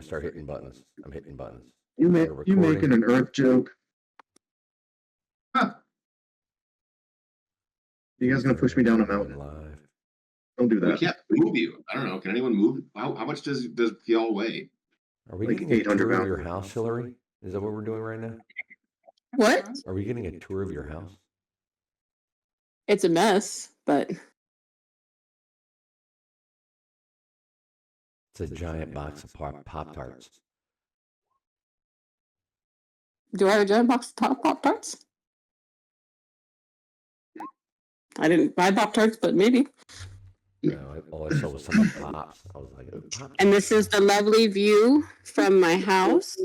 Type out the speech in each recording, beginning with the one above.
gonna start hitting buttons. I'm hitting buttons. You making an Earth joke? Huh. You guys gonna push me down a mountain? Live. Don't do We that. can't move you. I don't know. Can anyone move? How much does y'all weigh? Are we Like getting a 800 tour of pounds. your house, Hillary? Is that what we're doing right now? What? Are we getting a tour of your house? It's a mess, but It's a giant box of Pop-Tarts. do I have a giant box of Pop-Tarts? I didn't buy Pop-Tarts, but maybe. No, all I saw was some pops. I was like, oh, Pop-Tarts. And this is the lovely view from my house.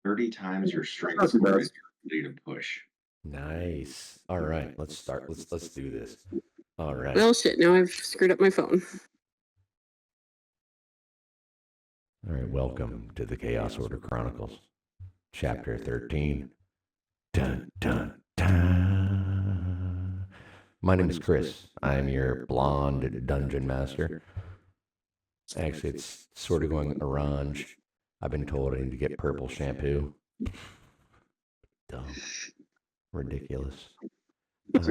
30 times your strength Not too score bad. is your ability to push. Nice. All right, let's start. Let's do this. All right. Well, shit, now I've screwed up my phone. All right, welcome to the Chaos Order Chronicles, Chapter 13. Dun, dun, dun. My name is Chris. I am your blonde dungeon master. Actually, it's sort of going orange. I've been told I need to get purple shampoo. Dumb. Ridiculous. Let's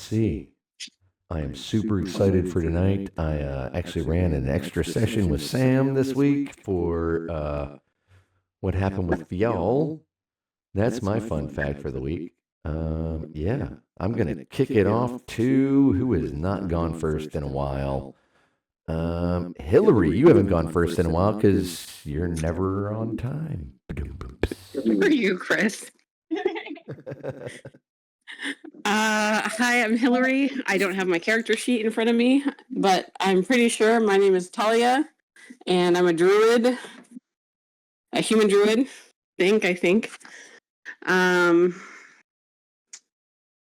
see. I am super excited for tonight. I actually ran an extra session with Sam this week for what happened with Fial. That's my fun fact for the week. Yeah, I'm going to kick it off to who has not gone first in a while. Hillary, you haven't gone first in a while because you're never on time. For you, Chris. Hi, I'm Hillary. I don't have my character sheet in front of me, but I'm pretty sure my name is Talia, and I'm a druid, a human druid. I think.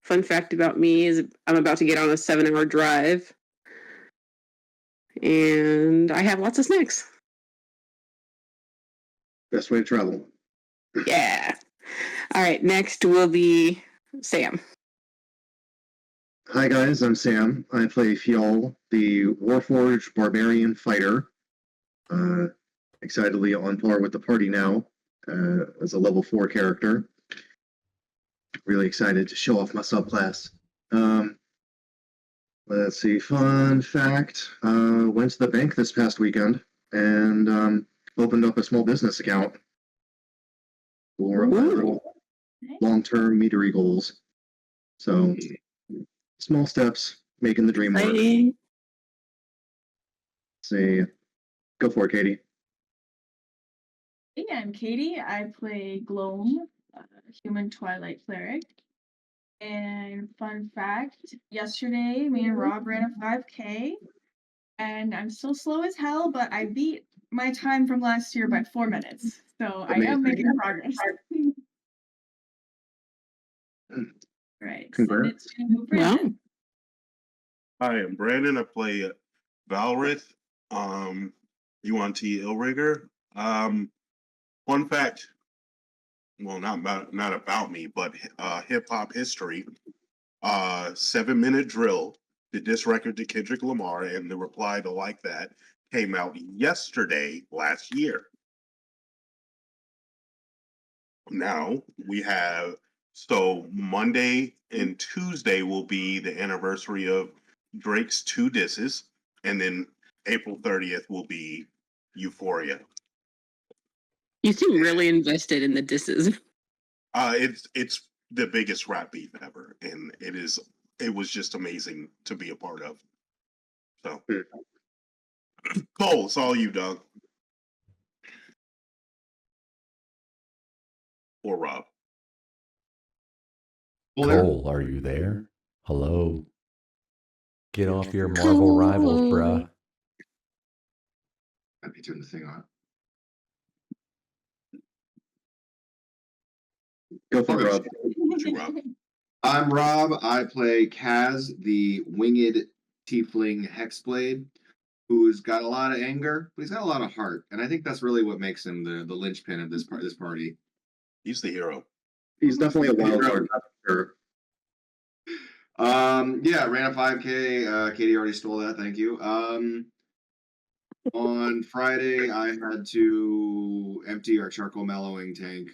Fun fact about me is I'm about to get on a 7-hour drive, and I have lots of snacks. Best way to travel. Yeah. All right, next will be Sam. Hi guys, I'm Sam. I play Fial, the Warforged Barbarian Fighter. Excitedly on par with the party now as a level 4 character. Really excited to show off my subclass. Let's see, fun fact. Went to the bank this past weekend and opened up a small business account for my little long-term meatery goals. So, small steps, making the dream work. Hi. See, go for it, Katie. Hey, I'm Katie. I play Gloam, human Twilight cleric. And fun fact, yesterday me and Rob ran a 5K, and I'm still slow as hell, but I beat my time from last year by 4 minutes. So I am making progress. Right. Congrats. Send it to Brandon. Hi, I'm Brandon. I play Valrith, UNT Illrigger. Fun fact, well, not about me, but hip hop history. 7-minute drill did this record to Kendrick Lamar, and the reply to Like That came out last year. Now we have, so Monday and Tuesday will be the anniversary of Drake's 2 disses, and then April 30th will be Euphoria. You seem really invested in the disses. It's the biggest rap beef ever, and it was just amazing to be a part of. So, Cole, it's all you, Doug. Or Rob. Cole, are you there? Hello? Get off your Marvel rivals, bruh. Let me turn the thing on. Go for it, Rob. What you, Rob? I'm Rob. I play Kaz, the winged tiefling hexblade, who's got a lot of anger, but he's got a lot of heart, and I think that's really what makes him the linchpin of this party. He's the hero. He's definitely a wild card. Sure. Yeah, ran a 5K. Katie already stole that. Thank you. On Friday, I had to empty our charcoal mellowing tank,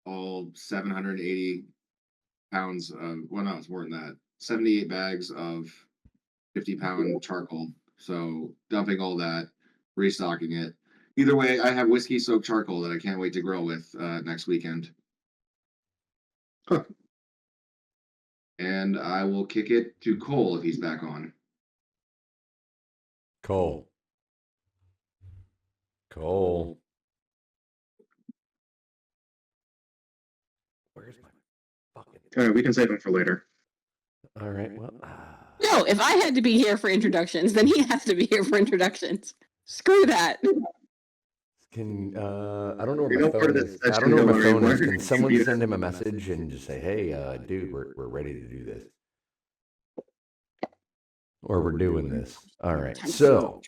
all 780 pounds of, well, no, it's more than that, 78 bags of 50-pound charcoal. So dumping all that, restocking it. Either way, I have whiskey soaked charcoal that I can't wait to grill with next weekend. Huh. And I will kick it to Cole if he's back on. Cole. Cole. Where's my fucking? All right, we can save him for later. All right. Well. No, if I had to be here for introductions, then he has to be here for introductions. Screw that. Can I don't know where You my know, part phone of is. this I session, don't know where my Hillary, phone is. where Can someone you- send him a message and just say, "Hey, dude, we're ready to do this," or we're doing this. All right. So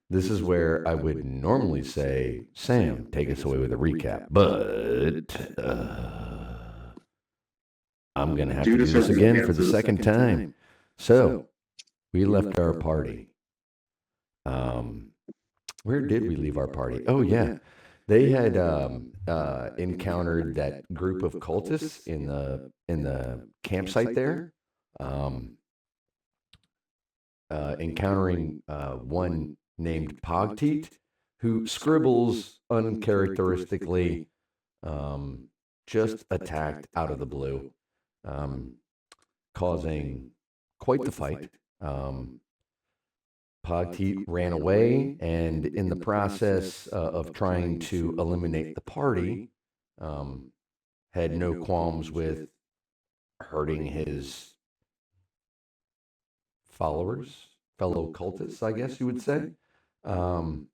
this is where I would normally say, Sam, take us away with a recap, but I'm gonna have to do this again for the second time. So we left our party. Where did we leave our party? Oh yeah, they had encountered that group of cultists in the campsite there. Encountering one named Pogteat, who scribbles uncharacteristically, just attacked out of the blue, causing quite the fight. Pogteat ran away, and in the process of trying to eliminate the party, had no qualms with hurting his followers, fellow cultists, I guess you would say, and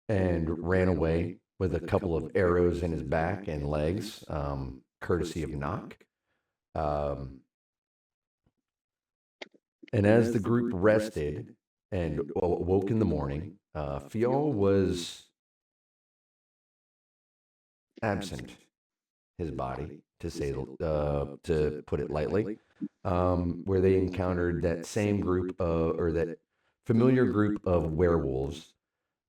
ran away with a couple of arrows in his back and legs, courtesy of Knock. And as the group rested and woke in the morning, Fiol was absent, his body, to put it lightly, where they encountered that same group or that familiar group of werewolves,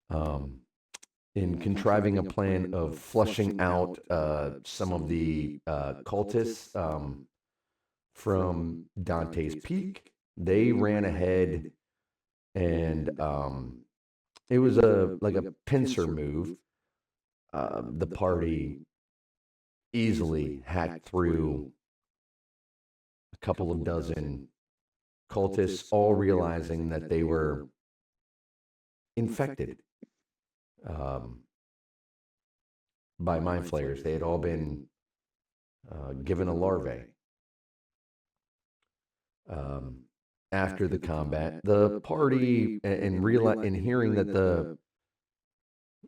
in contriving a plan of flushing out some of the cultists from Dante's Peak. They ran ahead, and it was like a pincer move. The party easily hacked through a couple of dozen cultists, all realizing that they were infected by mind flayers. They had all been given a larvae. After the combat, the party, and hearing that the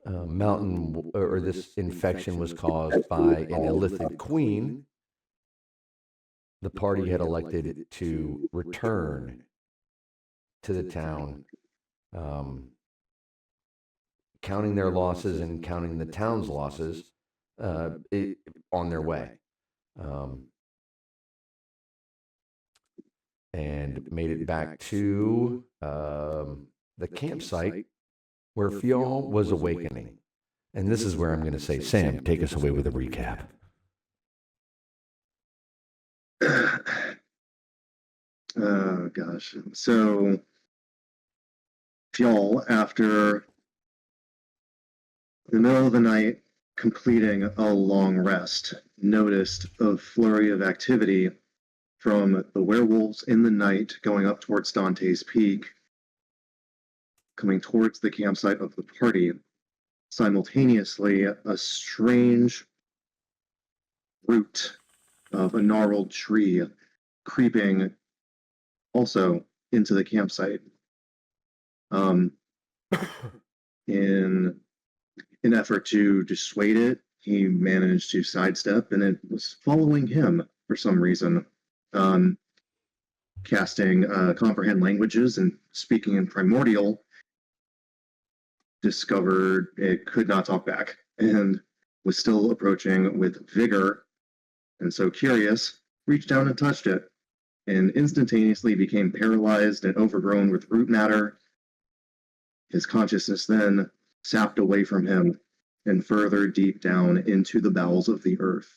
mountain or this infection was caused by an illithid queen, the party had elected to return to the town, counting their losses and counting the town's losses on their way. And made it back to the campsite where Fiol was awakening. And this is where I'm going to say, Sam, take us away with a recap. Oh gosh. So Fiol, after the middle of the night completing a long rest, noticed a flurry of activity from the werewolves in the night going up towards Dante's Peak, coming towards the campsite of the party. Simultaneously, a strange root of a gnarled tree creeping also into the campsite. In an effort to dissuade it, he managed to sidestep, and it was following him for some reason, casting comprehend languages and speaking in primordial. Discovered it could not talk back and was still approaching with vigor, and so curious, reached down and touched it, and instantaneously became paralyzed and overgrown with root matter, His consciousness then sapped away from him and further deep down into the bowels of the earth,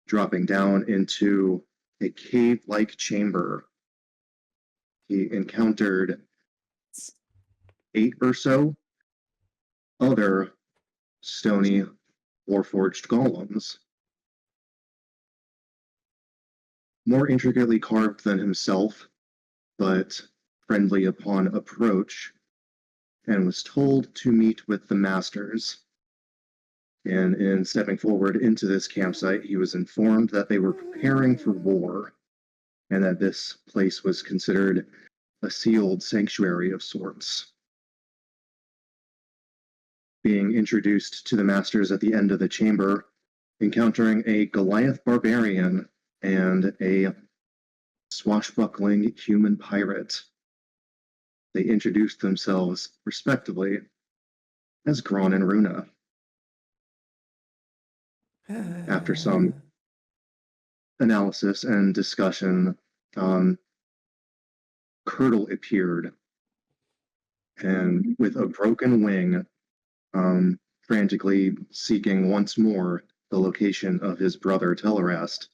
dropping down into a cave-like chamber. He encountered 8 or so other stony warforged golems, more intricately carved than himself, but friendly upon approach, and was told to meet with the masters. And in stepping forward into this campsite, he was informed that they were preparing for war, and that this place was considered a sealed sanctuary of sorts. Being introduced to the masters at the end of the chamber, encountering a Goliath barbarian and a swashbuckling human pirate, they introduced themselves respectively as Gron and Runa. After some analysis and discussion, Curdle appeared, and with a broken wing, frantically seeking once more the location of his brother Telerast,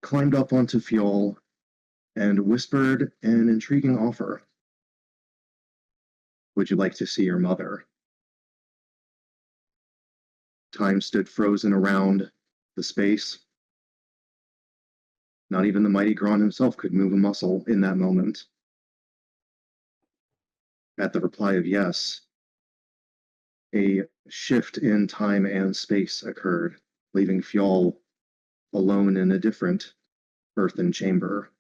climbed up onto Fjol and whispered an intriguing offer. Would you like to see your mother? Time stood frozen around the space. Not even the mighty Gron himself could move a muscle in that moment. At the reply of yes, a shift in time and space occurred, leaving Fjol alone in a different earthen chamber.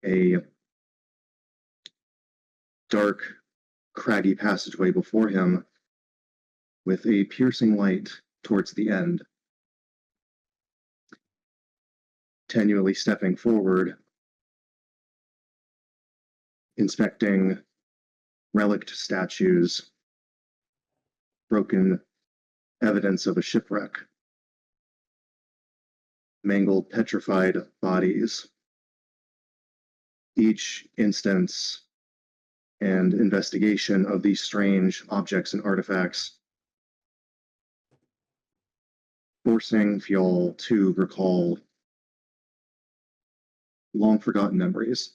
A dark, craggy passageway before him with a piercing light towards the end. Tenuously stepping forward, inspecting relict statues, broken evidence of a shipwreck, mangled, petrified bodies. Each instance and investigation of these strange objects and artifacts, forcing Fjol to recall long forgotten memories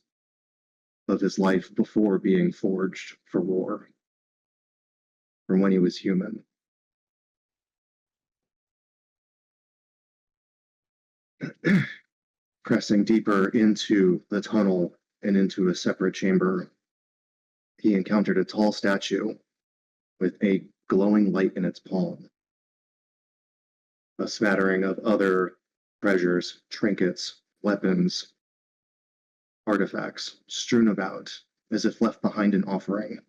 of his life before being forged for war, from when he was human. Pressing deeper into the tunnel and into a separate chamber, he encountered a tall statue with a glowing light in its palm. A smattering of other treasures, trinkets, weapons, artifacts strewn about as if left behind an offering.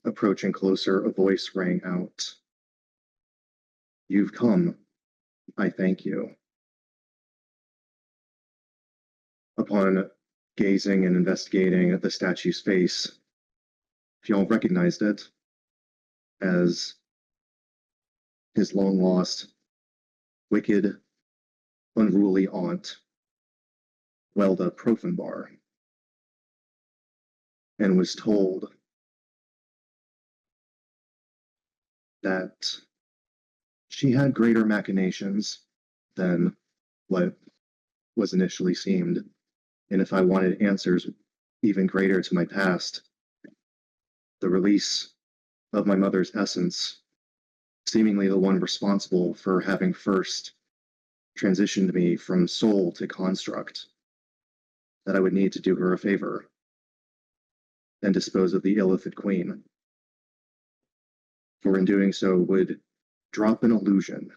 Approaching closer, a voice rang out. You've come. I thank you. Upon gazing and investigating at the statue's face, Fjol recognized it as his long-lost, wicked, unruly aunt, Welda Profenbar, and was told that she had greater machinations than what was initially seemed, and if I wanted answers even greater to my past, the release of my mother's essence, seemingly the one responsible for having first transitioned me from soul to construct, that I would need to do her a favor and dispose of the Illithid Queen, for in doing so would drop an illusion,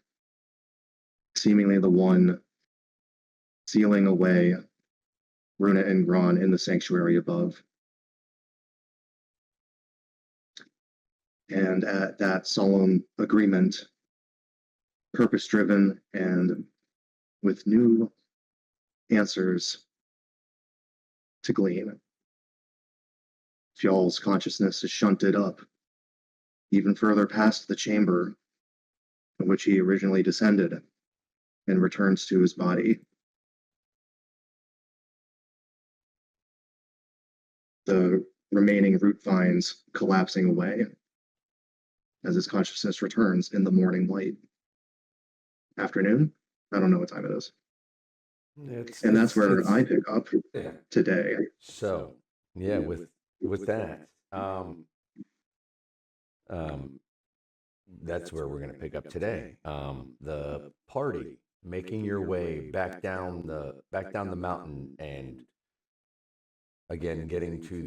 seemingly the one sealing away Runa and Gron in the sanctuary above. And at that solemn agreement, purpose-driven and with new answers to glean, Fjol's consciousness is shunted up even further past the chamber from which he originally descended, and returns to his body. The remaining root vines collapsing away as his consciousness returns in the morning light. Afternoon? I don't know what time it is. And that's where I pick up today. So yeah, with that, that's where we're going to pick up today. The party making your way back down the mountain, and again getting to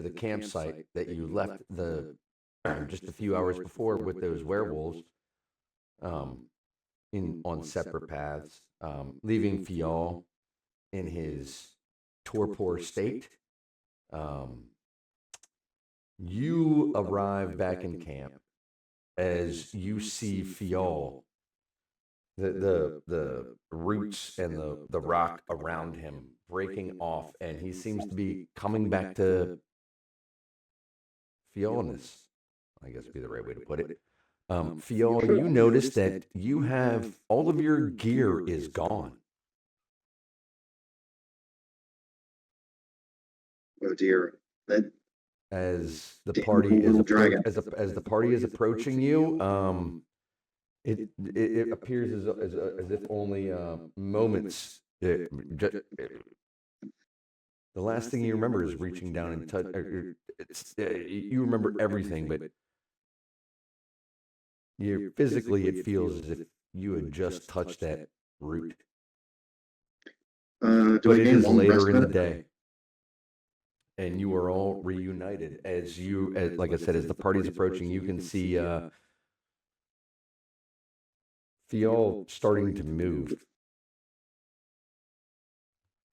the campsite that you left just a few hours before with those werewolves, on separate paths, leaving Fial in his torpor state. You arrive back in camp as you see Fial, the roots and the rock around him breaking off, and he seems to be coming back to Fialness, I guess would be the right way to put it. Fial, you notice that you have all of your gear is gone. Oh dear. That As the Damn party is little dragon. as the party is approaching you, it appears as if only moments. The last thing you remember is reaching down and touch. You remember everything, but physically it feels as if you had just touched that root. do But I it gain is long later rest in the benefit? day, and you are all reunited. Like I said, as the party's approaching, you can see Fial starting to move.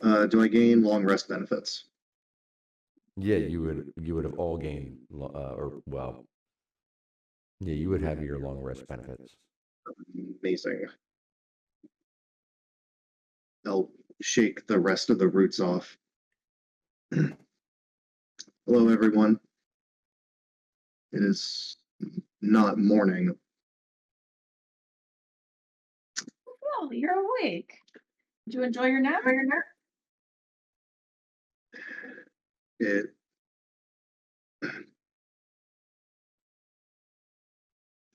Do I gain long rest benefits? Yeah, you would have all gained, you would have your long rest benefits. Amazing. I'll shake the rest of the roots off. Hello, everyone. It is not morning. Oh, you're awake. Did you enjoy your nap?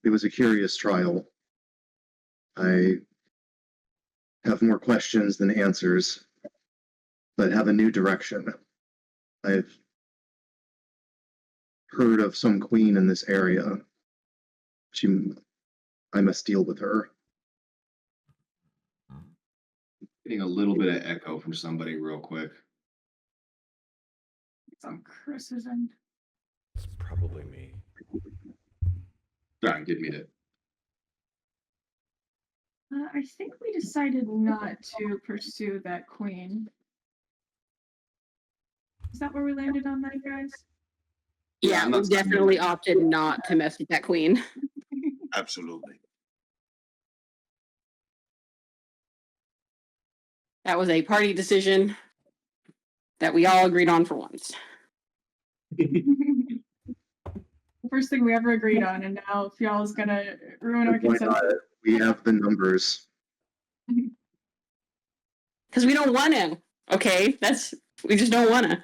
It was a curious trial. I have more questions than answers, but have a new direction. I've heard of some queen in this area. I must deal with her. Getting a little bit of echo from somebody real quick. It's on Chris's end. It's probably me. Sorry, didn't mean it. I think we decided not to pursue that queen. Is that where we landed on that, guys? Yeah, Yeah, I'm we not signing definitely up. opted not to mess with that queen. Absolutely. That was a party decision that we all agreed on for once. First thing we ever agreed on, and now Fial's gonna ruin our Why not? consensus. We have the numbers. Because we don't want to. Okay, we just don't want to.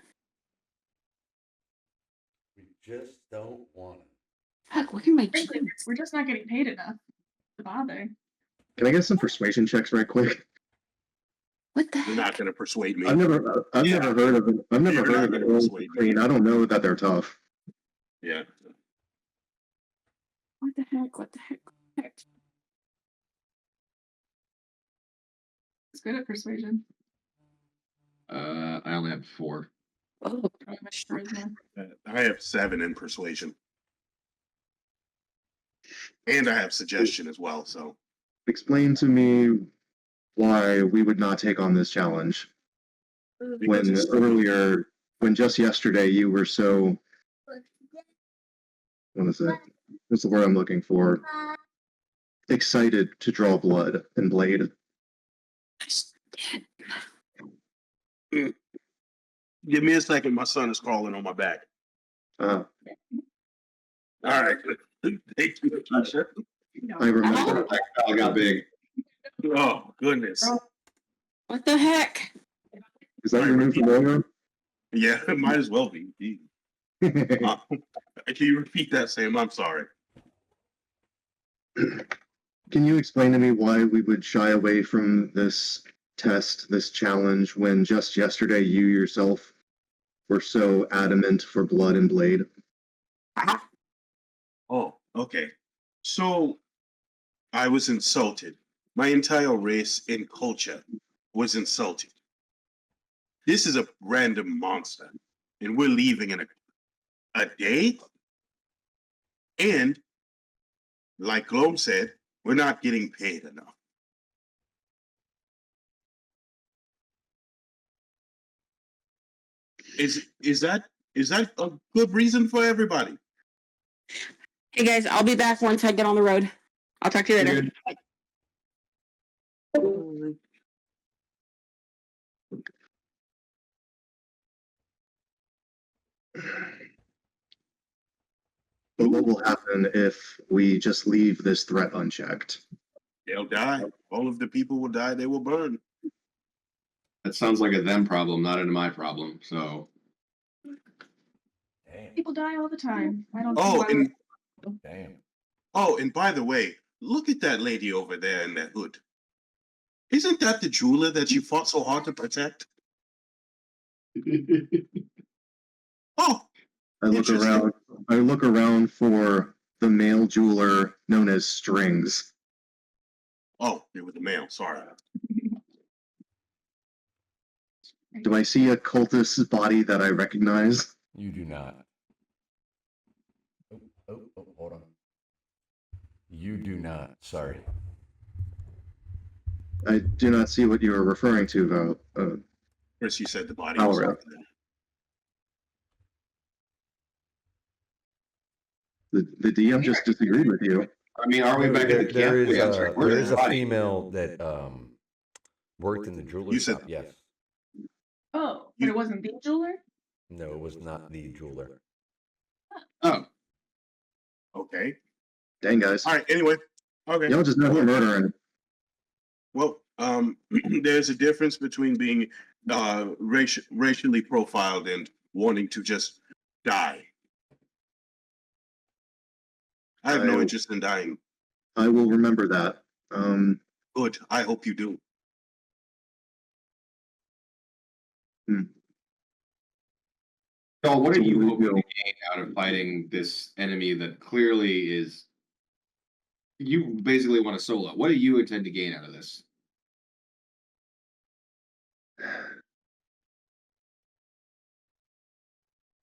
We just don't want to. Fuck, look at my Frankly, we're just not getting paid enough to bother. Can I get some persuasion checks right quick? What the You're heck? not going to persuade me. I've never heard of it. I've never You're heard not of gonna an old persuade me. queen. I don't know that they're tough. Yeah. What the heck? What the heck? What the heck? It's good at persuasion. I only have 4. Oh, Probably my charisma. I have 7 in persuasion. And I have suggestion as well, so. Explain to me why we would not take on this challenge. Because When it's- earlier, when just yesterday you were so, what is it? What's the word I'm looking for? Excited to draw blood and blade. Give me a second. My son is crawling on my back. Uh, All right. Thank you, Keisha. I remember. That got big. Oh goodness. What the heck? Is that your new familiar? Yeah, it might as well be. Can you repeat that, Sam? I'm sorry. Can you explain to me why we would shy away from this test, this challenge, when just yesterday you yourself were so adamant for blood and blade? Oh, okay. So I was insulted. My entire race and culture was insulted. This is a random monster, and we're leaving in a day. And like Gloam said, we're not getting paid enough. Is that a good reason for everybody? Hey guys, I'll be back once I get on the road. I'll talk to you later. But what will happen if we just leave this threat unchecked? They'll die. All of the people will die. They will burn. That sounds like a them problem, not a my problem. So Damn. People die all the time. I don't see Oh, why and Damn. by the way, look at that lady over there in that hood. Isn't that the jeweler that you fought so hard to protect? Oh, I look Interesting. around. I look around for the male jeweler known as Strings. oh, it was the mail. Sorry. Do I see a cultist's body that I recognize? You do not. Oh, hold on. You do not. Sorry. I do not see what you are referring to, though. First, you said the body All was right. over there. The DM just disagreed with you. I mean, are we back at the camp? There is Wait, I'm sorry. a, Where's there is the a body? female that worked in the jewelry You said- shop. Yes. Oh, but it wasn't the jeweler? No, it was not the jeweler. Oh, Okay. Dang, guys. All right. Anyway. Okay. Y'all just know we're murdering. Well, there's a difference between being racially profiled and wanting to just die. I have no I- interest in dying. I will remember that. Good. I hope you do. so what are So you what do we hoping to do? gain out of fighting this enemy that clearly is? You basically want to solo. What do you intend to gain out of this?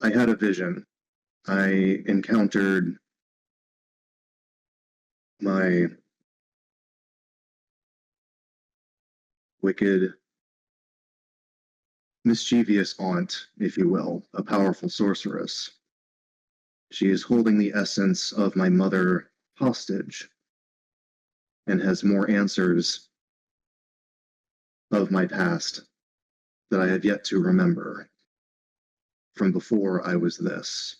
I had a vision. I encountered my wicked, mischievous aunt, if you will, a powerful sorceress. She is holding the essence of my mother hostage and has more answers of my past that I have yet to remember from before I was this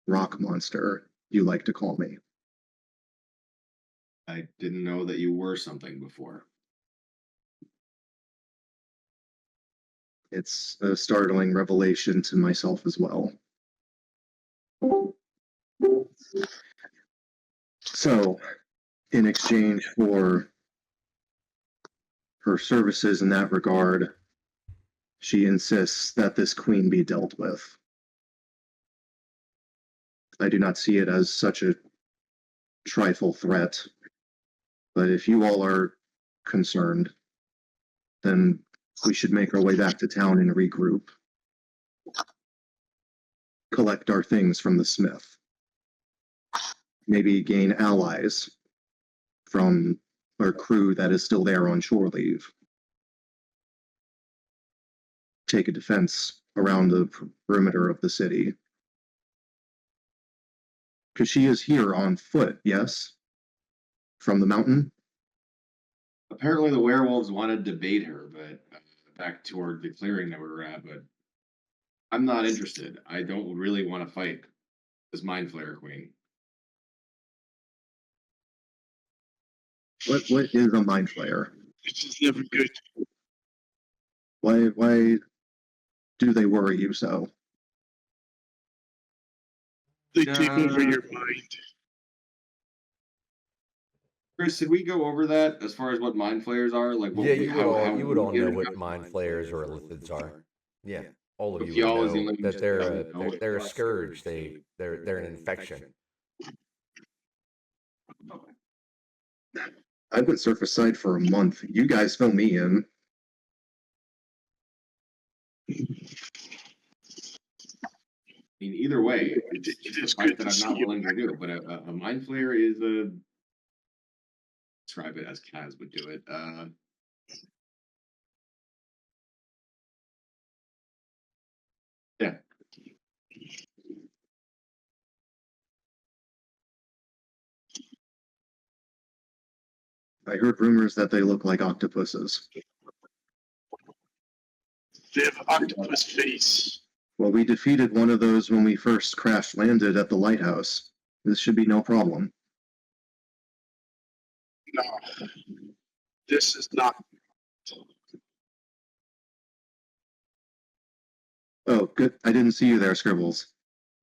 rock monster you like to call me. I didn't know that you were something before. It's a startling revelation to myself as well. So, in exchange for her services in that regard, she insists that this queen be dealt with. I do not see it as such a trifle threat, but if you all are concerned, then we should make our way back to town and regroup. Collect our things from the smith. Maybe gain allies from our crew that is still there on shore leave. Take a defense around the perimeter of the city. Because she is here on foot, yes? From the mountain? Apparently, the werewolves want to debate her, but back toward the clearing that we were at. But I'm not interested. I don't really want to fight this mind flayer queen. What is a mind flayer? This is never good. Why do they worry you so? They take over your mind. Chris, did we go over that as far as what mind flayers are? Like, what, Yeah, you would all yeah, know what mind flayers or lithids are. Yeah, all of But you y'all would is the know only that ones they're that a, don't know it. they're a scourge. They're an infection. I've been surface side for a month. You guys fill me in. I mean, either way, It it's a is fight good that to I'm see not you willing to back. do. But a mind flayer is a describe it as Kaz would do it. Yeah. I heard rumors that they look like octopuses. They have octopus face. Well, we defeated one of those when we first crash landed at the lighthouse. This should be no problem. No, this is not. Oh, good. I didn't see you there, Scribbles.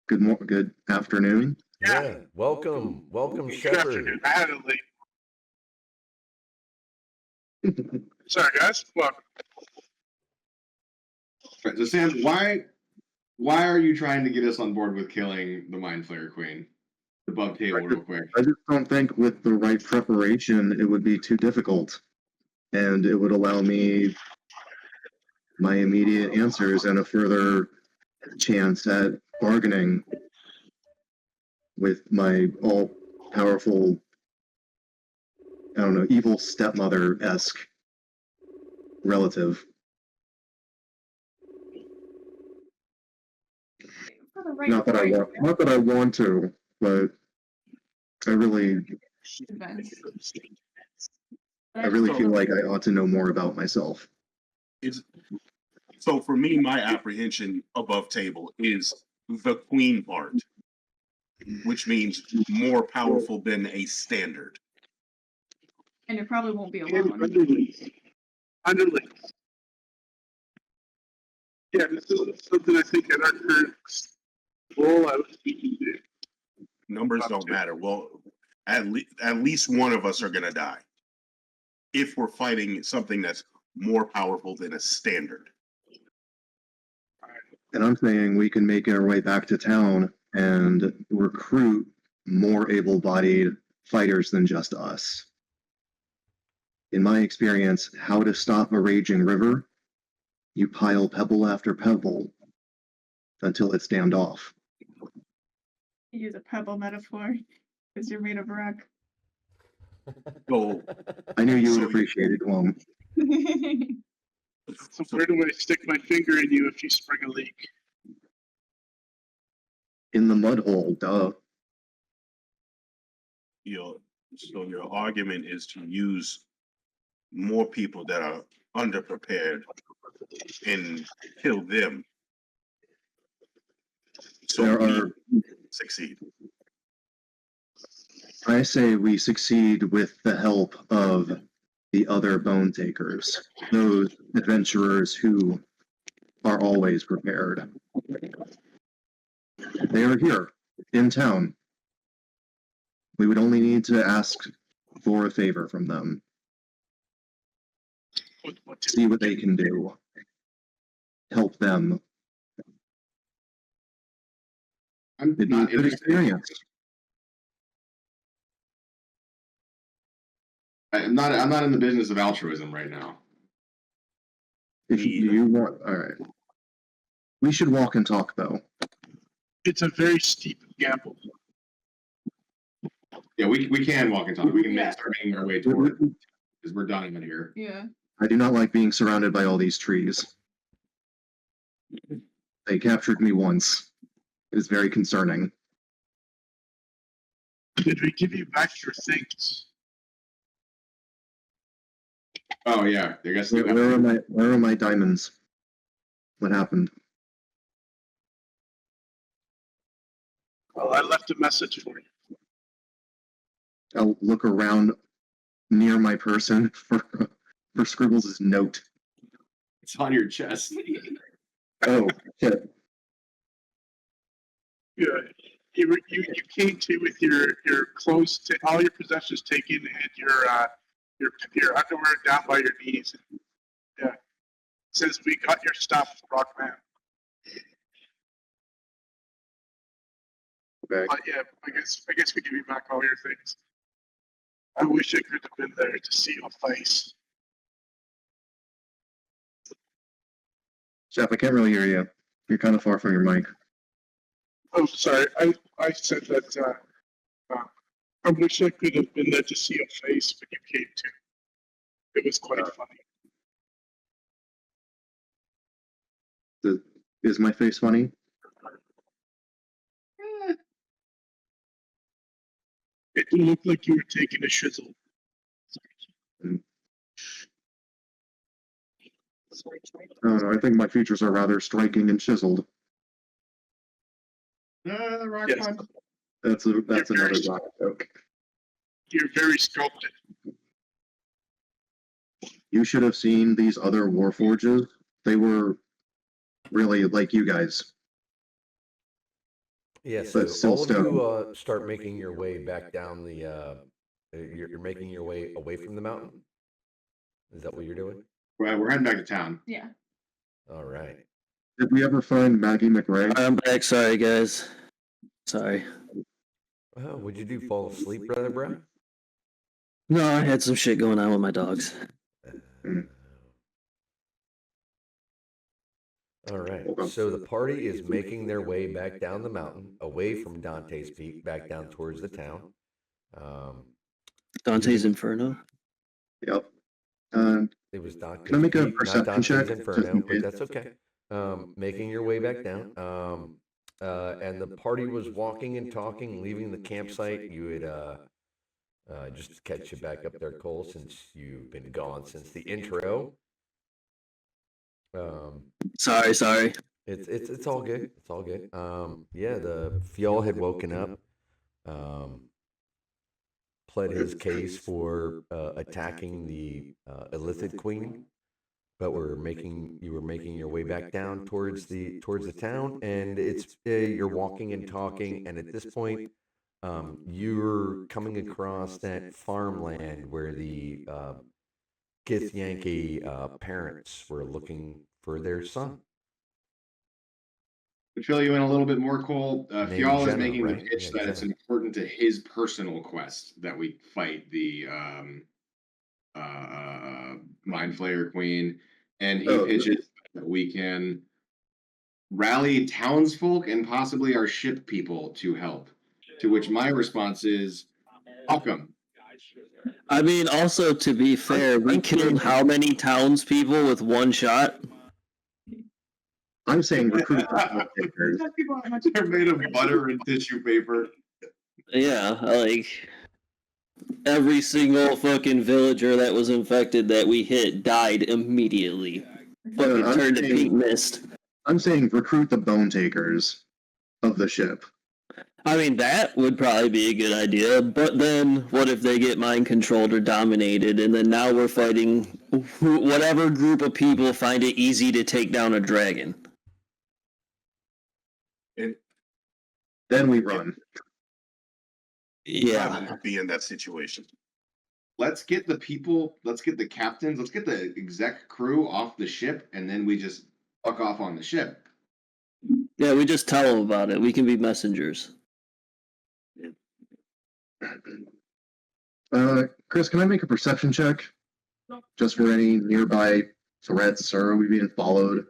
Good afternoon. Yeah, welcome, Good Shepard. afternoon. I had it late. Sorry, guys. Welcome. Right, so Sam, why are you trying to get us on board with killing the mind flayer queen? Above table, real quick. I just don't think with the right preparation it would be too difficult. And it would allow me my immediate answers and a further chance at bargaining with my all-powerful, I don't know, evil stepmother-esque relative. For the right Not that I want to, but I really events. feel like I ought to know more about myself. So for me, my apprehension above table is the queen part, which means more powerful than a standard. And it probably won't be And alone. underlings. Yeah, this is something I think in our current rollout we can do. Numbers don't matter. Well, at least one of us are going to die if we're fighting something that's more powerful than a standard. And I'm saying we can make our way back to town and recruit more able-bodied fighters than just us. In my experience, how to stop a raging river, you pile pebble after pebble until it's dammed off. Use a pebble metaphor because you're made of rock. So I knew you So would appreciate it, Gloam. So where do I stick my finger in you if you spring a leak? In the mud hole, duh. so your argument is to use more people that are underprepared and kill them. So There we are, succeed. I say we succeed with the help of the other bone takers, those adventurers who are always prepared. They are here, in town. We would only need to ask for a favor from them, What see what they can do, help them. I'm It'd be a not good interested. experience. I'm not in the business of altruism right now. If you want, all right. We should walk and talk, though. It's a very steep gamble. Yeah, we can walk and talk. We can Yeah. start making our way toward because we're done in here. Yeah. I do not like being surrounded by all these trees. They captured me once. It is very concerning. Did we give you back your things? Oh yeah, I guess Where are my diamonds? What happened? Well, I left a message for you. I'll look around near my person for Scribbles' note. It's on your chest. Oh shit! Yeah, you came to with your clothes, all your possessions taken, and your underwear down by your knees. Yeah, it says we got your stuff, Rockman. Okay. But yeah, I guess we give you back all your things. I wish I could have been there to see your face. Jeff, I can't really hear you. You're kind of far from your mic. Oh, sorry. I said that I wish I could have been there to see your face when you came to. It was quite funny. Is my face funny? It looked like you were taking a shizzle. I don't know. I think my features are rather striking and chiseled. Rock Yes. Punch. That's another rock joke. You're very sculpted. You should have seen these other Warforges. They were really like you guys. Yeah, so But still all of you stone. start making your way back down the. You're making your way away from the mountain. Is that what you're doing? We're heading back to town. Yeah. All right. Did we ever find Maggie McRae? I'm back. Sorry, guys. Sorry. Oh, would you do? Fall asleep, brother, bro? No, I had some shit going on with my dogs. Mm. All right. Okay. So the party is making their way back down the mountain, away from Dante's Peak, back down towards the town. Dante's Inferno. Yep. It was Dante's Can I make a Peak, not perception Dante's check? Inferno, Just in but case. that's okay. Making your way back down. And the party was walking and talking, leaving the campsite. You had just to catch you back up there, Cole, since you've been gone since the intro. Sorry. It's all good. It's all good. Yeah, the Fjall had woken up, pled his case for attacking the Illithid Queen, but you were making your way back down towards the town, and it's you're walking and talking, and at this point, you're coming across that farmland where the Gith Yankee parents were looking for their son. To fill you in a little bit more, Cole, Named Fiala is Jenna, making the right? pitch Yeah, that it's Jenna. important to his personal quest that we fight the Mind Flayer Queen, and he Oh, pitches that we can rally townsfolk and possibly our ship people to help. To which my response is, welcome. I mean, also to be fair, we killed how many townspeople with one shot? I'm saying recruit the takers. They're made of butter and tissue paper. Yeah, like every single fucking villager that was infected that we hit died immediately. Fucking I'm turned to saying- pink mist. I'm saying recruit the bone takers of the ship. I mean, that would probably be a good idea, but then what if they get mind controlled or dominated, and then now we're fighting whatever group of people find it easy to take down a dragon? And Then we run. Yeah. rather not be in that situation. Let's get the people, let's get the captains, let's get the exec crew off the ship, and then we just fuck off on the ship. Yeah, we just tell them about it. We can be messengers. Chris, can I make a perception check? Just for any nearby threats, or are we being followed?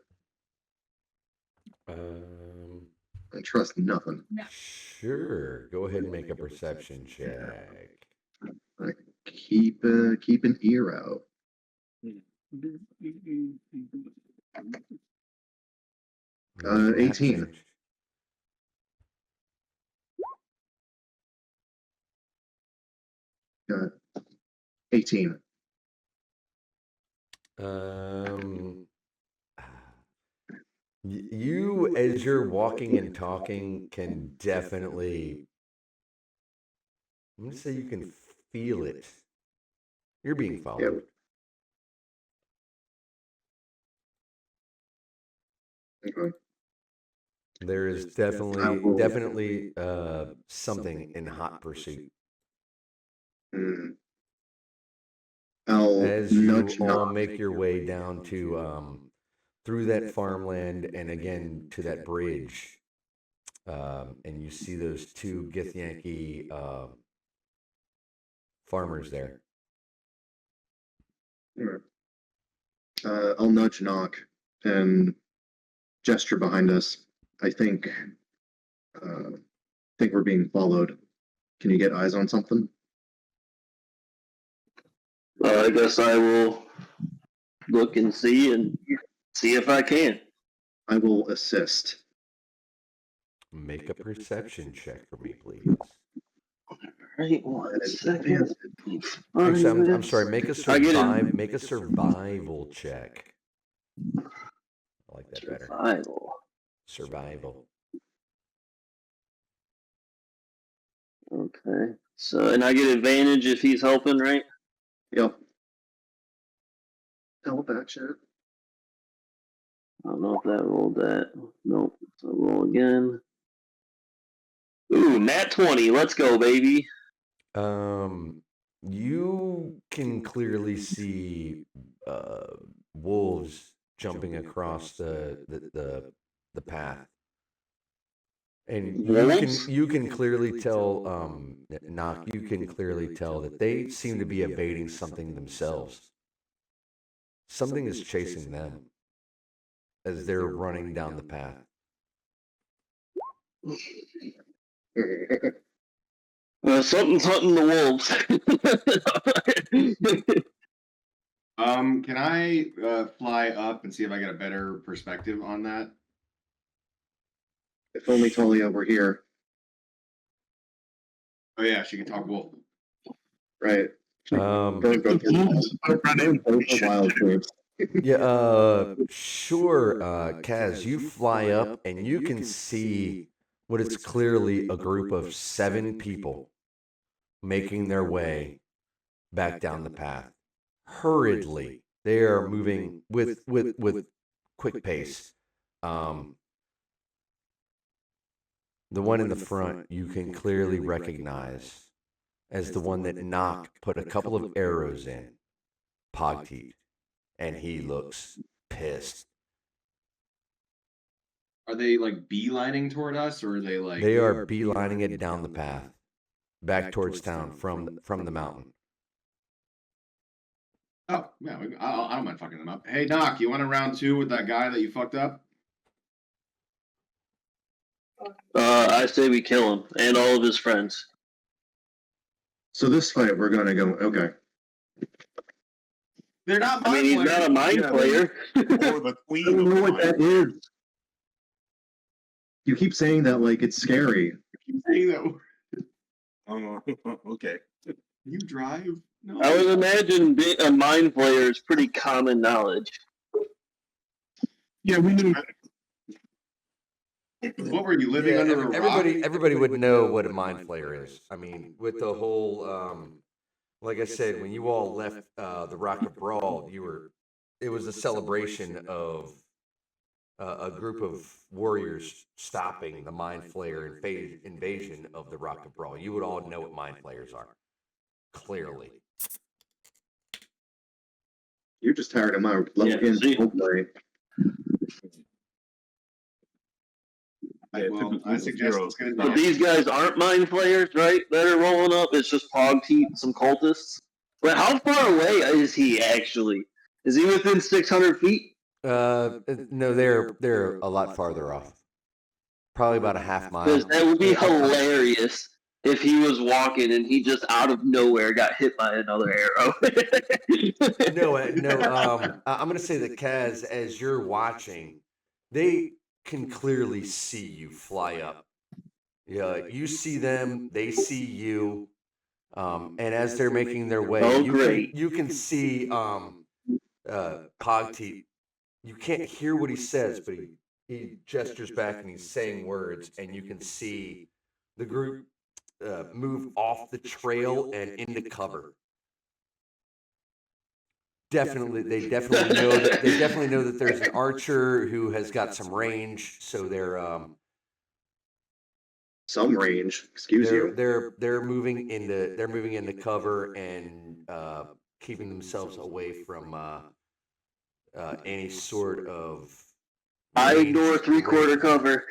I trust nothing. Sure. Go ahead and make a perception check. Keep an ear out. 18. 18. You, as you're walking and talking, can definitely, I'm going to say you can feel it. You're being Yeah. followed. Okay. There is I definitely will- definitely something in hot pursuit. I'll As nudge you all knock. make your way down to through that farmland and again to that bridge, and you see those two Githyanki farmers there. I'll nudge knock and gesture behind us. I think we're being followed. Can you get eyes on something? I guess I will look and see if I can. I will assist. Make a perception check for me, please. Right, 1 second. Actually, I'm sorry. I get it. Make a survival check. I like that better. Survival. Okay. So, and I get advantage if he's helping, right? Yep. Help action. I don't know if that rolled that. Nope. So roll again. Ooh, nat 20. Let's go, baby. You can clearly see wolves jumping across the path, and Wolves? you can clearly tell, Knock. You can clearly tell that they seem to be evading something themselves. Something is chasing them as they're running down the path. Something's hunting the wolves. Can I fly up and see if I get a better perspective on that? If only Talia were here. Oh yeah, she can talk wolf. Right. The wolves are running. We should Wild do. birds. Yeah, sure, Kaz, you fly up and you can see what is clearly a group of 7 people making their way back down the path. Hurriedly. They are moving with quick pace. The one in the front you can clearly recognize as the one that Nock put a couple of arrows in, Pogteeth, and he looks pissed. Are they like beelining toward us, or are they like? They are beelining it down the path, back towards town from the mountain. Oh yeah, I don't mind fucking them up. Hey Doc, you want a round 2 with that guy that you fucked up? I say we kill him and all of his friends. So this fight, we're gonna go. Okay. They're not. I mean, he's not a mind player. Or the I queen don't know of what that mind. is. You keep saying that like it's scary. Keep saying that. Okay. You drive? No. I would imagine a mind player is pretty common knowledge. Yeah, we knew. What were you living under a rock? Everybody would know what a mind flayer is. I mean, with the whole, like I said, when you all left the Rock of Brawl, it was a celebration of a group of warriors stopping the mind flayer invasion of the Rock of Brawl. You would all know what mind flayers are, clearly. You're just tired of my level in see. roleplay. I suggest it's going to But be. these guys aren't mind players, right? That are rolling up. It's just Pogteeth and some cultists. But how far away is he actually? Is he within 600 feet? No, they're a lot farther off. Probably about a half mile. Because that would be hilarious if he was walking and he just out of nowhere got hit by another arrow. No. I'm going to say that Kaz, as you're watching, they can clearly see you fly up. Yeah, you see them, they see you, and as they're making their way, you can see Pogteeth. You can't hear what he says, but he gestures back and he's saying words, and you can see the group move off the trail and into cover. definitely they definitely know that there's an archer who has got some range, so Some range. Excuse you. they're moving into cover and keeping themselves away from any sort of I ignore ranged- 3/4 ranged- cover.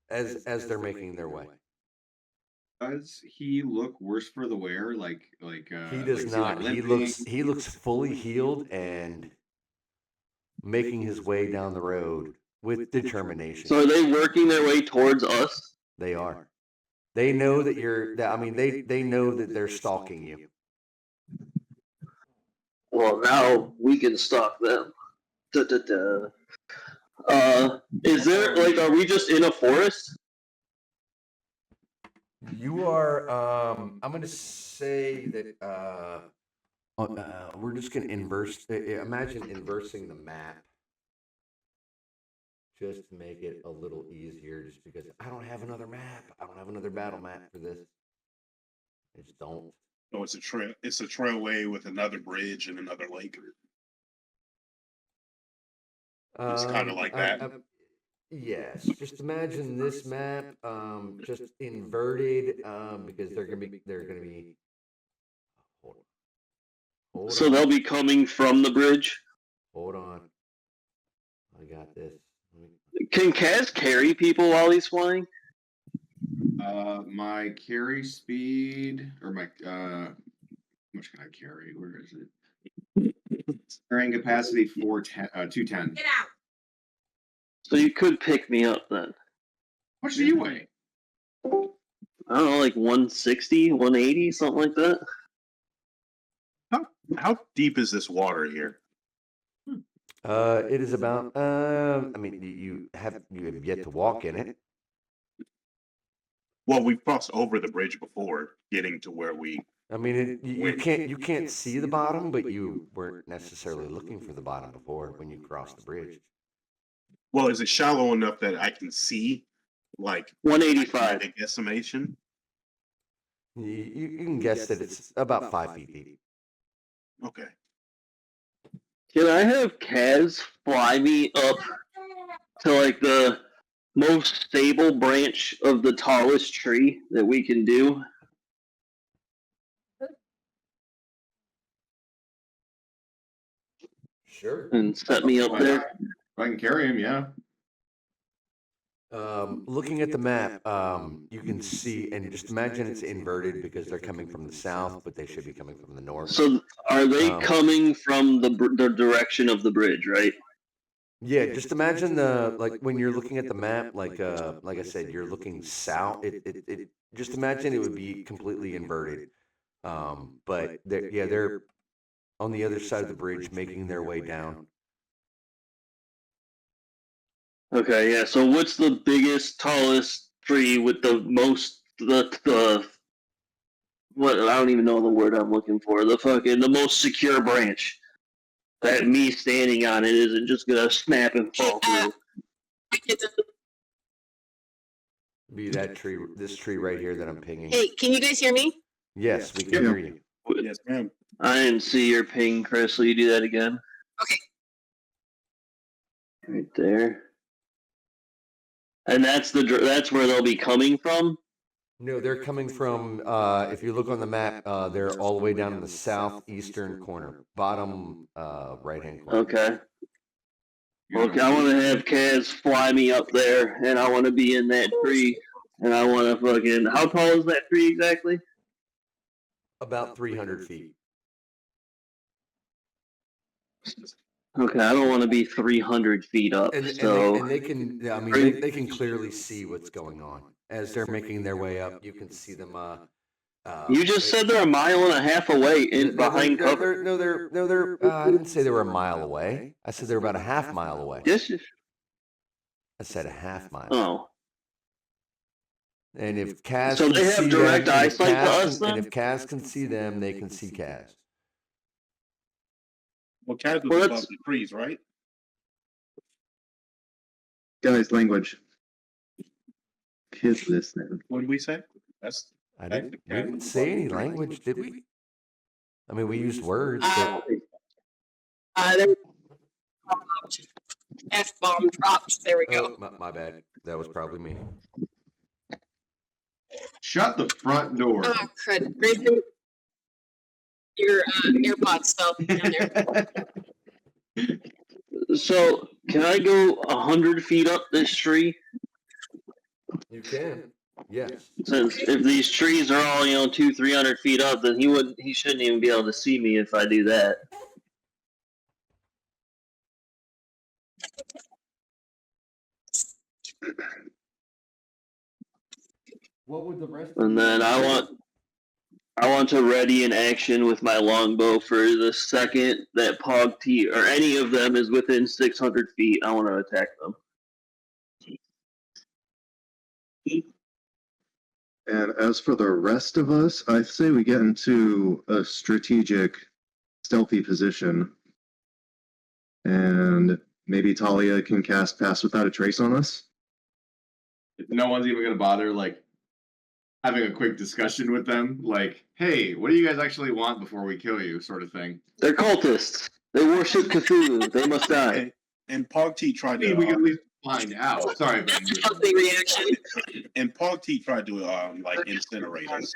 as they're making their way. Does he look worse for the wear? He does is he, not. limping? He looks fully healed and making his way down the road with determination. So are they working their way towards us? They are. They know that they know that they're stalking you. Well, now we can stalk them. Is there are we just in a forest? You are. I'm going to say that we're just going to inverse. Imagine inversing the map, just to make it a little easier. Just because I don't have another map. I don't have another battle map for this. I just don't. So it's a trail. It's a trailway with another bridge and another lake. It's kind of like that. Yes, just imagine this map, just inverted, because they're gonna be. Hold So on, they'll be coming from the bridge. hold on. I got this. Can Kaz carry people while he's flying? My carry speed or my how much can I carry? Where is it? Carrying capacity 210. Get out. So you could pick me up then. How much do you weigh? I don't know, like 160, 180, something like that. How deep is this water here? It is about. I mean, you have yet to walk in it. Well, we've crossed over the bridge before, getting to where we. I mean, you can't see the bottom, but you weren't necessarily looking for the bottom before when you crossed the bridge. Well, is it shallow enough that I can see, like 185. a guesstimation? You can guess that it's about 5 feet deep. Okay. Can I have Kaz fly me up to like the most stable branch of the tallest tree that we can do? Sure. And set me up there? If I can carry him, yeah. Looking at the map, you can see, and just imagine it's inverted because they're coming from the south, but they should be coming from the north. So are they Um, coming from the direction of the bridge, right? Yeah, just imagine when you're looking at the map, like I said, you're looking south. It just imagine it would be completely inverted. But they're on the other side of the bridge, making their way down. Okay, yeah. So what's the biggest, tallest tree with the most the what I don't even know the word I'm looking for. The most secure branch that me standing on it isn't just gonna snap and fall through. Be that tree, this tree right here that I'm pinging. Hey, can you guys hear me? Yes, we can Yeah. hear you. Yes, ma'am. I didn't see your ping, Chris. Will you do that again? Okay. Right there. And that's where they'll be coming from. No, they're coming from. If you look on the map, they're all the way down in the southeastern corner, bottom right-hand corner. Okay. Okay, I want to have Kaz fly me up there, and I want to be in that tree, and I want to fucking. How tall is that tree exactly? About 300 feet. Okay, I don't want to be 300 feet up. And So they can. I mean, they can clearly see what's going on as they're making their way up. You can see them. you just said they're a mile and a half away in behind cover. They're. I didn't say they were a mile away. I said they're about a half mile away. Yes. I said a half mile. Oh. And if Kaz So can they have see direct them, and if eyesight to Kaz us, can- and then? if Kaz can see them, they can see Kaz. Well, Kaz Well, was that's- above the trees, right? Guys, language. Kids listening. What did we say? That's We didn't say any language, did we? I mean, we used words, but There F-bomb dropped. There we go. my bad. That was probably me. Shut the front door. Oh, crud. Raise your AirPods fell down there. So, can I go 100 feet up this tree? You can. Yes. Since if these trees are all 200-300 feet up, then he shouldn't even be able to see me if I do that. What would the rest? And then I want to ready an action with my longbow for the second that Pog T or any of them is within 600 feet. I want to attack them. And as for the rest of us, I say we get into a strategic, stealthy position. And maybe Talia can cast Pass Without a Trace on us. No one's even gonna bother having a quick discussion with them, hey, what do you guys actually want before we kill you, sort of thing. They're cultists. They worship Cthulhu. They must die. And Pog T tried We to. can at least find out. Sorry, Ben. Healthy reaction. And Pog T tried to incinerate us.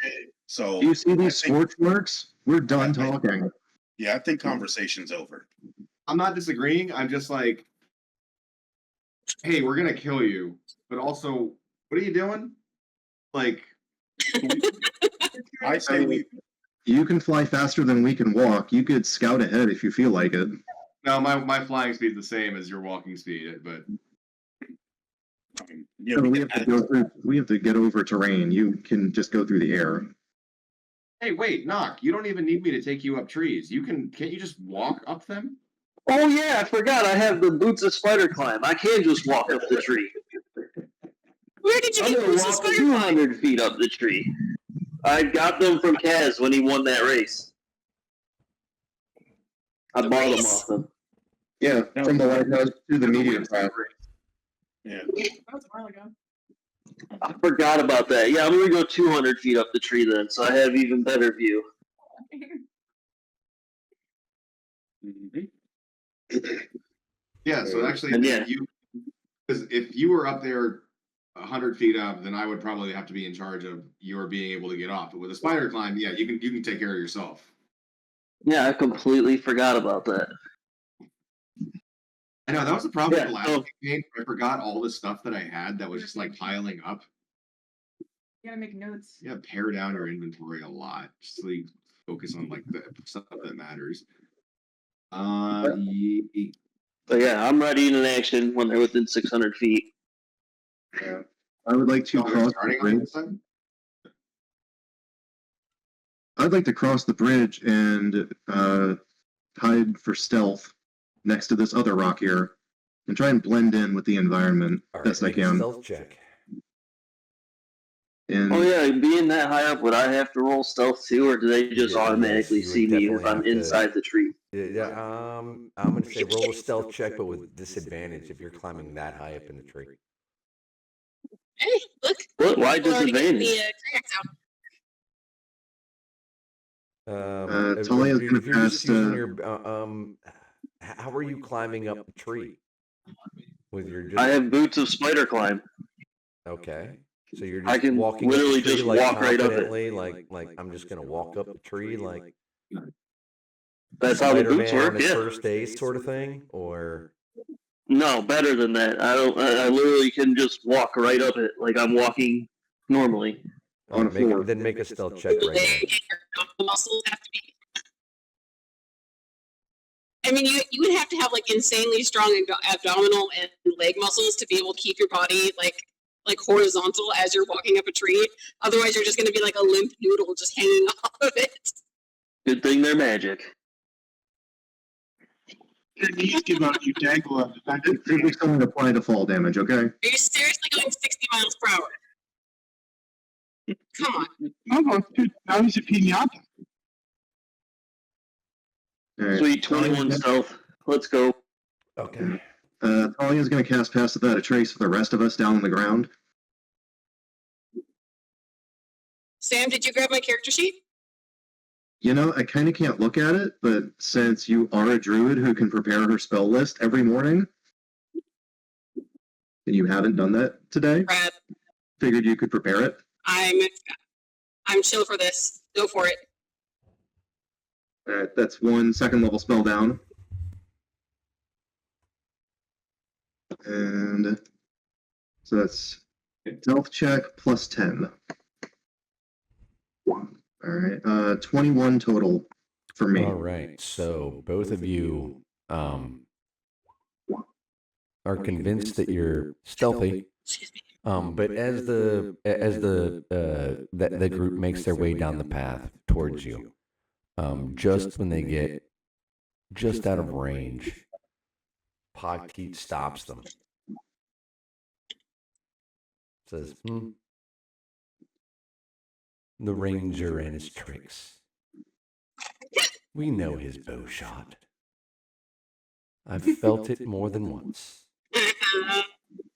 So Do you see these I think- scorch marks? We're done talking. Yeah, I think conversation's over. I'm not disagreeing. I'm just hey, we're gonna kill you, but also, what are you doing? I say we. You can fly faster than we can walk. You could scout ahead if you feel like it. No, my flying speed's the same as your walking speed, but Yeah, So we have to get over terrain. You can just go through the air. hey, wait, Knock, you don't even need me to take you up trees. Can't you just walk up them? Oh yeah, I forgot. I have the boots of spider climb. I can just walk up the tree. Where did you I'm get gonna this walk spider 200 feet up the tree. I got them from Kaz when he won that race. I The bought them race? off him. Yeah, from the lighthouse to the meteor craft. Yeah. That was a while ago. I forgot about that. Yeah, I'm gonna go 200 feet up the tree then, so I have even better view. Yeah, so actually, And yeah. because if you were up there 100 feet up, then I would probably have to be in charge of your being able to get off. But with a spider climb, yeah, you can take care of yourself. Yeah, I completely forgot about that. I know that was the problem with the Yeah, last so- campaign. I forgot all the stuff that I had that was just piling up. You gotta make notes. Yeah, pare down your inventory a lot. Just so you focus on the stuff that matters. But yeah, I'm ready in an action when they're within 600 feet. Yeah. I would like to Y'all are cross the starting on bridge. this time? I'd like to cross the bridge and hide for stealth next to this other rock here and try and blend in with the environment best I make a can. stealth check. And Oh yeah, being that high up, would I have to roll stealth too, or do they just Yeah, automatically yes, you see would me if definitely I'm have to- inside the tree? Yeah, I'm gonna say roll a stealth check, but with disadvantage if you're climbing that high up in the tree. Hey, look. What? Why We're already getting disadvantage? the kayaks out. Talia's gonna if you're just cast, using your, how are you climbing up the tree? With your just I have boots of spider climb. okay, so you're I just can walking literally up the tree, just like walk right up it. confidently, like I'm just gonna walk up the tree like That's how the Spider-Man boots on work. his Yeah. first day, sort of thing, or No, better than that. I literally can just walk right up it like I'm walking normally. On a floor. then make a stealth check right Leg now. and your muscles have to be. I mean, you would have to have insanely strong abdominal and leg muscles to be able to keep your body like horizontal as you're walking up a tree. Otherwise, you're just going to be like a limp noodle just hanging off of it. Good thing they're magic. Your knees give out, you dangle up. it should be someone apply to fall damage, okay? Are you seriously going 60 miles per hour? Come on. Oh, dude, now he's a pinata. All right. Sweet 21 stealth. Let's go. Okay. Talia's gonna cast Pass Without a Trace for the rest of us down on the ground. Sam, did you grab my character sheet? You know, I kind of can't look at it, but since you are a druid who can prepare her spell list every morning, and you haven't done that today, Crap. figured you could prepare it. I'm chill for this. Go for it. All right, that's 1 second level spell down. And so that's stealth check plus 10. All right, 21 total for me. All right. So both of you are convinced that you're stealthy. But as the group makes their way down the path towards you, just when they get just out of range, Pogteeth stops them. Says, the ranger and his tricks. We know his bow shot. I've felt it more than once.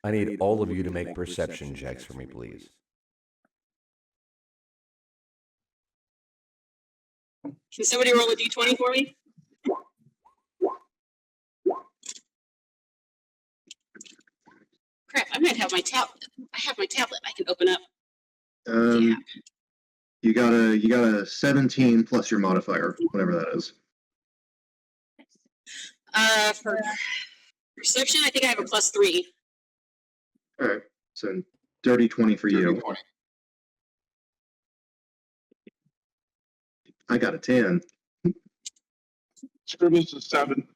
I need all of you to make perception checks for me, please. Can somebody roll a d20 for me? Crap, I might have my tablet. I have my tablet I can open up. Yeah. You got a 17 plus your modifier, whatever that is. For perception, I think I have a +3. All right, so dirty 20 for you. 20. I got a 10. Scribbles is 7.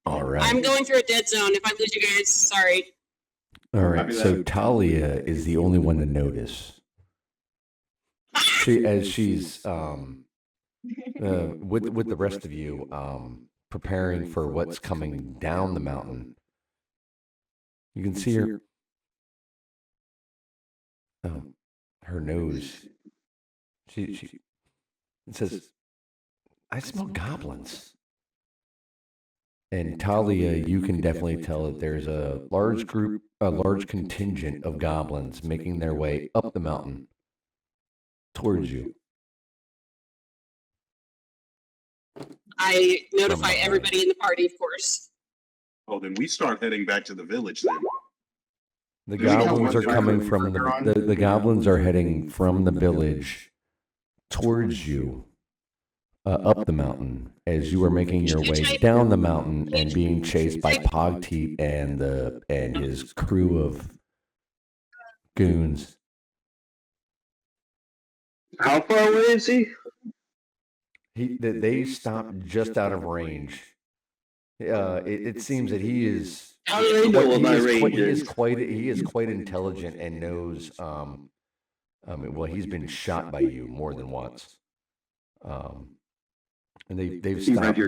All right. I'm going through a dead zone. If I lose you guys, sorry. All right. So Talia is the only one to notice. She's with the rest of you preparing for what's coming down the mountain. You can see her nose. She says, "I smell goblins." And Talia, you can definitely tell that there's a large contingent of goblins making their way up the mountain towards you. I notify everybody in the party, of course. Oh, then we start heading back to the village then. The goblins are coming from the goblins are heading from the village towards you, up the mountain, as you are making your way down the mountain and being chased by Pogteeth and his crew of goons. How far away is he? They stopped just out of range. It seems that he is. How do they know what my range is? He is quite intelligent and knows. Well, he's been shot by you more than once. And they've stopped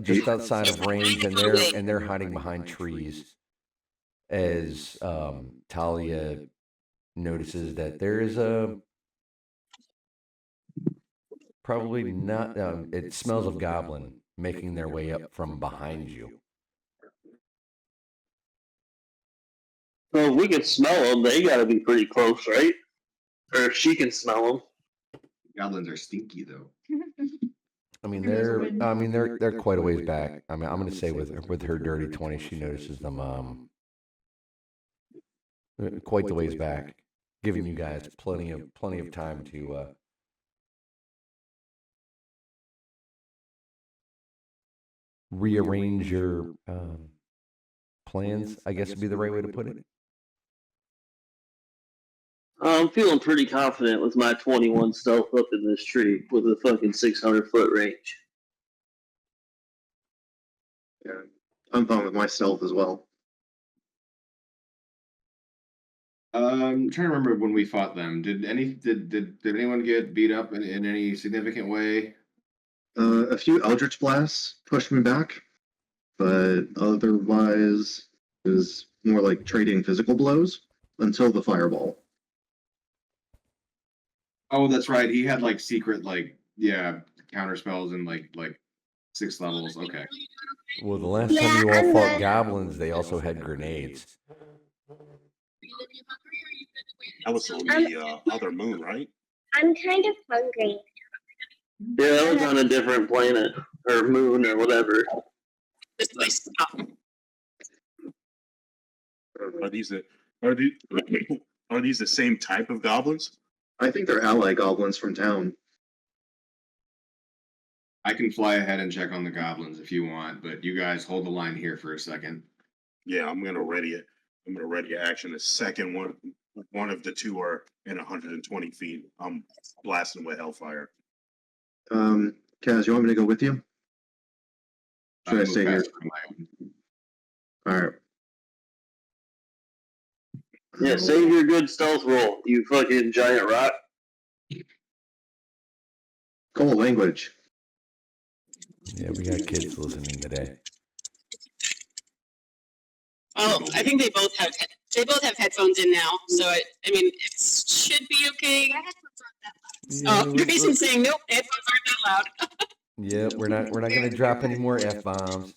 just outside of range, and they're hiding behind trees. As Talia notices that there is probably not. It smells of goblin making their way up from behind you. Well, we can smell them. They got to be pretty close, right? Or she can smell them. Goblins are stinky though. I mean, they're quite a ways back. I mean, I'm going to say with her dirty 20, she notices them quite the ways back, giving you guys plenty of time to rearrange your plans, I guess would be the right way to put it. I'm feeling pretty confident with my 21 stealth up in this tree with a fucking 600-foot range. Yeah, I'm fine with my stealth as well. I'm trying to remember when we fought them. Did anyone get beat up in any significant way? A few Eldritch blasts pushed me back, but otherwise it was more like trading physical blows until the fireball. Oh, that's right. He had like secret counter spells and like 6 levels. Okay. Well, the last time you all fought goblins, they also had grenades. That was on the other moon, right? I'm kind of hungry. Yeah, that was on a different planet or moon or whatever. This place. Oh. Are these the are these are these the same type of goblins? I think they're ally goblins from town. I can fly ahead and check on the goblins if you want, but you guys hold the line here for a second. Yeah, I'm gonna ready it. I'm gonna ready action. The second one of the two are in 120 feet. I'm blasting with hellfire. Kaz, you want me to go with you? Should I move stay here? faster on my own. All right. Yeah, save your good stealth roll, you fucking giant rock. Cool language. Yeah, we got kids listening today. Well, I think they both have headphones in now, so I mean it should be okay. Yeah, Grayson's saying nope, headphones aren't that loud. Yeah, we're not gonna drop any more F-bombs.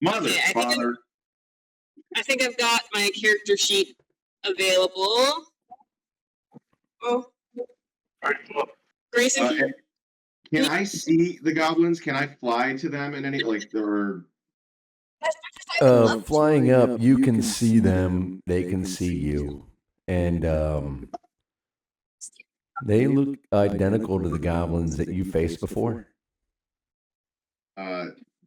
Mother, Yeah, father. I think I've got my character sheet available. Oh, Alright, well, Grayson, Can I see the goblins? Can I fly to them in any like there? Flying up, you can see them. They can see you, and they look identical to the goblins that you faced before.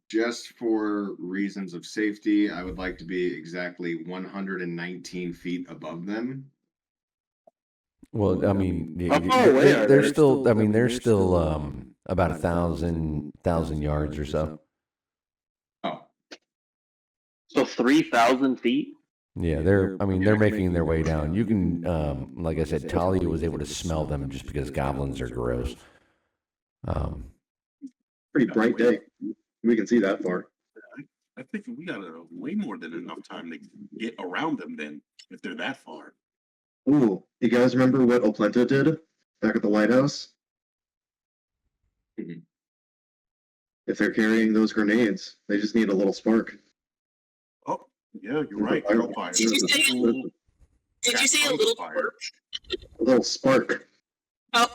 Just for reasons of safety, I would like to be exactly 119 feet above them. Well, I mean, How far away are they're they? still. I mean, they're still about 1,000 yards or so. Oh, So 3,000 feet? Yeah, they're. I mean, they're making their way down. You can, like I said, Talia was able to smell them just because goblins are gross. Pretty bright day. We can see that far. I think we got way more than enough time to get around them then, if they're that far. Ooh, you guys remember what Oplenta did back at the lighthouse? Mhm. If they're carrying those grenades, they just need a little spark. Oh, yeah, you're right. Hellfire. Did you say- did you say a little fire? A little spark. oh,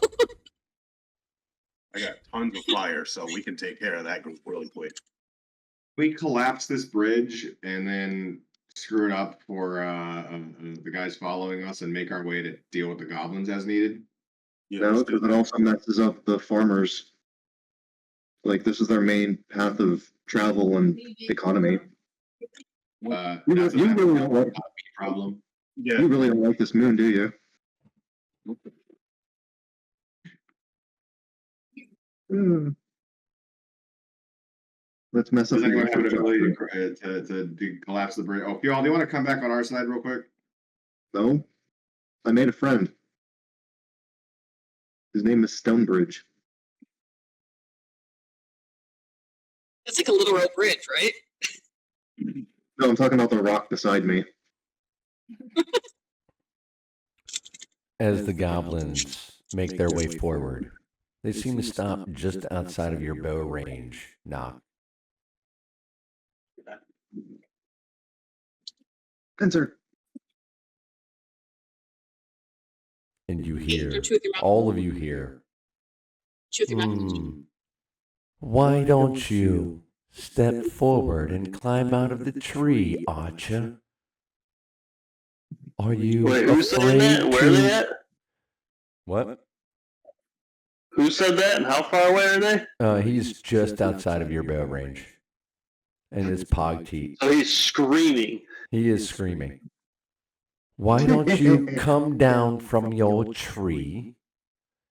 I got tons of fire, so we can take care of that group really quick. we collapse this bridge and then screw it up for the guys following us and make our way to deal with the goblins as needed. Yeah, No, let's do because it that. also messes up the farmers. Like, this is their main path of travel and economy. You That's really a don't like, problem. Yeah, you really don't like this moon, do you? Hmm. Let's mess up Does anyone the have an ability infrastructure. to collapse the bridge? Oh, y'all, do you want to come back on our side real quick? No? I made a friend. His name is Stonebridge. that's like a little rope bridge, right? No, I'm talking about the rock beside me. As the goblins make their way forward, they seem to stop just outside of your bow range. Knock. Answer. And you Okay, hear, don't chew with your mouth. all of you hear, Chew with your mouth. why don't you step forward and climb out of the tree, Archer? Are you Wait, who said that? Where are they at? What? Who said that and how far away are they? He's just outside of your bow range. And it's Pog Teat. So he's screaming. He is screaming. Why don't you come down from your tree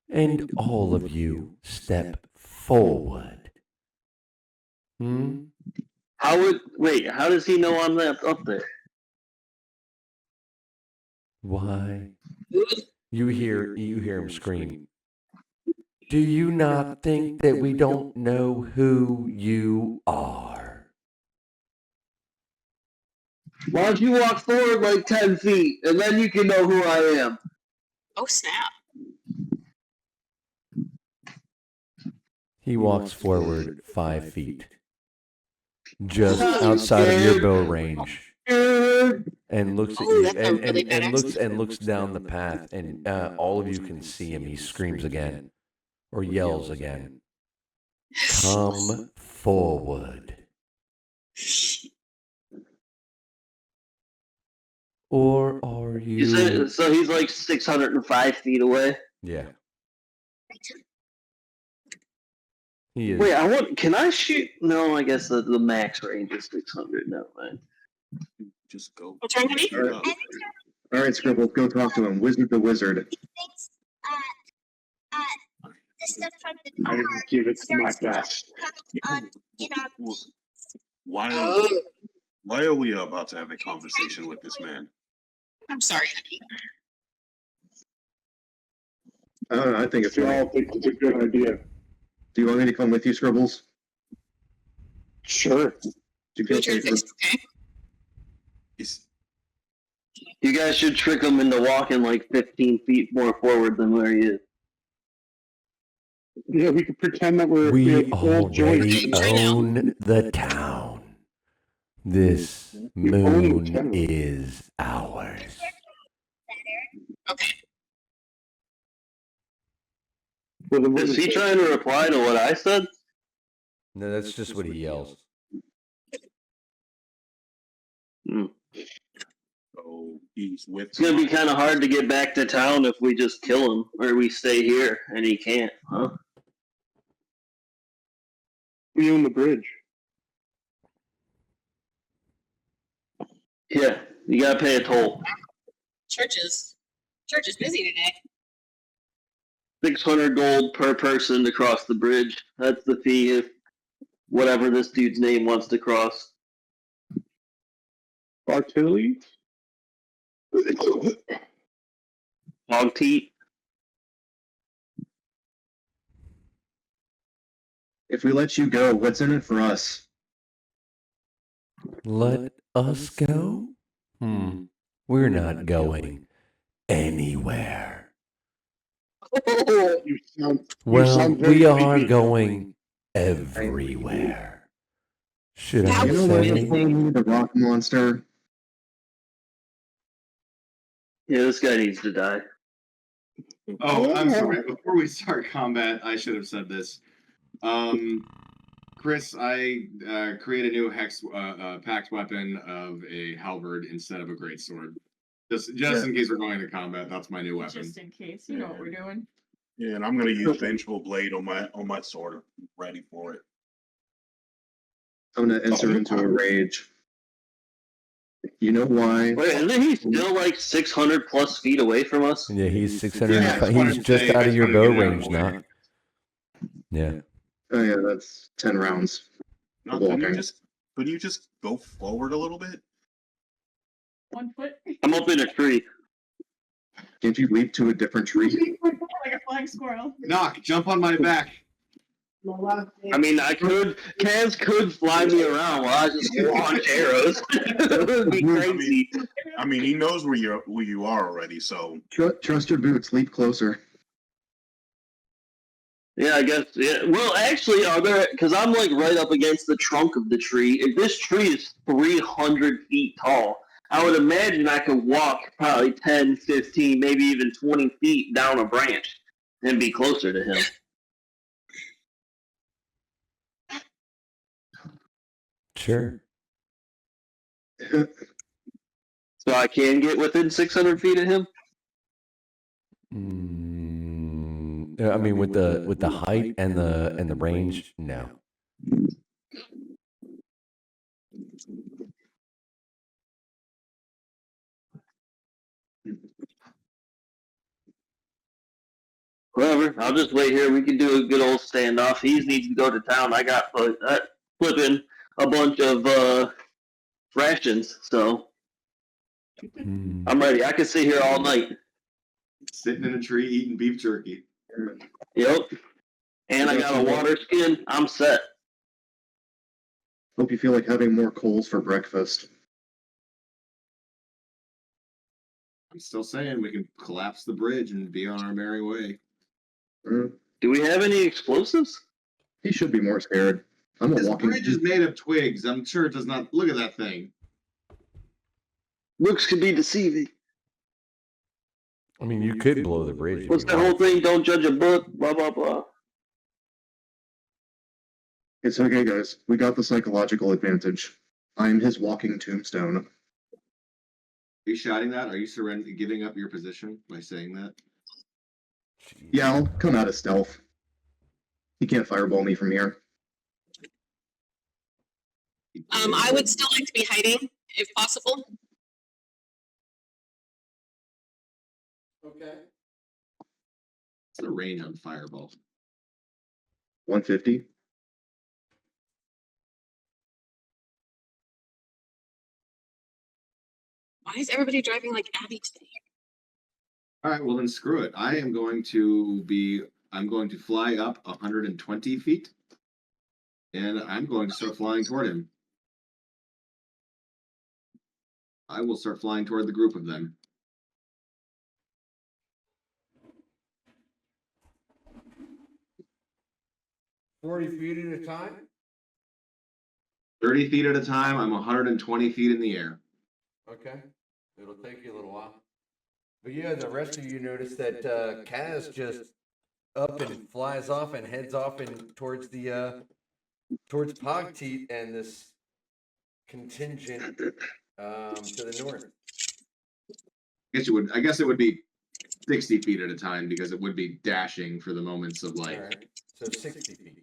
and all of you step forward? Hmm? How does he know I'm up there? Why? You hear him scream. Do you not think that we don't know who you are? Why don't you walk forward like 10 feet and then you can know who I am? Oh snap! He walks forward 5 feet. Just outside of your bow range. Good. and looks at Oh, you that sounds really and looks down the path, and all of you can see him. He screams again, or yells again. Come forward. Or are You said you? so. He's like 605 feet away. Yeah. He is. Wait, I want. Can I shoot? No, I guess the max range is 600. Never mind. Just go. What's wrong with me? shoot up. All right, Scribble, go talk to him. Wizard the wizard. The stuff from the I will give it my best. Why are we about to have a conversation with this man? I'm sorry. I think it's If you funny. all think it's a good idea, Do you want me to come with you, Scribbles? sure. Do you feel safer? Okay. Is You guys should trick him into walking like 15 feet more forward than where he is. Yeah, we could pretend that we We have old already joints. own the town. This You own the moon town. is ours. Okay. Well, the Is he wizard- trying to reply to what I said? No, that's just what he yells. so he's with It's gonna be kind of hard to get back to town if we just kill him or we stay here and he can't, huh? We own the bridge. Yeah, you gotta pay a toll. Church is busy today. 600 gold per person to cross the bridge. That's the fee if whatever this dude's name wants to cross. Artillery? Hog teat. If we let you go, what's in it for us? Let us go? We're not going anywhere. You sound Well, sound very we are creepy. going everywhere. Should I You know what you're say? saying, the rock monster? Yeah, this guy needs to die. Oh, I'm sorry. Before we start combat, I should have said this. Chris, I create a new hex pact weapon of a halberd instead of a greatsword. Just in case we're going into combat, that's my new weapon. Just in case, you know what we're doing. Yeah, and I'm gonna use Vengeful Blade on my sword. I'm ready for it. I'm gonna enter into a rage. You know why? Wait, isn't he still like 600 plus feet away from us? Yeah, he's 600. Yeah, I just wanted He's to just say, out I of your just bow wanted to get it out range of the way. now. Yeah. Oh yeah, that's 10 rounds. Now, Walking. couldn't you just go forward a little bit? 1 foot. I'm up in a tree. Can't you leap to a different tree? Like a flying squirrel. Knock, jump on my back. I mean, Kaz could fly me around while I just launch arrows. It would be crazy. I mean, he knows where you are already. So Trust your boots, leap closer. Yeah, I guess. Yeah. Well, actually, are there? Because I'm like right up against the trunk of the tree. If this tree is 300 feet tall, I would imagine I could walk probably 10, 15, maybe even 20 feet down a branch and be closer to him. Sure. So I can get within 600 feet of him. I mean, with the height and the range, no. Whatever. I'll just wait here. We can do a good old standoff. He needs to go to town. I got flipping a bunch of rations, so I'm ready. I can sit here all night. Sitting in a tree eating beef jerky. Yep. And I got a water skin. I'm set. Hope you feel like having more coals for breakfast. I'm still saying we can collapse the bridge and be on our merry way. Do we have any explosives? He should be more scared. I'm a This walking. bridge is made of twigs. I'm sure it does not. Look at that thing. Looks can be deceiving. I mean, you could blow the bridge. if What's you that whole want. thing? Don't judge a book. Blah blah blah. It's okay, guys. We got the psychological advantage. I'm his walking tombstone. Are you shouting that? Are you giving up your position by saying that? Jeez. Yeah, I'll come out of stealth. He can't fireball me from here. I would still like to be hiding if possible. Okay. What's the range on fireball? 150. Why is everybody driving like Abby today? All right, well then screw it. I'm going to fly up 120 feet, and I'm going to start flying toward him. I will start flying toward the group of them. $40 feet at a time? 30 feet at a time. I'm 120 feet in the air. Okay. It'll take you a little while. But yeah, the rest of you notice that Kaz just up and flies off and heads off and towards the towards Pogteat and this contingent to the north. I guess it would be 60 feet at a time because it would be dashing for the moments of like. All right. So 60 feet.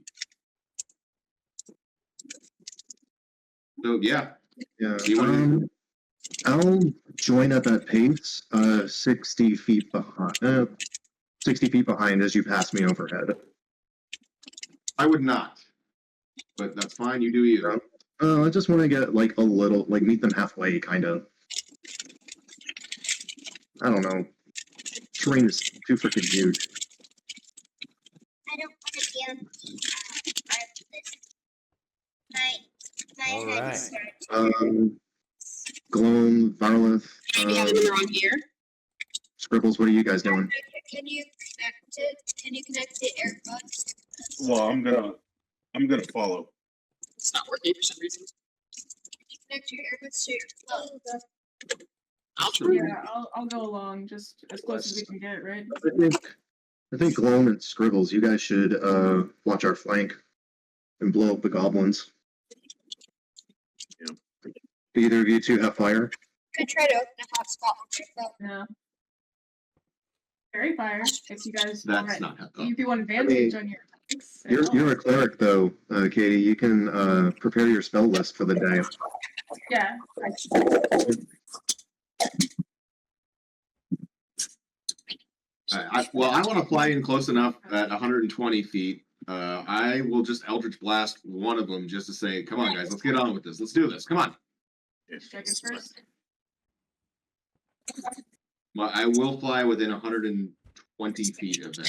So yeah. Yeah. Do you wanna- I'll join at that pace, 60 feet behind. 60 feet behind as you pass me overhead. I would not, but that's fine. You do you. I just want to get like a little, like meet them halfway, kind of. I don't know. Terrain is too freaking huge. I don't want to be on part of this. My All head right. is starting. Gloam, Varlith, Maybe have it in the wrong ear. Scribbles, what are you guys doing? Can you connect it? Can you connect the AirPods? Well, I'm gonna follow. It's not working for some reason. Connect your AirPods to your phone. I'll try. Yeah, I'll go along just as close as we can get, right? I think Gloam and Scribbles, you guys should watch our flank and blow up the goblins. Yeah. Do either of you two have fire? Could try to open a hotspot with your phone. No. Fairy fire, if you guys That's want, not how. if you want advantage on your attacks. You're a cleric though, Katie. You can prepare your spell list for the day. Yeah. I want to fly in close enough at 120 feet. I will just Eldritch Blast one of them just to say, come on, guys, let's get on with this. Let's do this. Come on. Check it first. I will fly within 120 feet of them.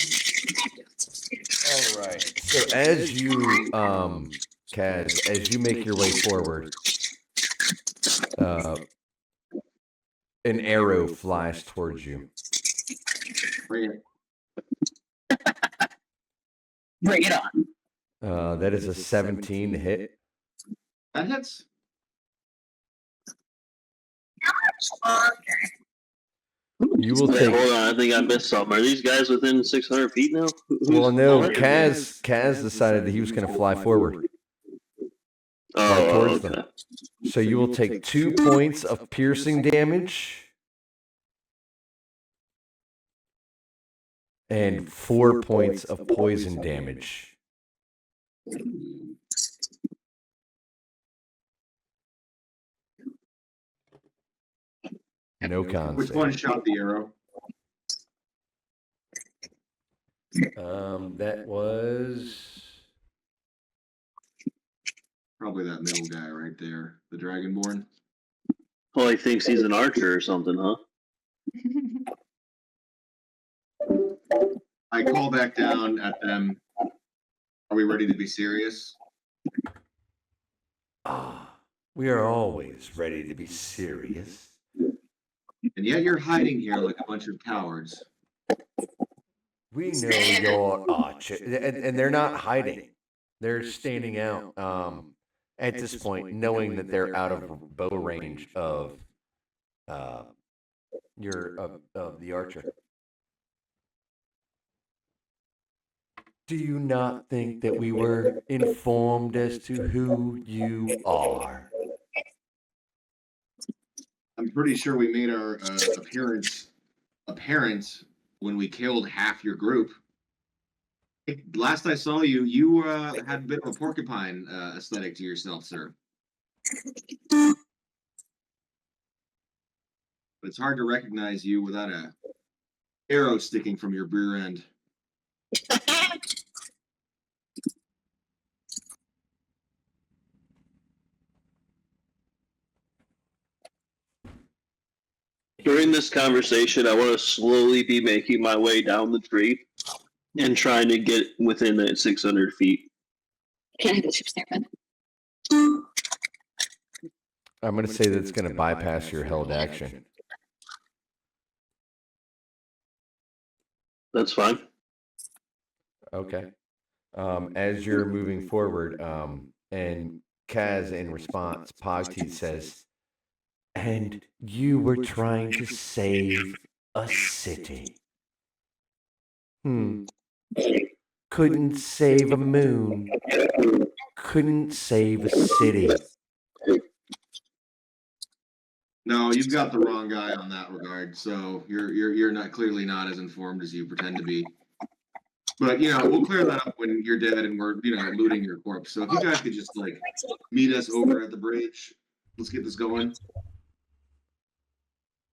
All right. So as you, Kaz, as you make your way forward, an arrow flies towards you. Bring it. Bring it on. That is a 17 to hit. That hits. You will Wait, take. hold on, I think I missed something. Are these guys within 600 feet now? Well, no. Who's- Kaz decided that he was going to fly forward. Oh, towards okay. them. So you will take 2 points of piercing damage and 4 points of poison damage. No con Which save. one shot the arrow? That was Probably that middle guy right there, the Dragonborn. Oh, he thinks he's an archer or something, huh? I call back down at them. Are we ready to be serious? we are always ready to be serious. And yet you're hiding here like a bunch of cowards. We know you're archer, and they're not hiding. They're standing out at this point, knowing that they're out of bow range of You're of the archer. Do you not think that we were informed as to who you are? I'm pretty sure we made our appearance apparent when we killed half your group. Last I saw you, you had a bit of a porcupine aesthetic to yourself, sir. But it's hard to recognize you without a arrow sticking from your rear end. During this conversation, I want to slowly be making my way down the tree and trying to get within that 600 feet. Can I have the chips there, bud? I'm going to say that it's going to bypass your held action. That's fine. Okay. As you're moving forward, and Kaz in response, Pogteeth says, "And you were trying to save a city. Couldn't save a moon. Couldn't save a city." No, you've got the wrong guy on that regard. So you're not clearly not as informed as you pretend to be. But we'll clear that up when you're dead and we're looting your corpse. So if you guys could just meet us over at the bridge, let's get this going.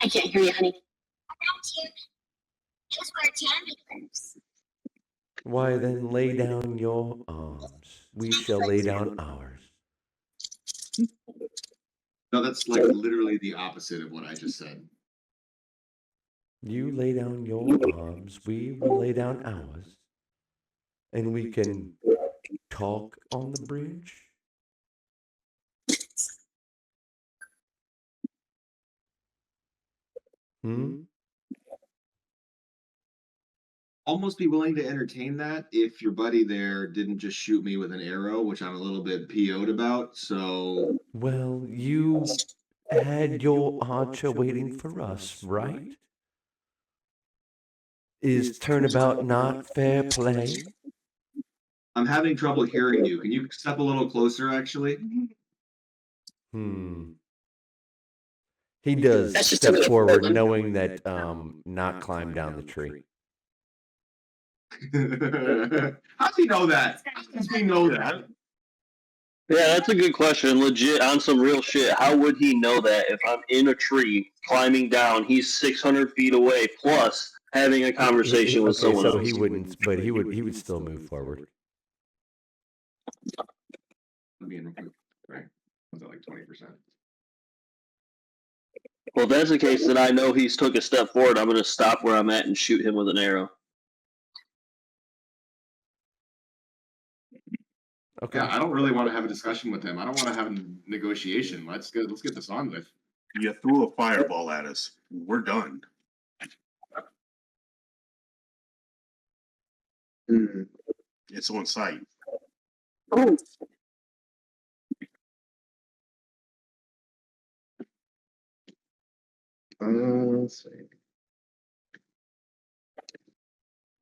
I can't hear you, honey. Just where Tammy lives. Why then lay down your arms. We shall lay down ours. No, that's literally the opposite of what I just said. You lay down your arms, we will lay down ours. And we can talk on the bridge. Almost be willing to entertain that if your buddy there didn't just shoot me with an arrow, which I'm a little bit PO'd about. So, well, you had your archer waiting for us, right? Is turnabout not fair play? I'm having trouble hearing you. Can you step a little closer, actually? He does step forward, knowing that not climb down the tree. How's he know that? How does he know that? Yeah, that's a good question. Legit, on some real shit, how would he know that if I'm in a tree climbing down, he's 600 feet away, plus having a conversation with someone else? He wouldn't, but he would still move forward. Let me in real quick. Right. Was that 20%? Well, if that's the case, then I know he's took a step forward. I'm going to stop where I'm at and shoot him with an arrow. Okay. Yeah, I don't really want to have a discussion with him. I don't want to have a negotiation. Let's get this on with. You threw a fireball at us. We're done. It's on site. Let's see.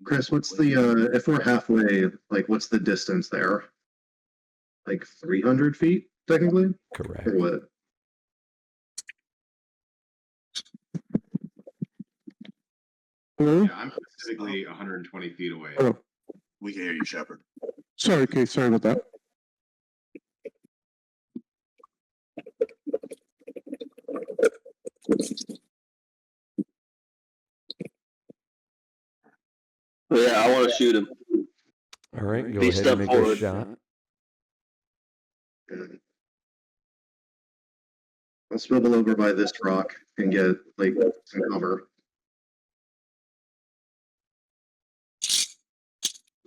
Chris, what's the if we're halfway, what's the distance there? 300 feet, technically? Correct. Or what? Hello? Yeah, I'm specifically 120 feet away. Oh, We can hear you, Shepard. sorry. Okay, sorry about that. But yeah, I want to shoot him. All right, go He ahead and stepped make forward. a shot. I'll swivel over by this rock and get some cover.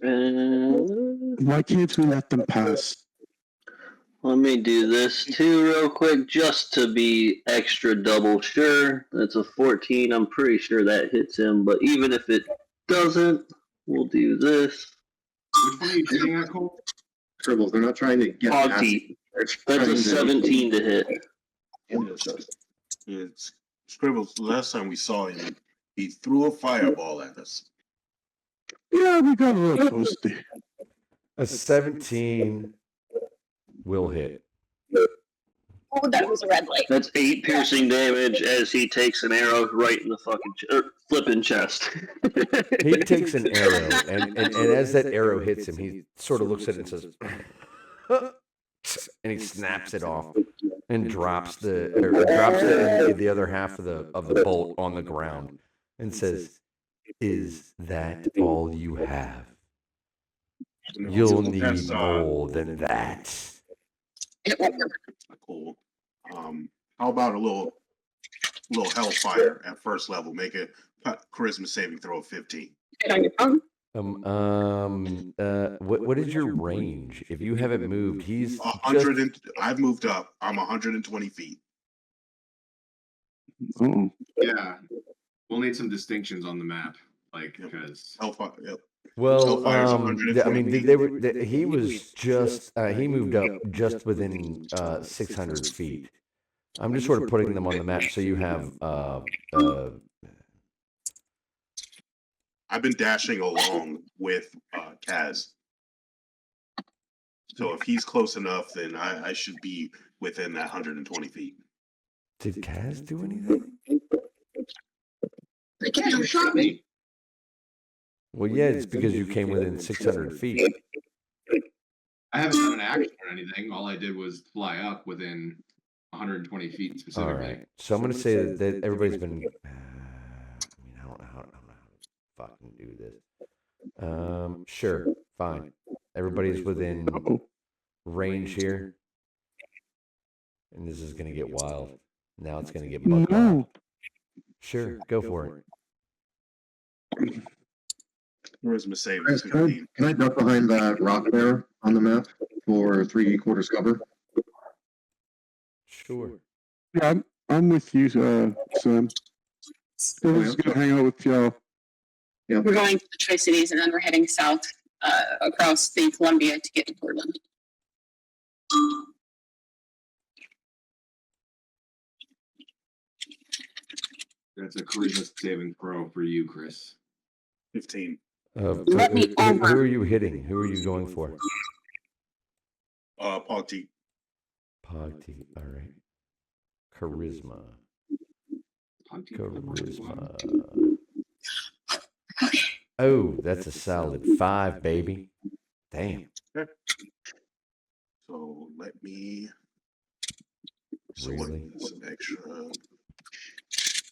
Why can't we let them pass? Let me do this too real quick just to be extra double sure. That's a 14. I'm pretty sure that hits him, but even if it doesn't, we'll do this. Which one are you shooting at, Cole? Tribbles, they're not trying to get past Pogteeth. They're That's trying a 17 to hit. It's Scribbles, the last time we saw him, he threw a fireball at us. Yeah, we got a little toasty. A 17 will hit. Oh, that was a red light. That's 8 piercing damage as he takes an arrow right in the fucking flipping chest. He takes an arrow, and as that arrow hits him, he sort of looks at it and says, and he snaps it off and drops the other half of the bolt on the ground and says, "Is that all you have? You'll need That's, more than that." cool. How about a little hellfire at first level? Make a charisma saving throw of 15. What is your range? If you haven't moved, he's 100. I've moved up. I'm 120 feet. Oh, Yeah. We'll need some distinctions on the map, like because Hellfire. Yep. well. Hellfire's I 120 mean, feet. he was just he moved up just within 600 feet. I'm just sort of putting them on the map so you have I've been dashing along with Kaz. So if he's close enough, then I should be within that 120 feet. Did Kaz do anything? they can't shot me. Well, yeah, it's because you came within 600 feet. I haven't done an action or anything. All I did was fly up within 120 feet All specifically. right. So I'm going to say that everybody's been. I mean, I don't know how to fucking do this. Sure, fine. Everybody's within range here, and this is going to get wild. Now it's going to get buck wild. no. Sure, go for it. Charisma saving Chris, 15. can I duck behind that rock there on the map for 3/4 cover? Sure. Yeah, I'm with you, Sam. We're just gonna hang out with y'all. We're going to the Tri-Cities and then we're heading south across the Columbia to get to Portland. That's a charisma saving throw for you, Chris. 15. Let me who are you hitting? Who are you going for? Pogty. Pogty. All right. Charisma. Charisma. Oh, that's a solid 5, baby. Damn. So let me. So Really? what, some extra.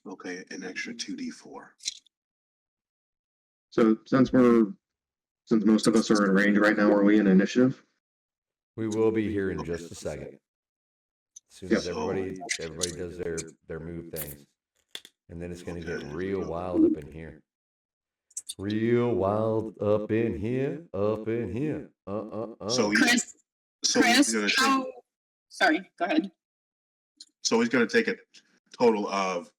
Okay, an extra 2d4. So since most of us are in range right now, are we in initiative? We will be here in just a second. As soon as Yep. everybody does their move things. And then it's going to get real wild up in here. Real wild up in here, up in here. So Chris, he's gonna sorry, go ahead. So he's going to take a total of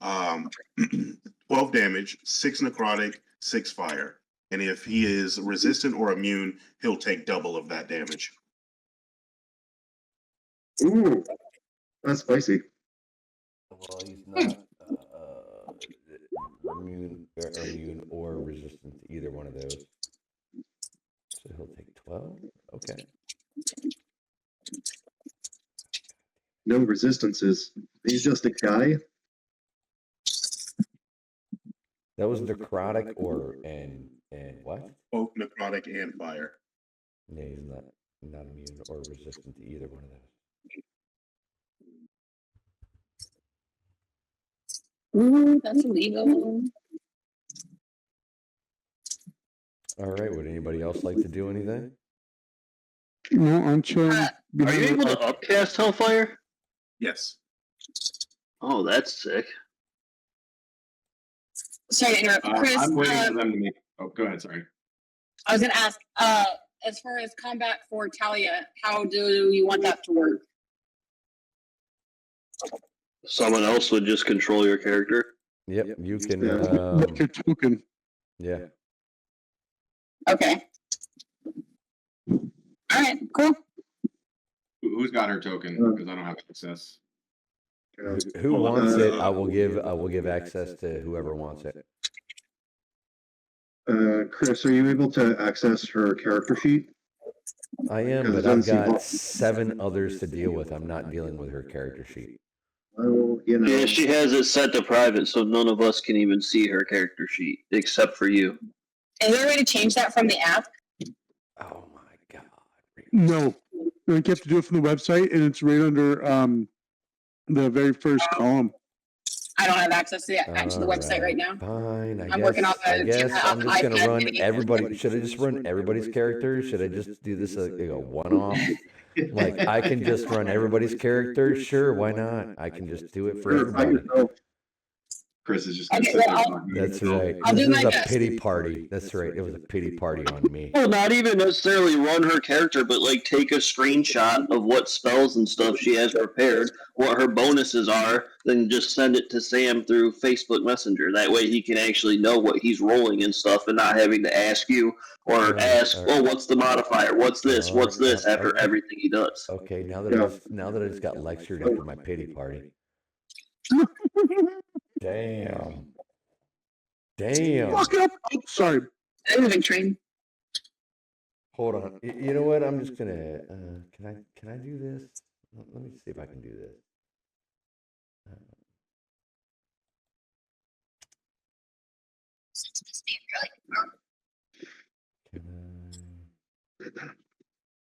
12 damage, 6 necrotic, 6 fire. And if he is resistant or immune, he'll take double of that damage. Ooh, that's spicy. Well, he's not immune or resistant to either one of those. So he'll take 12. Okay. No resistances. He's just a guy. That was necrotic and what? Both necrotic and fire. Yeah, he's not immune or resistant to either one of those. Ooh, that's illegal. All right. Would anybody else like to do anything? No, I'm chilling. Are you able to upcast Hellfire? Yes. Oh, that's sick. Sorry to interrupt, Chris. I'm waiting for them to make. Oh, go ahead. Sorry. I was going to ask, as far as combat for Talia, how do you want that to work? Someone else would just control your character. Yep. You can. Like your token. Yeah. Okay. All right, cool. Who's got her token? Because I don't have access. Who wants it? I will give access to whoever wants it. Chris, are you able to access her character sheet? I am, Because it but I've doesn't seem got like- 7 others to deal with. I'm not dealing with her character sheet. Well, you know, Yeah, she has it set to private, so none of us can even see her character sheet except for you. Is there a way to change that from the app? Oh my god. No, you have to do it from the website, and it's right under the very first column. I don't have access to the website right now. Fine. I'm working on I the guess camera I'm on just the gonna iPad run mini. everybody. Should I just run everybody's characters? Should I just do this like a one-off? Like I can just run everybody's characters? Sure, why not? I can just do it for Sure, by everybody. yourself. Chris is just gonna Okay, sit well, there. talking to That's himself. right. I'll This do is my a best. pity party. That's right. It was a pity party on me. Well, not even necessarily run her character, but like take a screenshot of what spells and stuff she has prepared, what her bonuses are, then just send it to Sam through Facebook Messenger. That way he can actually know what he's rolling and stuff and not having to ask you or Alright, ask, alright. oh, what's the modifier? What's this? What's this? After everything he does. Okay, now that I just got lectured after my pity party. Damn. Damn. Fuck up. Oh, sorry. That was a big train. Hold on. You know what? I'm just gonna. Can I do this? Let me see if I can do this. Can I'm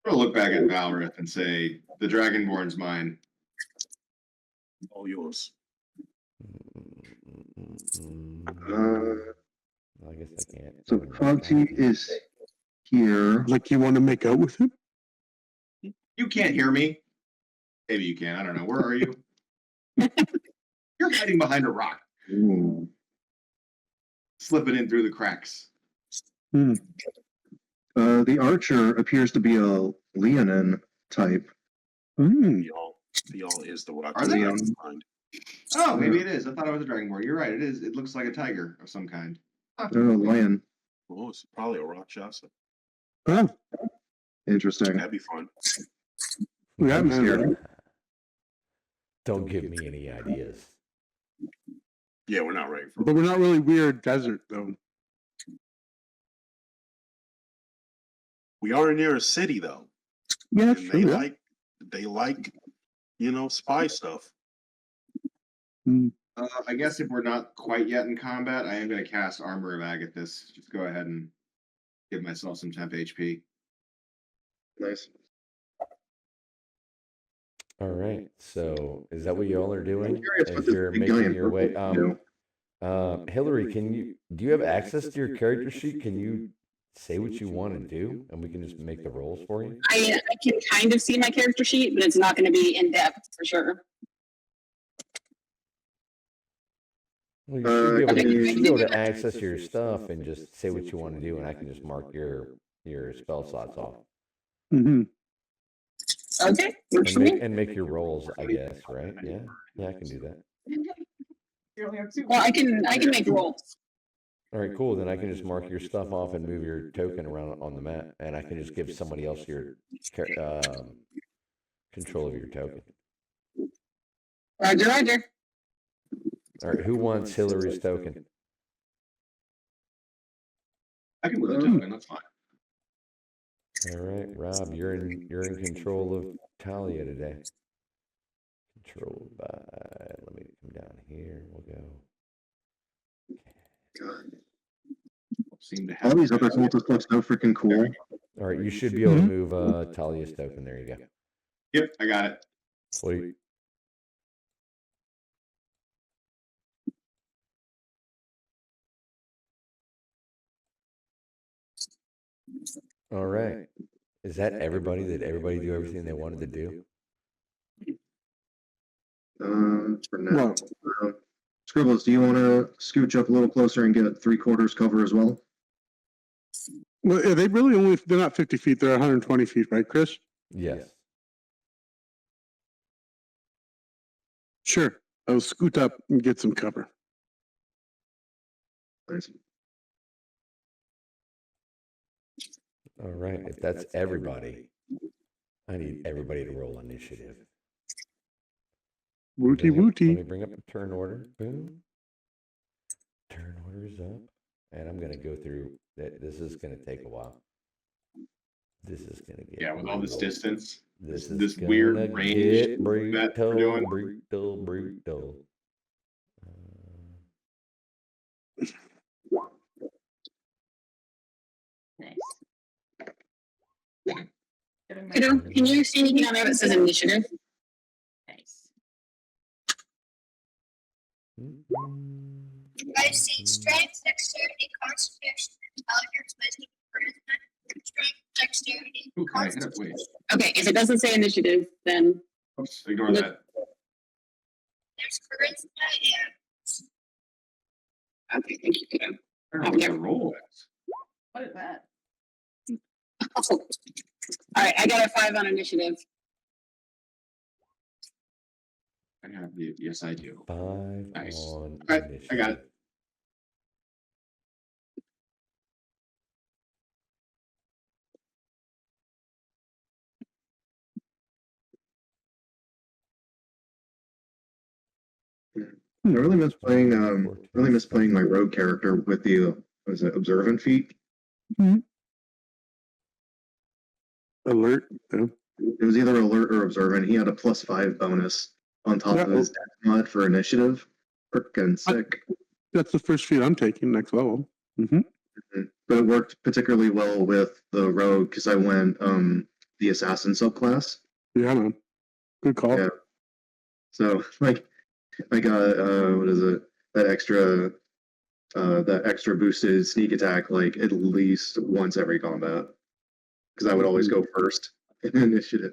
gonna look back at Valrath and say, the Dragonborn's mine. All yours. I guess I can't. So Fonty is here. Like you want to make out with him? You can't hear me. Maybe you can. I don't know. Where are you? You're hiding behind a rock, Ooh. slipping in through the cracks. The archer appears to be a Leonin type. Y'all is the rock. Are they? Mind. Oh, maybe it is. I thought it was a Dragonborn. You're right. It is. It looks like a tiger of some kind. They're a lion. Oh, it's probably a Rakshasa. Oh, Interesting. That'd be fun. yeah, I'm man. scared. Don't give me any ideas. Yeah, we're not ready for But we're not really weird desert though. We are near a city though. Yeah, And true. they like, spy stuff. I guess if we're not quite yet in combat, I am going to cast Armor of Agathis. Just go ahead and give myself some temp HP. Nice. All right. So is that what y'all are doing? I'm curious what As this you're big guy making in your way. purple do. Hillary, do you have access to your character sheet? Can you say what you want to do, and we can just make the rolls for you? I can kind of see my character sheet, but it's not going to be in depth for sure. Well, you should be able to access your stuff and just say what you want to do, and I can just mark your spell slots off Mm-hmm. Okay, works for me. and make your rolls. I guess, right? Yeah, I can do that. You only have two. Well, I can make rolls. All right, cool. Then I can just mark your stuff off and move your token around on the map, and I can just give somebody else your control of your token. Roger, roger. All right, who wants Hillary's token? I can move the token. That's fine. All right, Rob, you're in control of Talia today. Controlled by. Let me come down here. We'll go. Seem to have All these other cultists look so freaking cool. All right, you should be able to move Talia's token. There you go. Yep, I got it. Sweet. All right. Is that everybody? Did everybody do everything they wanted to do? For now. Scribbles, do you want to scooch up a little closer and get 3/4 cover as well? Well, yeah, they're not 50 feet, they're 120 feet, right, Chris? Yes. Sure. I'll scoot up and get some cover. Nice. All right. If that's everybody, I need everybody to roll initiative. Let Wooty me wooty. bring up the turn order. Boom. Turn order's up. And I'm going to go through that. This is going to take a while. This is going to get Yeah, with all this brutal. distance, This this is weird gonna range get that we're doing. brutal. Nice. Getting my Can you see anything on there that says initiative? nice. I see strength, dexterity, constitution, intelligence, wisdom, charisma, strength, dexterity, Ooh, can I hit it? Wait. Okay, if it doesn't say initiative, then Oops, ignore that. there's charisma and okay, thank you. I don't know what the roll is. What is that? All right, I got a 5 on initiative. I have the, yes, I do. 5 Nice. on Alright, initiative. I got it. I really miss playing. Really miss playing my rogue character with the was it observant feat. Alert. Yeah. It was either alert or observant. He had a +5 bonus on top of his dex mod for initiative. Frickin' sick. That's the first feat I'm taking next level. Mm-hmm. But it worked particularly well with the rogue because I went the assassin subclass. Yeah, man. Good call. Yeah. So like I got what is it? That extra boosted sneak attack like at least once every combat. Because I would always go first in initiative.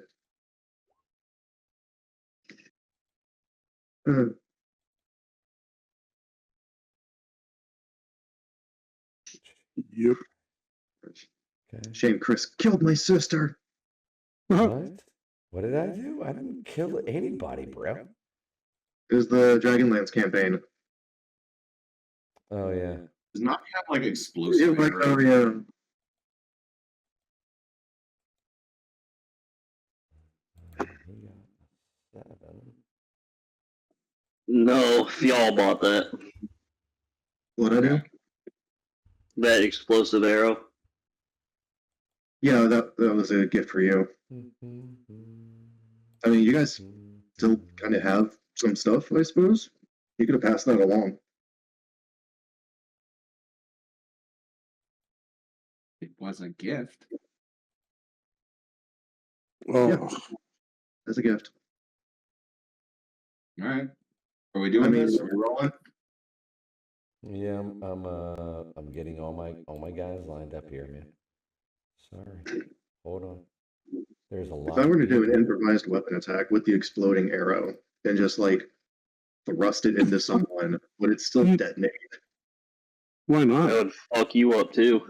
Yep. Okay. Shame Chris killed my sister. What? What did I do? I didn't kill anybody, bro. It was the Dragonlance campaign. Oh yeah. Does not have like Yeah, explosive like, arrow. oh yeah. We got 7. No, y'all bought that. What I do? That explosive arrow. Yeah, that was a gift for you. I mean, you guys still kind of have some stuff, I suppose. You could have passed that along. It was a gift. Oh, Yeah. As a gift. All right. Are we doing I mean- this? Are we rolling? Yeah, I'm getting all my guys lined up here, man. Sorry. Hold on. There's a lot. If I were to of do an people. improvised weapon attack with the exploding arrow and just like thrust it into someone, would it still detonate? why That not? would fuck you up too.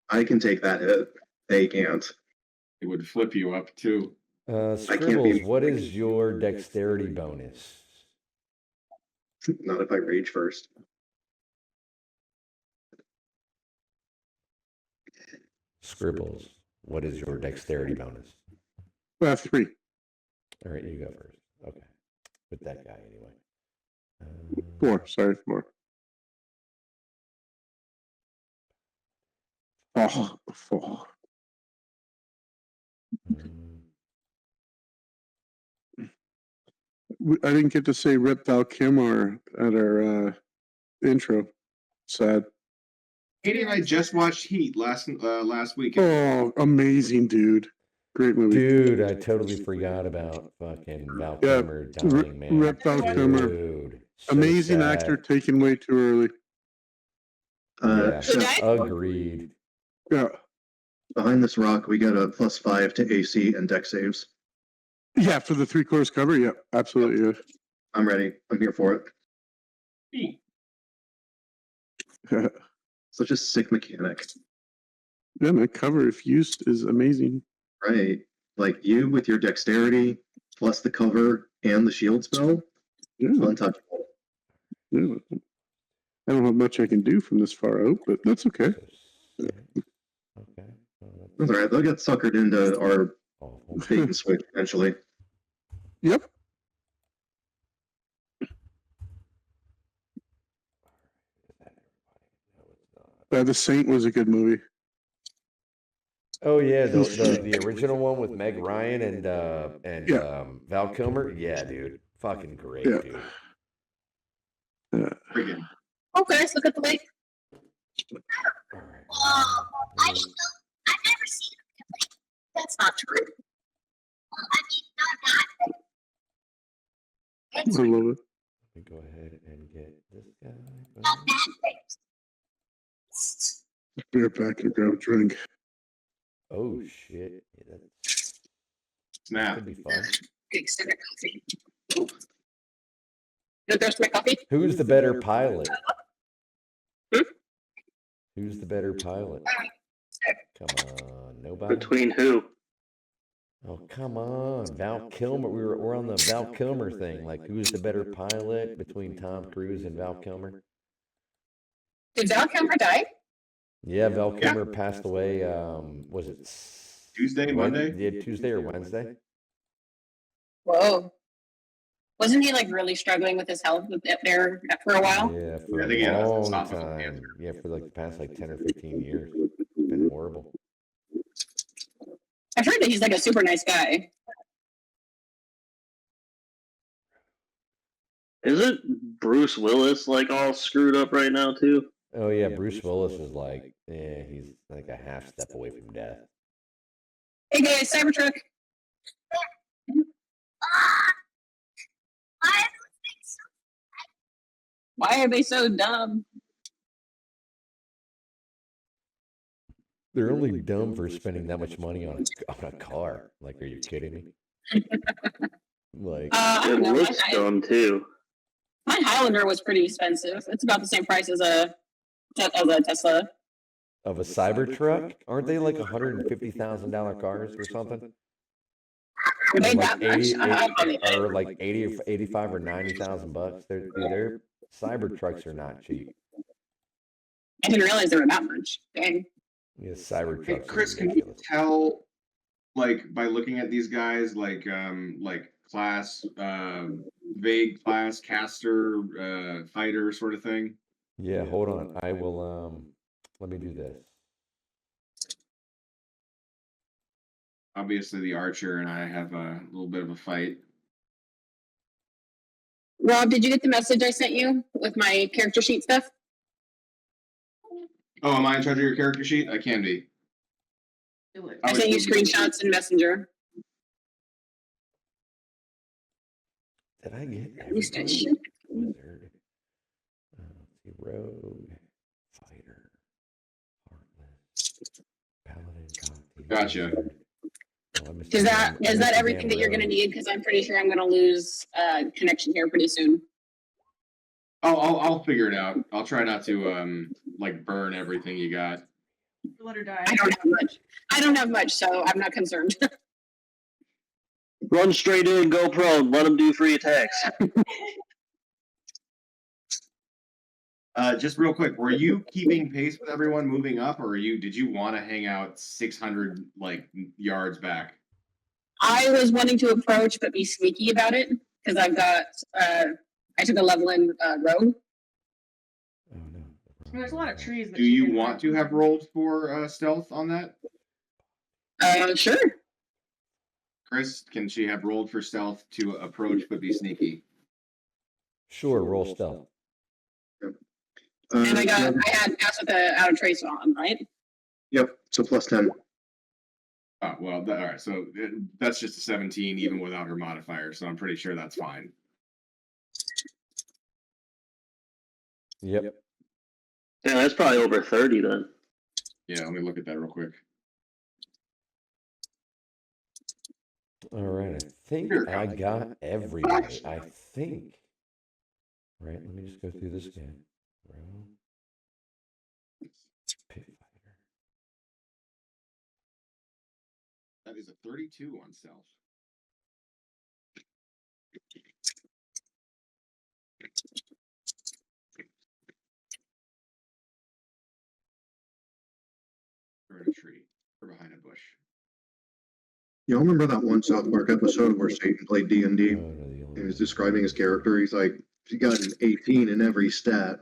I can take that hit. They can't. It would flip you up too. can't Scribbles, be- what is your dexterity bonus? Not if I rage first. Scribbles, what is your dexterity bonus? 3. All right, you go first. Okay. With that guy anyway. 4. Sorry, 4. Oh, 4. I didn't get to say Rip Val Kilmer at our intro. Sad. Katie and I just watched Heat last weekend. Oh, amazing, dude. Great movie. Dude, I totally forgot about fucking Val Yeah, Kilmer dying, man. Rip Val Kilmer. Dude, so Amazing sad. actor taken way too early. Yeah, So agreed. Yeah. behind this rock, we got a +5 to AC and dex saves. Yeah, for the 3/4 cover. Yeah, absolutely. Yeah. I'm ready. I'm here for it. Heat. Such a sick mechanic. Yeah, my cover, if used, is amazing. Right. Like you with your dexterity plus the cover and the shield spell, Yeah, untouchable. yeah. I don't have much I can do from this far out, but that's okay. Okay. Well, That's all right. They'll get suckered into our awful. bait and switch eventually. Yep. The Saint was a good movie. Oh yeah, the original one with Meg Ryan and Yeah. Val Kilmer. Yeah, dude, fucking great, Yeah. dude. Friggin' Oh, guys, look at the lake. All right. Wow, I didn't know. I've never seen a lake. That's not true. Well, I mean, not that. It's I love it. Let me go ahead and get this guy. not that things. Be right back and grab a drink. Oh shit! Yeah, that snap. could be fun. Big sip of coffee. You thirst my coffee? Who's the better pilot? Hmm? Who's the better pilot? Come on, nobody. Between who? Oh come on, Val Kilmer. We're on the Val Kilmer thing. Like, who's the better pilot between Tom Cruise and Val Kilmer? Did Val Kilmer die? Yeah, Val Kilmer passed away. Was it Tuesday, Monday? Yeah, Tuesday or Wednesday. Whoa. Wasn't he like really struggling with his health there for a while? Yeah, for I think he a had long esophageal time. cancer. Yeah, for like the past like 10 or 15 years. Been horrible. I've heard that he's like a super nice guy. Isn't Bruce Willis like all screwed up right now too? Oh yeah, Bruce Willis is like, he's like a half step away from death. Hey guys, Cybertruck. Why are those things so Why are they so dumb? They're only dumb for spending that much money on a car. Like, are you kidding me? Like, I It don't know. looks dumb too. My Highlander was pretty expensive. It's about the same price as a Tesla. of a Cybertruck, aren't they like $150,000 cars or something? Were they Like that much? 80, I don't know. or like 80 or 85 or 90,000 bucks. Their Cybertrucks are not cheap. I didn't realize they were that much. Dang. Yeah, Cybertrucks. Hey, are Chris, can you ridiculous. tell, like, by looking at these guys, like class, vague class, caster, fighter sort of thing? Yeah, hold on. I will. Let me do this. Obviously, the archer and I have a little bit of a fight. Rob, did you get the message I sent you with my character sheet stuff? Oh, am I in charge of your character sheet? I can be. I sent you screenshots in Messenger. Did I get At least I everybody? should. Wizard. Let's see, rogue, fighter, heartless, paladin, cocktail. Gotcha. wizard. Oh, I missed Is the that damn- I is missed that the everything damn that you're gonna rogue. need? Because I'm pretty sure I'm gonna lose connection here pretty soon. I'll figure it out. I'll try not to like burn everything you got. Let her die. I don't have much. I don't have much, so I'm not concerned. Run straight in, go prone, let them do free attacks. Just real quick, were you keeping pace with everyone moving up, or did you want to hang out 600 like yards back? I was wanting to approach but be sneaky about it because I've got I took a level in rogue. Oh no. There's a lot of trees. that Do she you can want to have rolled for stealth on that? Sure. Chris, can she have rolled for stealth to approach but be sneaky? Sure, roll stealth. And I had passed with the out of trace on, right? Yep, so plus 10. Oh, well, all right. So that's just a 17 even without her modifier. So I'm pretty sure that's fine. Yep. Yeah, that's probably over 30 then. Yeah, let me look at that real quick. All right. I think Sure. I got everybody. I think. Right. Let me just go through this again. Rogue. Pit fighter. That is a 32 on stealth. Or in a tree, or behind a bush. Y'all remember that one South Park episode where Satan played D&D? Oh, no, the He only was one. describing his character. He's like, he got an 18 in every stat.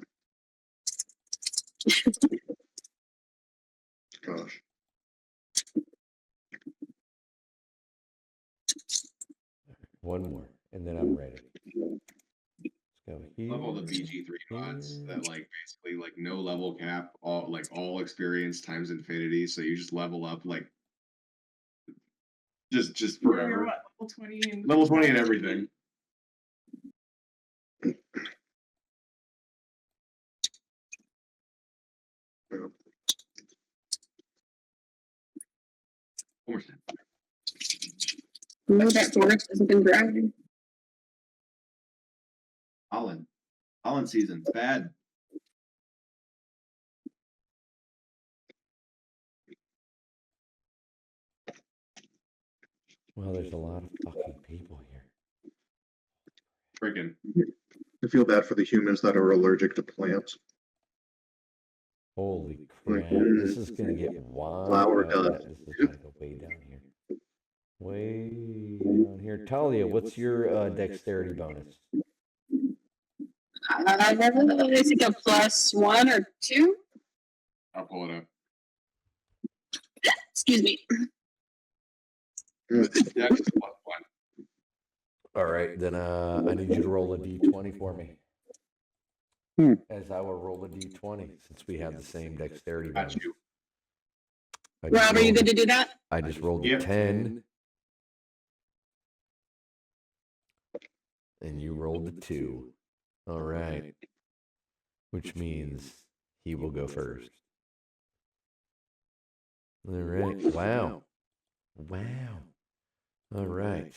gosh. One more, and then I'm ready. Let's go here. Love all the BG3 mods here. that like basically like no level cap, all experience times infinity. So you just level up like just You're forever. what, level 20 and Level 20 and everything. One more time. No, that forest hasn't been dry. Holland season. Bad. Well, there's a lot of fucking people here. Freaking. I feel bad for the humans that are allergic to plants. Holy Like, crap! This is gonna get wild. flower Oh, dust. this is gonna go way down here. Way down here. Talia, what's your dexterity bonus? I think a +1 or 2. I'll pull it up. Excuse me. Dex is +1. All right, then I need you to roll a d20 for me. As I will roll a d20 since we have the same dexterity bonus. Got you. I just Rob, are you rolled- good to do that? I just rolled Yep. a 10. And you rolled a 2. All right. Which means he will go first. All right. Wow. Wow. All right.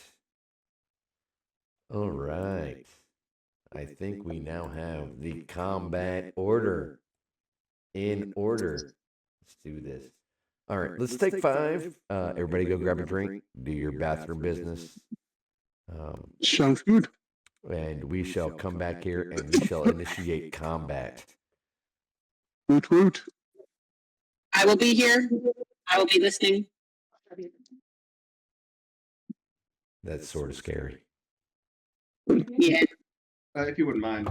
All right. I think we now have the combat order in order. Let's do this. All right, let's take 5. Everybody go grab a drink, do your bathroom business. Sounds good. And we shall come back here and we shall initiate combat. Woot woot. I will be here. I will be listening. That's sort of scary. Yeah. If you wouldn't mind.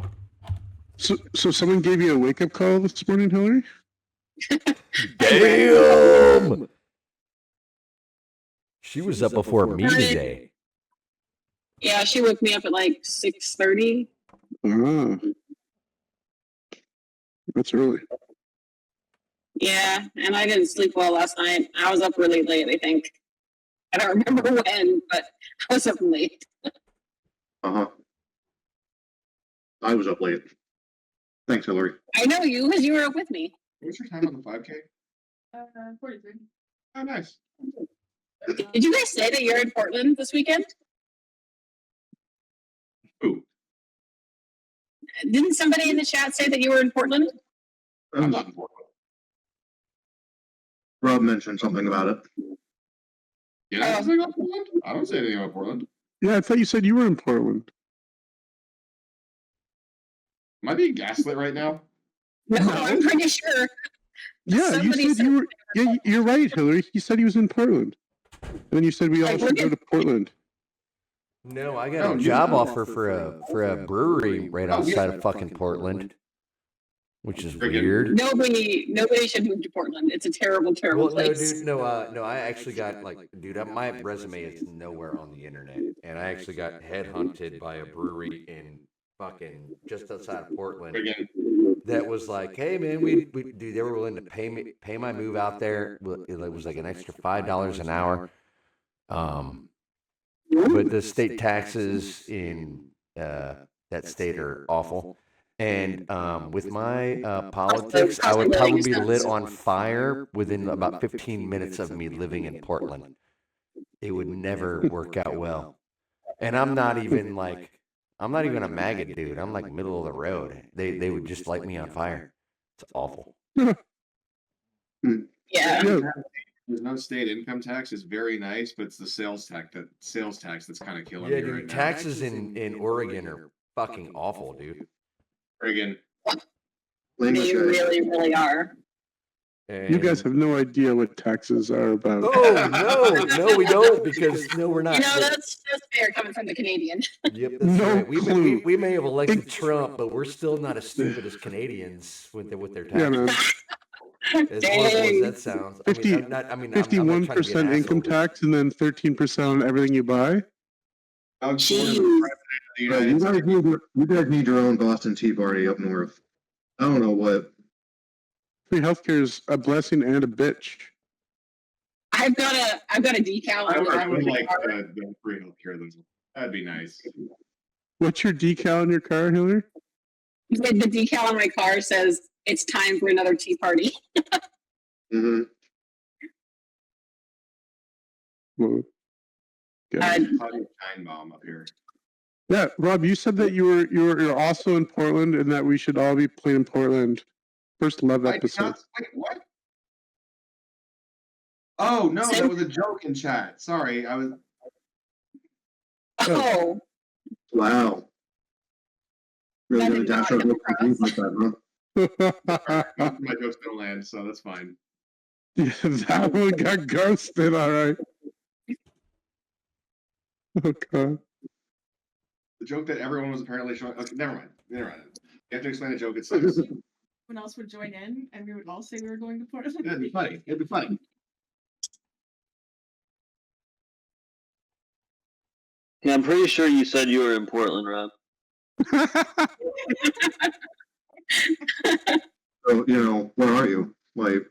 So someone gave you a wake up call this morning, Hillary? Damn! She was up before me today. Yeah, she woke me up at like 6:30. Ah. That's early. Yeah, and I didn't sleep well last night. I was up really late, I think. I don't remember when, but I was up late. Uh-huh. I was up late. Thanks, Hillary. I know you because you were up with me. What's your time on the 5K? 43. Oh, nice. Did you guys say that you're in Portland this weekend? Ooh, Didn't somebody in the chat say that you were in Portland? I'm not important. Rob mentioned something about it. You know anything about Portland? I don't say anything about Portland. Yeah, I thought you said you were in Portland. Am I being gaslit right now? No, I'm pretty sure. Yeah, Somebody you said said- you were. Yeah, you're right, Hillary. He said he was in Portland. And then you said we all Like, should go to Portland. No, I got Oh, a you- job offer for a brewery right Oh, outside yeah. of fucking Portland, which is Friggin- weird. Nobody should move to Portland. It's a terrible, terrible Well, no, place. dude, no, I actually got my resume is nowhere on the internet, and I actually got headhunted by a brewery in fucking just outside of Portland. Friggin' That was like, hey man, we dude, they were willing to pay my move out there. It was like an extra $5 an hour. But the state taxes in that state are awful. And with my politics, I would probably be lit on fire within about 15 minutes of me living in Portland. It would never work out well. And I'm not even a maggot dude. I'm like middle of the road. They would just light me on fire. It's awful. Yeah. Yeah. There's no state income tax. It's very nice, but it's the sales tax that's kind of killing Yeah, me dude. right now. Taxes in Oregon are fucking awful, dude. Friggin' Blame They the guy. really, really are. You guys have no idea what taxes are about. Oh no, we don't because we're not. You know, that's fair coming from the Canadian. Yep, that's No right. clue. We may have elected Trump, but we're still not as stupid as Canadians with their Yeah, taxes. man. As horrible as Dang. that sounds. I mean, I'm not, I mean, I'm not 51% trying to be an income asshole, but- tax and then 13% on everything you buy. Doug Ford, Jeez. the president of the Bro, United States. you guys need your own Boston Tea Party up north. I don't know what. Free healthcare is a blessing and a bitch. I've got a decal on I would my like car. the free healthcare. That'd be nice. What's your decal in your car, Hillary? The decal on my car says it's time for another tea party. Mm-hmm. Well, good. Probably a time bomb up here. Yeah, Rob, you said that you're also in Portland and that we should all be playing in Portland. First love I did episode. not, wait, what? Oh no, that was a joke in chat. Sorry, I was. Oh, Wow. Really That gonna did not dash our come look for things like that, huh? My joke's gonna land, so that's fine. Yeah, that one got ghosted, all right. Okay. The joke that everyone was apparently showing. Okay, never mind. You have to explain the joke itself. Someone else would join in, and we would all say we were going to Portland. It'd be funny. It'd be funny. Yeah, I'm pretty sure you said you were in Portland, Rob. So, where are you? Like,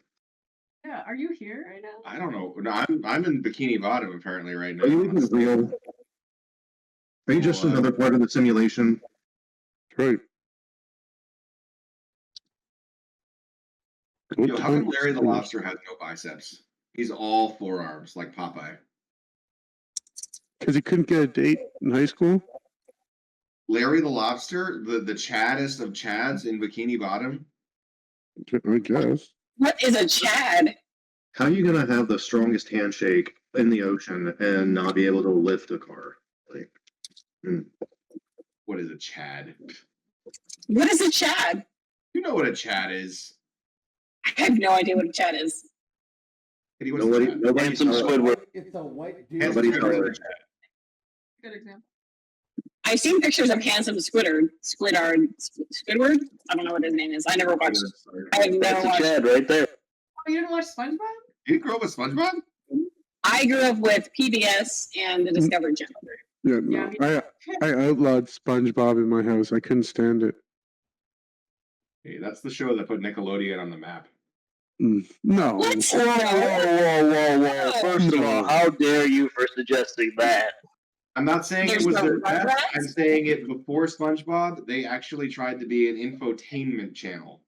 Yeah, are you here right now? I don't know. No, I'm in Bikini Bottom apparently right now. are you even real? Are you just another part of the simulation? Right. Yo, how come Larry the Lobster has no biceps? He's all forearms like Popeye. Because he couldn't get a date in high school? Larry the Lobster, the chaddest of chads in Bikini Bottom. I guess. what is a Chad? How are you gonna have the strongest handshake in the ocean and not be able to lift a car? Like, What is a chad? What is a Chad? You know what a chad is. I have no idea what a Chad is. Kitty, what's nobody, a chad? nobody. Handsome tell her. Squidward. It's a white dude. Handsome Nobody Squidward tell is a her. chad. Good example. I've seen pictures of handsome Squidward. Squidward? I don't know what his name is. I never watched. I have never That's a watched. Chad right there. Oh, you didn't watch SpongeBob? You grow up with SpongeBob? I grew up with PBS and the Discovery Channel. Yeah, no. I outlawed SpongeBob in my house. I couldn't stand it. Hey, that's the show that put Nickelodeon on the map. No. What? Whoa. First of all, how dare you for suggesting that? I'm not saying There's it was no their best. Rugrats? I'm saying it before SpongeBob, they actually tried to be an infotainment channel.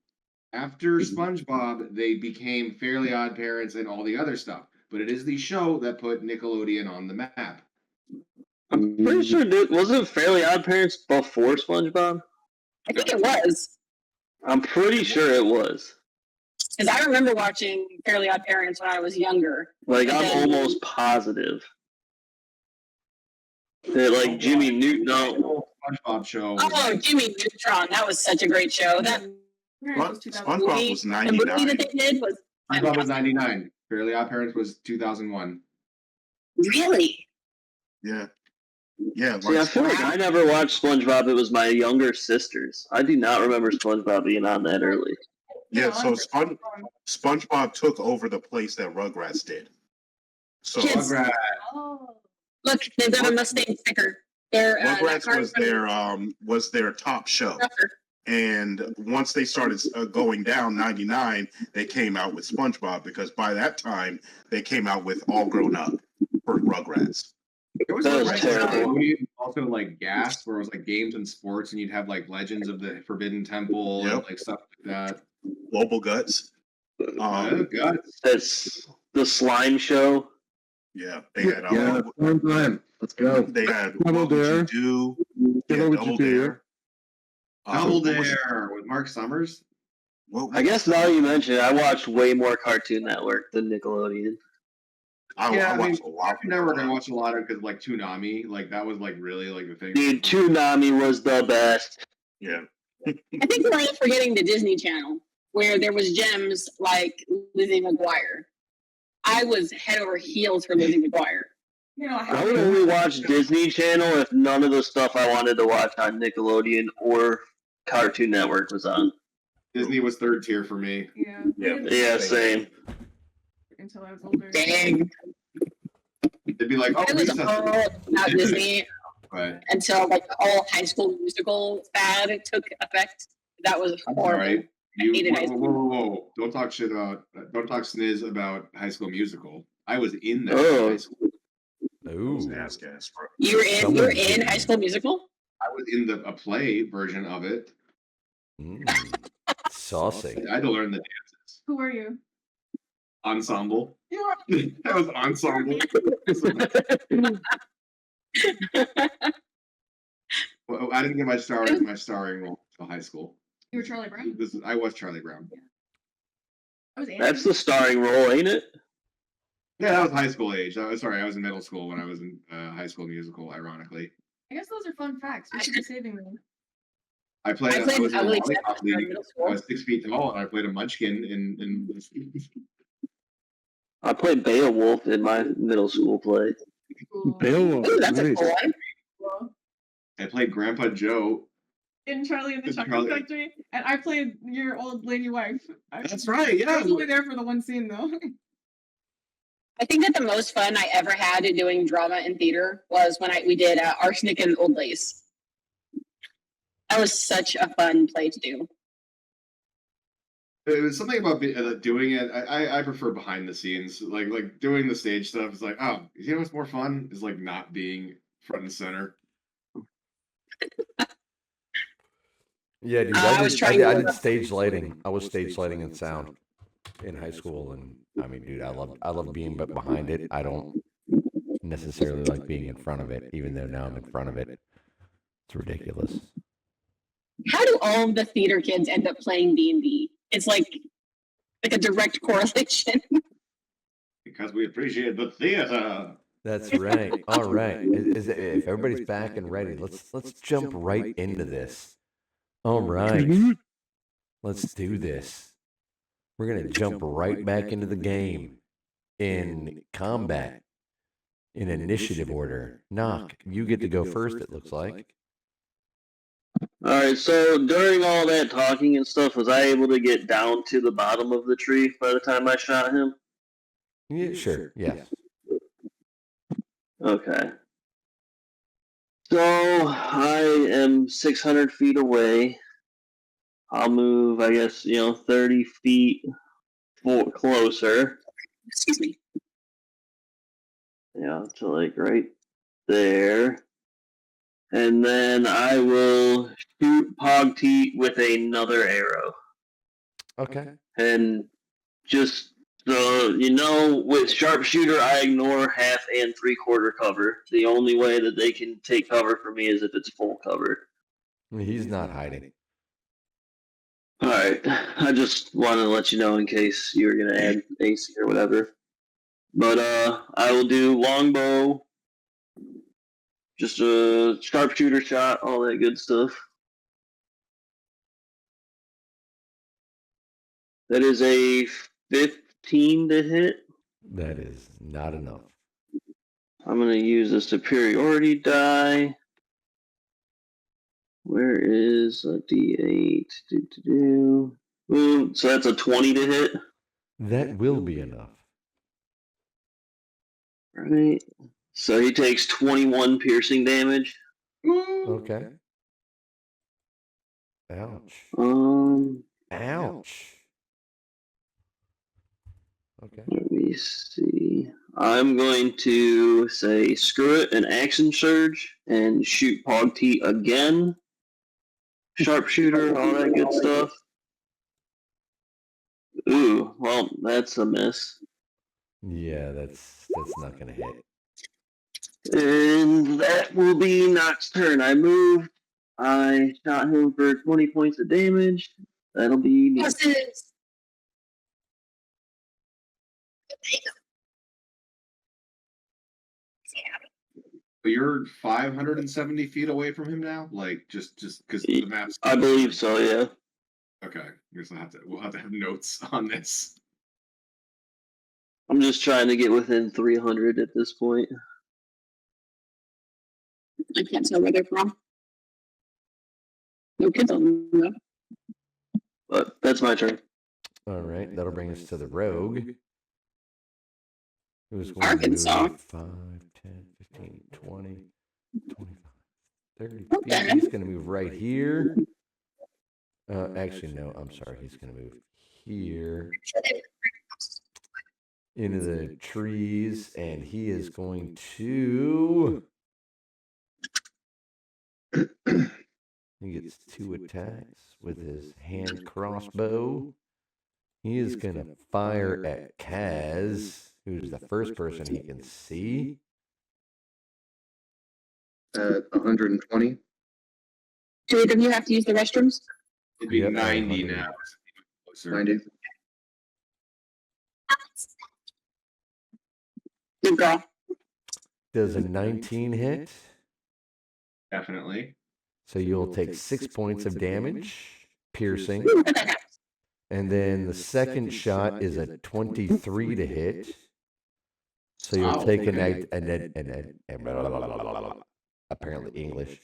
After SpongeBob, they became Fairly Odd Parents and all the other stuff. But it is the show that put Nickelodeon on the map. I'm pretty sure wasn't Fairly Odd Parents before SpongeBob? I think it was. I'm pretty sure it was. Because I remember watching Fairly Odd Parents when I was younger. Like, I'm And- almost positive. That, like, Jimmy Newton. No. SpongeBob show. Oh, Jimmy Neutron. That was such a great show. That Apparently it was 2000. SpongeBob was the movie 99. that they did was SpongeBob was fantastic. 99. Fairly Odd Parents was 2001. Really? Yeah. Yeah, See, I like feel like I never watched SpongeBob. It was my younger sisters. I do not remember SpongeBob being on that early. yeah, so On- SpongeBob took over the place that Rugrats did. So Kids. Rugrats. Oh. Look, they've got a Mustang sticker. They're Rugrats that was their top show. Rougher. And once they started going down 99, they came out with SpongeBob because by that time they came out with All Grown Up for Rugrats. There was That a was terrible. also like Gas, where it was like games and sports, and you'd have like Legends of the Forbidden Temple and Yep. like stuff like that. Global Guts. Oh, God. That's the slime show. Yeah, they had Yeah, one time. Let's go. they had Double What Would Dare. You Do? Yeah, Yeah, What Would Double You Do? Dare. Double what was- Dare with Mark Summers. what- I guess now you mention it, I watched way more Cartoon Network than Nickelodeon. I watched a lot. Cartoon Network, I watched a lot of because like Toonami, like that was like really like the thing. Dude, Toonami was the best. Yeah. I think we're all forgetting the Disney Channel, where there was gems like Lizzie McGuire. I was head over heels for Lizzie McGuire. You know, I would only watch Disney Channel if none of the stuff I wanted to watch on Nickelodeon or Cartoon Network was on. Disney was third tier for me. Yeah. Yeah. Yeah, same. Until I was older. Dang. They'd be like, "Oh, I was recess." all about Disney But until like the whole High School Musical fad took effect. That was all horrible. right, I hated High whoa! Don't talk shit about. Don't talk sniz about High School Musical. I was in that Oh. high school. Ooh. Ass gas, bro. You were in Someone's getting- High School Musical? I was in a play version of it. Saucy. I had to learn the dances. Who are you? Ensemble. You are. That was ensemble. Well, I didn't get my starring role until high school. You were Charlie Brown. I was Charlie Brown. I was Annie. That's the starring role, ain't it? Yeah, that was high school age. I was in middle school when I was in High School Musical. Ironically, I guess those are fun facts. We should be saving them. I I played was in a Ugly lollipop Stepsister in league. middle I school. was 6 feet tall, and I played a munchkin in I played Beowulf in my middle school play. Cool. Beowulf. Ooh, that's a Nice. cool one. Cool. I played Grandpa Joe. In Charlie and the It's Chocolate Charlie. Factory, and I played your old lady wife. That's right. I Yeah. was only there for the one scene though. I think that the most fun I ever had doing drama in theater was when we did Arsenic and Old Lace. That was such a fun play to do. It was something about doing it. I prefer behind the scenes, like doing the stage stuff. It's like, oh, you know what's more fun is like not being front and center. Yeah, dude. I was trying I to- did stage lighting. I was stage lighting and sound in high school, and I mean, dude, I love being behind it. I don't necessarily like being in front of it, even though now I'm in front of it. It's ridiculous. How do all of the theater kids end up playing D&D? It's like a direct correlation. Because we appreciate the theater. That's right. All right. If everybody's back and ready, let's jump right into this. All right. Let's do this. We're gonna jump right back into the game in combat in initiative order. Knock, you get to go first. It looks like. All right, so during all that talking and stuff, was I able to get down to the bottom of the tree by the time I shot him? Yeah, sure. Yes. Okay. So I am 600 feet away. I'll move, I guess, 30 feet closer. Excuse me. Yeah, to like right there. And then I will shoot Pogteat with another arrow. Okay. And just so with sharpshooter, I ignore half and 3/4 cover. The only way that they can take cover for me is if it's full cover. He's not hiding. All right, I just wanted to let you know in case you were gonna add AC or whatever. But I will do longbow, just a sharpshooter shot, all that good stuff. That is a 15 to hit. That is not enough. I'm gonna use a superiority die. Where is a D8? Boom. So that's a 20 to hit. That will be enough. Right. So he takes 21 piercing damage. Okay. Ouch. Ouch. Okay. Let me see. I'm going to say screw it and action surge and shoot Pogteat again. Sharpshooter, all that good stuff. Ooh, well, that's a miss. Yeah, that's not gonna hit. And that will be Nox's turn. I moved. I shot him for 20 points of damage. That'll be me. Horses. But you're 570 feet away from him now. Like just because the map's. I believe so, yeah. Okay, I guess we'll have to have notes on this. I'm just trying to get within 300 at this point. I can't tell where they're from. No kids on them, though. But that's my turn. All right, that'll bring us to the rogue. Who's going Arkansas. to move 5, 10, 15, 20, 25, 30 What the feet. heck? He's going to move right here. Actually, no, I'm sorry. He's going to move here into the trees, and he is going to. He gets 2 attacks with his hand crossbow. He is going to fire at Kaz, who's the first person he can see. At 120. Do either of you have to use the restrooms? It'd be Yep, 90 100. now. Closer. 90. Good girl. Does a 19 hit? Definitely. So you'll take 6 points of damage, piercing. Ooh, what the heck? And then the second shot is a 23 to hit. So you'll take apparently English,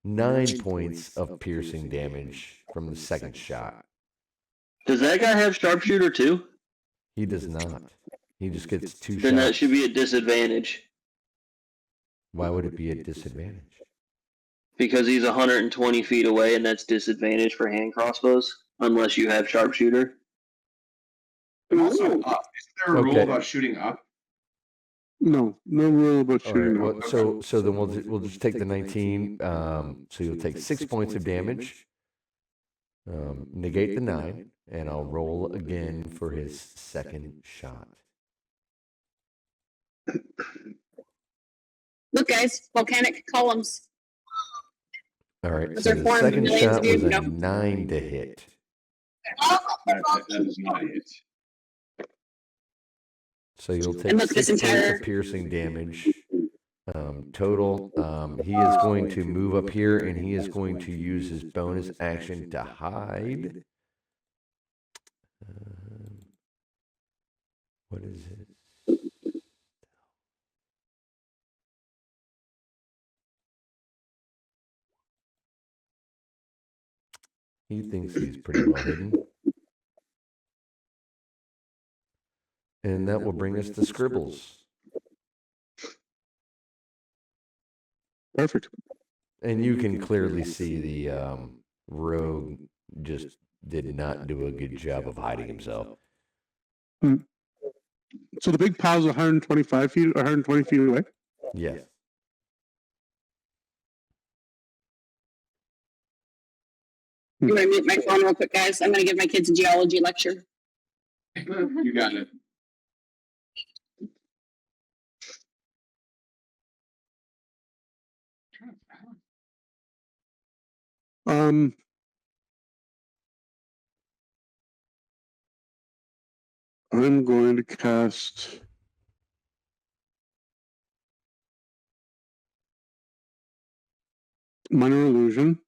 9 points of piercing damage from the second shot. Does that guy have sharpshooter too? He does not. He just gets 2 Then that shots. should be a disadvantage Why would it be a disadvantage? because he's 120 feet away, and that's disadvantage for hand crossbows unless you have sharpshooter. And also Ooh. up. Isn't there a rule Okay. about shooting up? No rule about All right. shooting Well, up. so then we'll just take the 19. So you'll take 6 points of damage. Negate the 9, and I'll roll again for his second shot. Look, guys, volcanic columns. All right. Those So are the formed second millions shot of years was a ago. 9 to hit. That is not it. So you'll take And look, 6 this points entire- of piercing damage total. He is going to move up here, and he is going to use his bonus action to hide. What is it? He thinks he's pretty well hidden. And that will bring us to scribbles. Perfect. And you can clearly see the rogue just did not do a good job of hiding himself. So the big pile's 125 feet, 120 feet away. Yes. I'm gonna mute my phone real quick, guys. I'm gonna give my kids a geology lecture. You got it. Um, I'm going to cast minor illusion,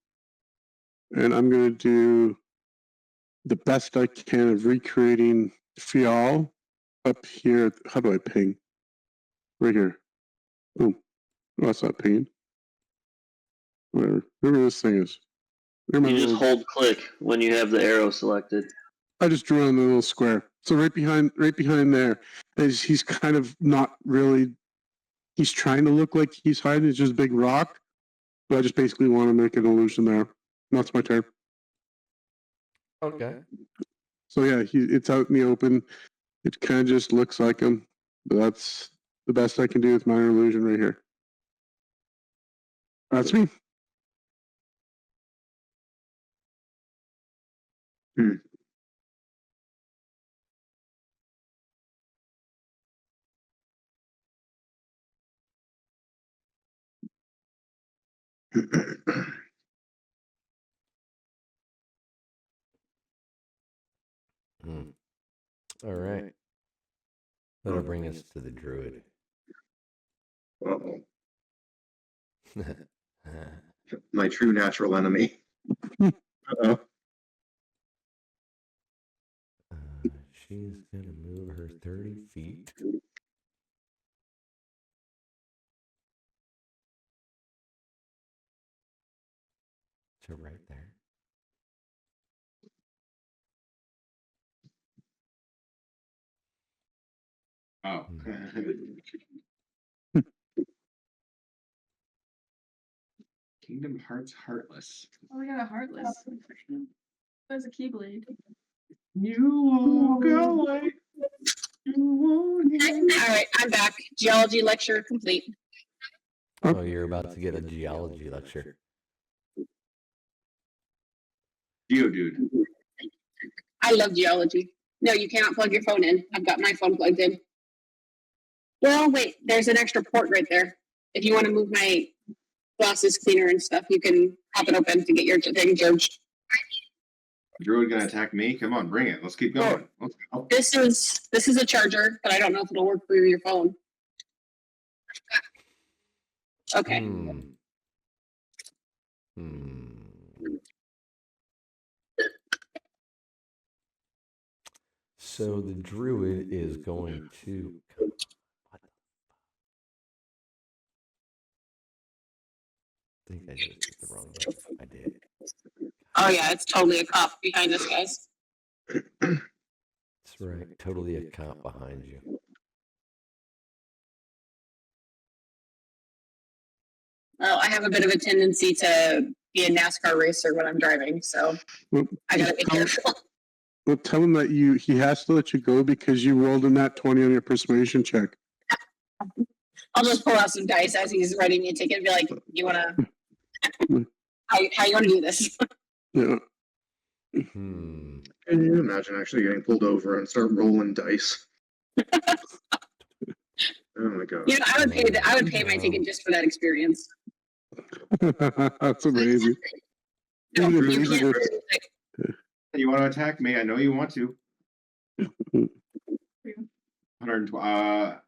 and I'm going to do the best I can of recreating Fial up here. How do I ping? Right here. Oh, that's not pinging. Whatever this thing is. Where am I You just little- hold click when you have the arrow selected. I just drew on the little square. So right behind there is he's kind of not really. He's trying to look like he's hiding. It's just a big rock. But I just basically want to make an illusion there. That's my turn. Okay. So yeah, it's out in the open. It kind of just looks like him. But that's the best I can do with minor illusion right here. That's me. All right. That'll bring us to the druid. Uh-oh. My true natural enemy. Uh-oh. She's going to move her 30 feet. To right there. Oh. Kingdom Hearts Heartless. Oh, we got a heartless. There's a keyblade. You won't go away. All right, I'm back. Geology lecture complete. Oh, you're about to get a geology lecture. Geodude. I love geology. No, you cannot plug your phone in. I've got my phone plugged in. Well, wait, there's an extra port right there. If you want to move my glasses cleaner and stuff, you can pop it open to get your thing charged. Druid gonna attack me? Come on, bring it. Let's keep going. Let's go. This is a charger, but I don't know if it'll work for your phone. Okay. So the druid is going to. I think I just hit the wrong button. I did. Oh yeah, it's totally a cop behind us, guys. That's right. Totally a cop behind you. Well, I have a bit of a tendency to be a NASCAR racer when I'm driving, so Well, I gotta be careful. well, tell him that he has to let you go because you rolled a nat 20 on your persuasion check. I'll just pull out some dice as he's writing me a ticket and be like, "You wanna? How you wanna do this?" Yeah. Can you imagine actually getting pulled over and start rolling dice? Oh my god. You know, I would pay my ticket just for that experience. That's amazing. No, Even if you it is a can't. good- You want to attack me? I know you want to. 112.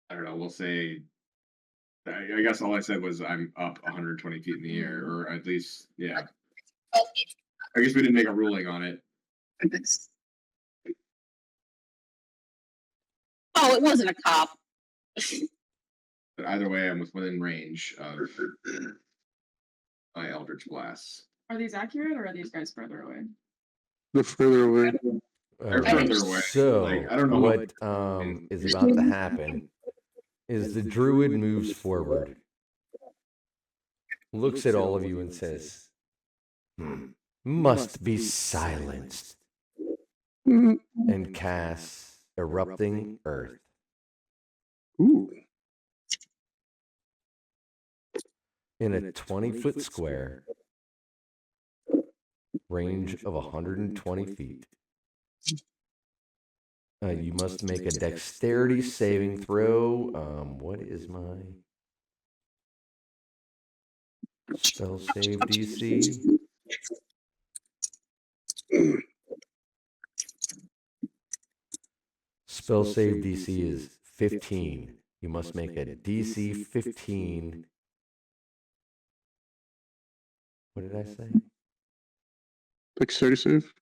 I don't know. We'll say. I guess all I said was I'm up 120 feet in the air, or at least, yeah. I guess we didn't make a ruling on it. Oh, it wasn't a cop. But either way, I'm within range of my Eldritch Blast. Are these accurate or are these guys further away? The further away. They're further away. So Like, I don't know what is about to happen is the druid moves forward, looks at all of you and says, must be silenced, and casts Erupting Earth. Ooh. In a 20-foot square, range of 120 feet. You must make a dexterity saving throw. What is my spell save DC? Spell save DC is 15. You must make a DC 15. What did I say? Dexterity save.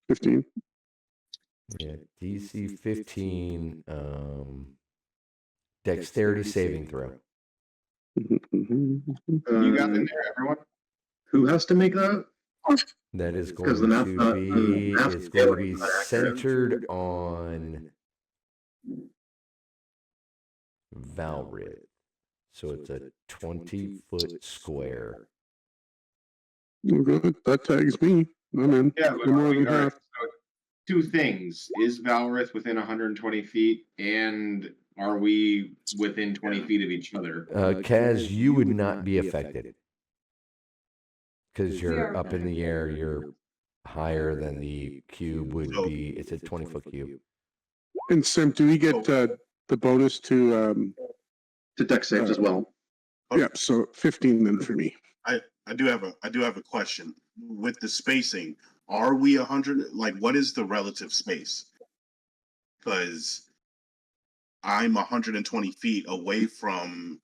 15. Yeah, DC 15. Dexterity saving throw. You got in there, everyone? Who has to make that? That is Because going the math to not- be. the math It's going to be is not accurate. centered on Valrid. So it's a 20-foot square. Oh, good. That tags me. I'm in. Yeah, but No more all than right, half. so two things. Is Valrith within 120 feet? And are we within 20 feet of each other? Kaz, you would not be affected. Because We you're are up in the air, you're higher than the cube would be. It's a 20-foot cube. And Sim, do we get the bonus to dex saves as well? Yeah, so 15 then for me. I do have a question. With the spacing, are we 100? Like, what is the relative space? Because I'm 120 feet away from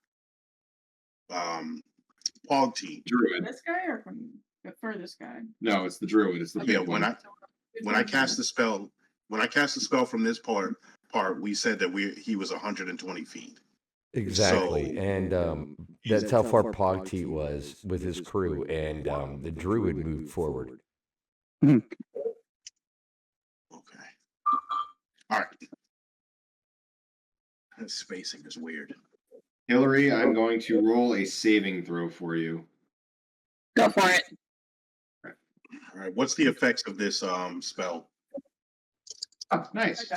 Pogty. Druid. This guy or from the furthest guy? No, it's the druid. It's the Yeah, big when one. I cast the spell, from this part, we said that he was 120 feet. Exactly. So- And that's how far Pogteat was with his crew. And the druid moved forward. Okay. All right. That spacing is weird. Hillary, I'm going to roll a saving throw for you. Go for it. All right. What's the effects of this spell? Oh, nice.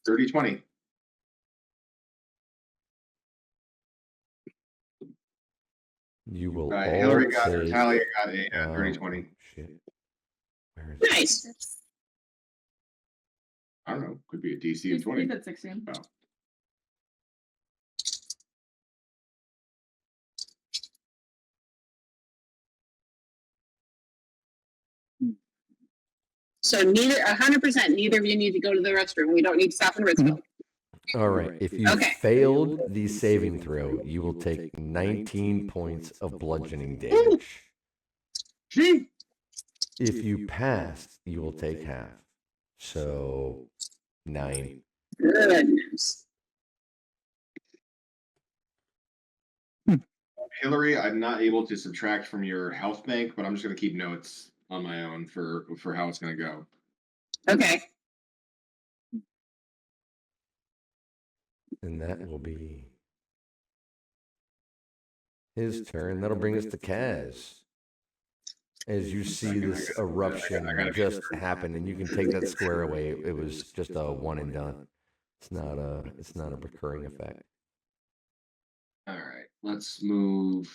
30-20. You will Hillary all got take. Talia got a 30-20. Shit. Where is it? Nice. I don't know. Could be a DC He's of 20. at 16. Oh. So 100%, neither of you need to go to the restroom. We don't need to stop in Ritzville. All right. If you Okay. failed the saving throw, you will take 19 points of bludgeoning damage. Gee. If you passed, you will take half. So 9. Goodness. Hillary, I'm not able to subtract from your health bank, but I'm just going to keep notes on my own for how it's going to go. Okay. And that will be his turn. That'll bring us to Kaz. As you see this eruption just happen, and you can take that square away. It was just a one and done. It's not a recurring effect. All right, let's move.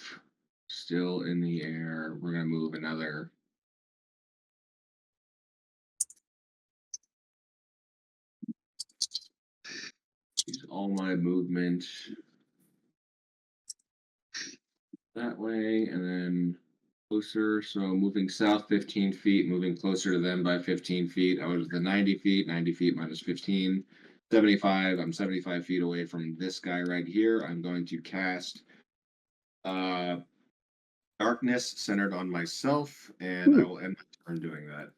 Still in the air. We're going to move another. Use all my movement that way, and then closer. So moving south 15 feet, moving closer to them by 15 feet. I was the 90 feet, 90 feet minus 15, 75. I'm 75 feet away from this guy right here. I'm going to cast darkness centered on myself, and I will end my turn doing that.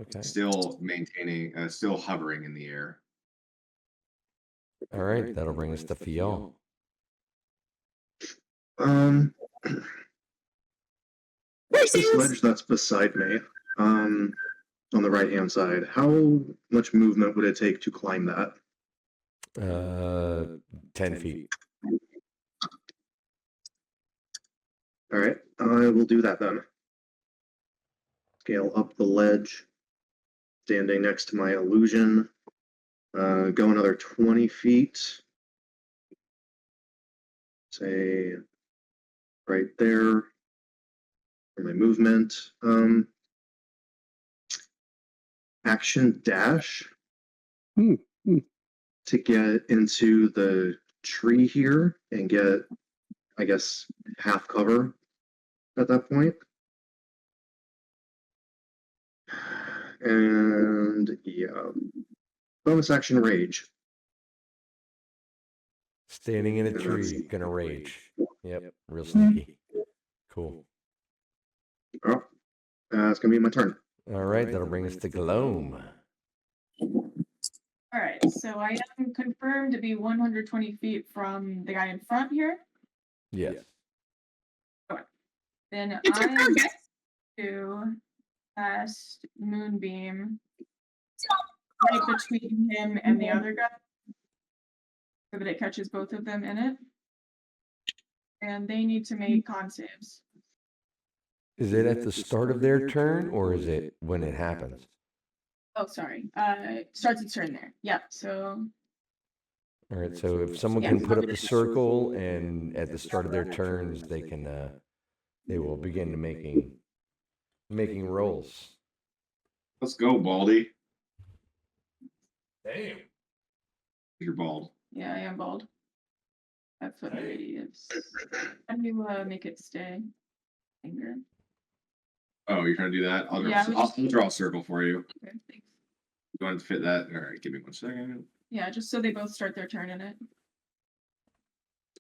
Okay. Still maintaining, still hovering in the air. All right. That'll bring us to Fial. This ledge that's beside me, on the right hand side, how much movement would it take to climb that? 10 feet. All right, I will do that then. Scale up the ledge, standing next to my illusion. Go another 20 feet. Say right there for my movement. Action dash to get into the tree here and get, I guess, half cover at that point. And yeah, bonus action rage. Standing in a tree, gonna rage. Yep, real sneaky. Cool. Oh, it's gonna be my turn. All right, that'll bring us to Gloam. All right, so I am confirmed to be 120 feet from the guy in front here. Yes. Then It's your I'm turn, guys. to cast Moonbeam right between him and the other guy, so that it catches both of them in it. And they need to make con saves. Is it at the start of their turn, or is it when it happens? Oh, sorry. Starts its turn there. Yeah. So All right, so if someone can put up the circle, and at the start of their turns, they can, they will begin to making rolls. Let's go, Baldy. Damn. You're bald. yeah, I am bald. That's what it is. How do you make it stay? Finger. Oh, you're trying to do that? I'll Yeah, I'll draw a circle for you. Okay, thanks. You want to fit that? All right, give me 1 second. Yeah, just so they both start their turn in it.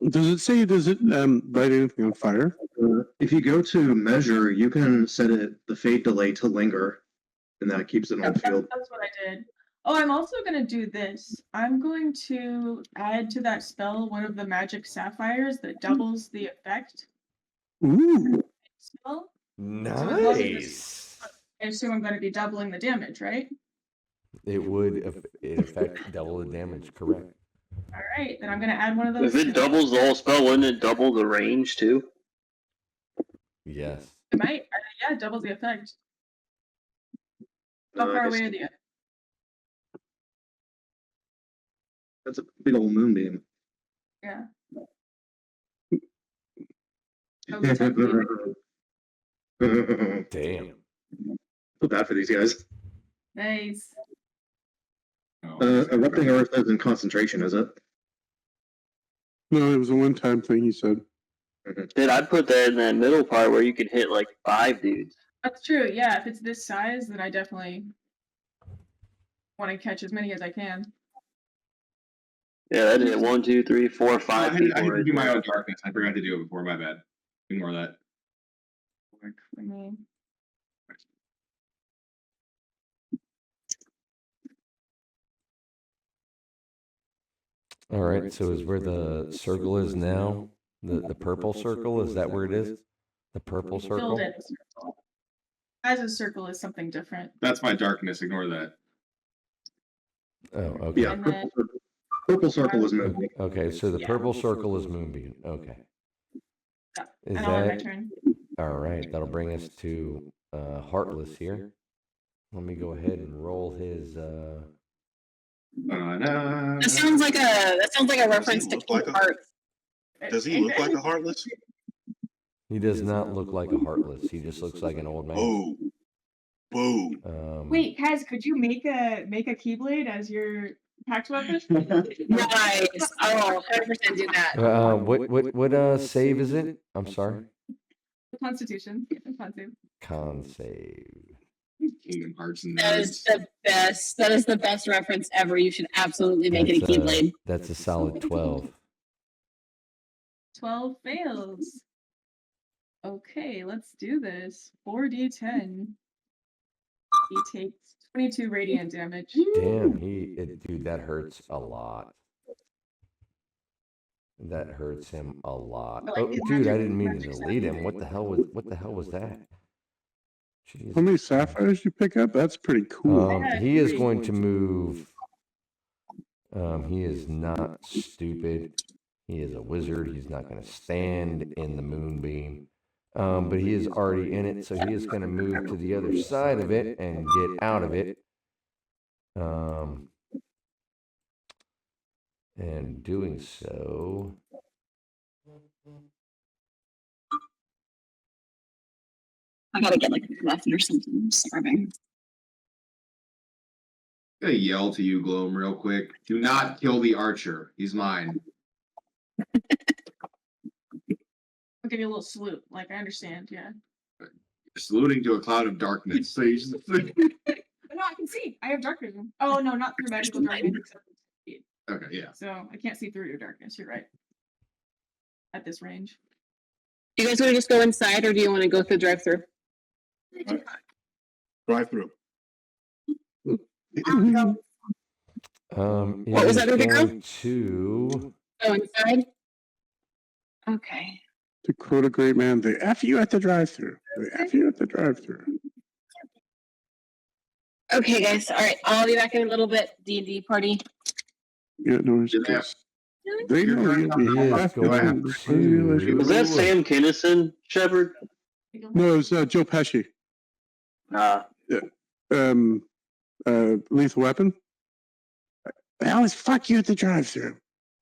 Does it light anything on fire? If you go to measure, you can set the fade delay to linger, and that keeps it on field. That's what I did. Oh, I'm also going to do this. I'm going to add to that spell one of the magic sapphires that doubles the effect. Ooh. Spell. Nice. I assume I'm going to be doubling the damage, right? It would, if it affect double the damage, correct? All right, then I'm gonna add one of those. If it doubles the whole spell, wouldn't it double the range too? Yes. It might. Yeah, it doubles the effect. How far Nice. away are the? That's a big old moonbeam. Yeah. Okay, 10 feet. Damn. Feel bad for these guys. Nice. Erupting Earth isn't concentration, is it? No, it was a one-time thing. He said. Dude, I'd put that in that middle part where you could hit like 5 dudes. That's true. Yeah, if it's this size, then I definitely want to catch as many as I can. Yeah, that hit 1, 2, 3, 4, 5 I people. had to right do my there. own darkness. I forgot to do it before. My bad. Ignore that. Work for me. All right. So is where the circle is now? The purple circle? Is that where it is? The purple circle? Filled in circle. As a circle is something different. That's my darkness. Ignore that. Oh, okay. Yeah, And then purple circle is moving. Okay, so the Yeah. purple circle is Moonbeam. Okay. Is and I'll end my that turn. all right? That'll bring us to Heartless here. Let me go ahead and roll his. That sounds like a reference to look like King a- Hearts. Does he look like a heartless? He does not look like a Heartless. He just looks like an old man. Oh, boo! Wait, Kaz, could you make a Keyblade as your pact weapon? Nice. Oh, 100% do that. What save is it? I'm sorry. Constitution. Constitution. Con save. Kingdom Hearts and That is the best. That is the best reference ever. You should absolutely make it a Keyblade. That's a solid 12. 12 fails. Okay, let's do this. 4d10. He takes 22 radiant damage. Damn, dude, that hurts a lot. That hurts him a lot. Like, Oh, it's dude, I magic- didn't mean to magic delete him. What the hell was that? Jeez. How many sapphires you pick up? That's pretty cool. He is going to move. He is not stupid. He is a wizard. He's not going to stand in the moonbeam. But he is already in it, so he is going to move to the other side of it and get out of it. And doing so. I gotta get like a muffin or something. I'm starving. I'm gonna yell to you, Gloam, real quick. Do not kill the archer. He's mine. I'll give you a little salute. Like, I understand, yeah. You're saluting to a cloud of darkness. So you just... But no, I can see. I have dark vision. Oh, no, not through magical darkness. Except Okay, yeah. so I can't see through your darkness. You're right. At this range. Do you guys want to just go inside, or do you want to go through the drive-through? Drive through. What was that, baby girl? To Go inside. Okay. To quote a great man, they F you at the drive-through. They F you at the drive-through. Okay, guys. All right. I'll be back in a little bit. D&D party. Yeah, no, it's Yeah. just, they know you'll be He is F you. going to- Was that Sam Kinison, Shepard? No, it was Joe Pesci. Nah. Lethal Weapon. They always fuck you at the drive-through.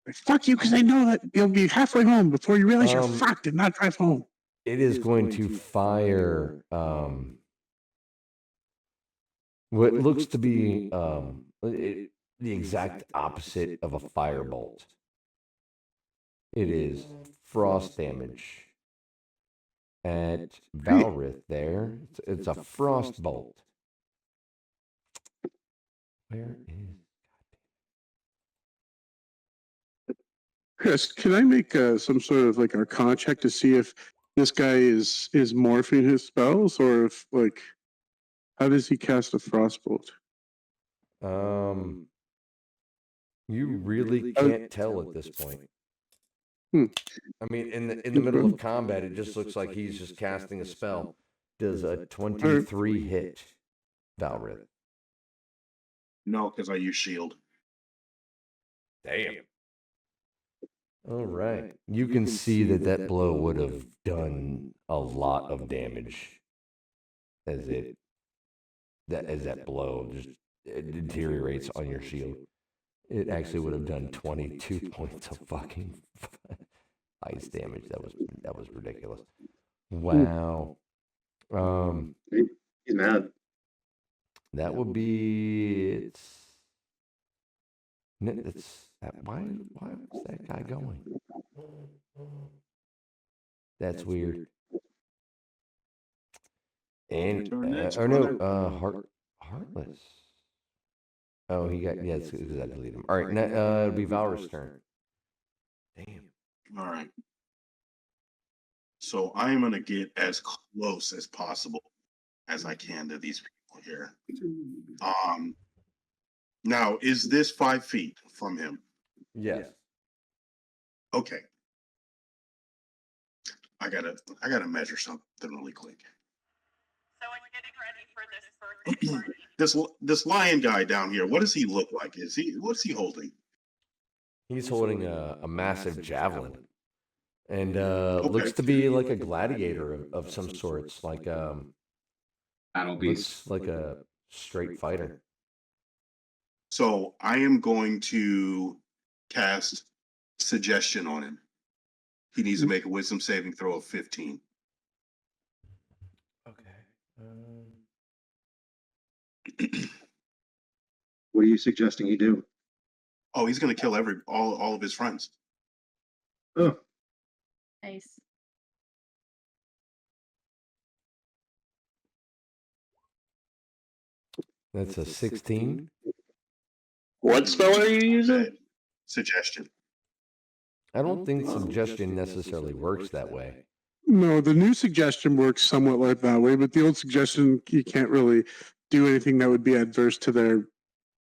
They fuck you because they know that you'll be halfway home before you realize you're fucked and not drive home. it is going to fire what looks to be the exact opposite of a firebolt. It is frost damage at Valrith there. It's a frost bolt. Where is... Chris, can I make some sort of like Arcana check to see if this guy is morphing his spells, or if like how does he cast a frostbolt? You really can't tell at this point. Hmm. I mean, in the middle of combat, it just looks like he's just casting a spell. Does a 23 hit Valrith? No, because I use shield. Damn. All right. You can see that blow would have done a lot of damage as that blow just it deteriorates on your shield. It actually would have done 22 points of fucking ice damage. That was ridiculous. Wow. He's mad. That would be why was that guy going? That's weird. And Heartless. Oh, he got it's because I deleted him. All right, it'll be Valor's turn. Damn. All right. So I am gonna get as close as possible as I can to these people here. Now is this 5 feet from him? Yes. Okay. I gotta measure something really quick. So in getting ready for this birthday party, This lion guy down here, what does he look like? What's he holding? He's holding a massive javelin, and looks to be like a gladiator of some sorts, like Battle beast. looks like a straight fighter. So I am going to cast suggestion on him. He needs to make a wisdom saving throw of 15. Okay. What are you suggesting he do? Oh, he's gonna kill all of his friends. Oh, Nice. That's a 16. What spell are you using? Suggestion. I don't think suggestion necessarily works that way. No, the new suggestion works somewhat like that way, but the old suggestion, you can't really do anything that would be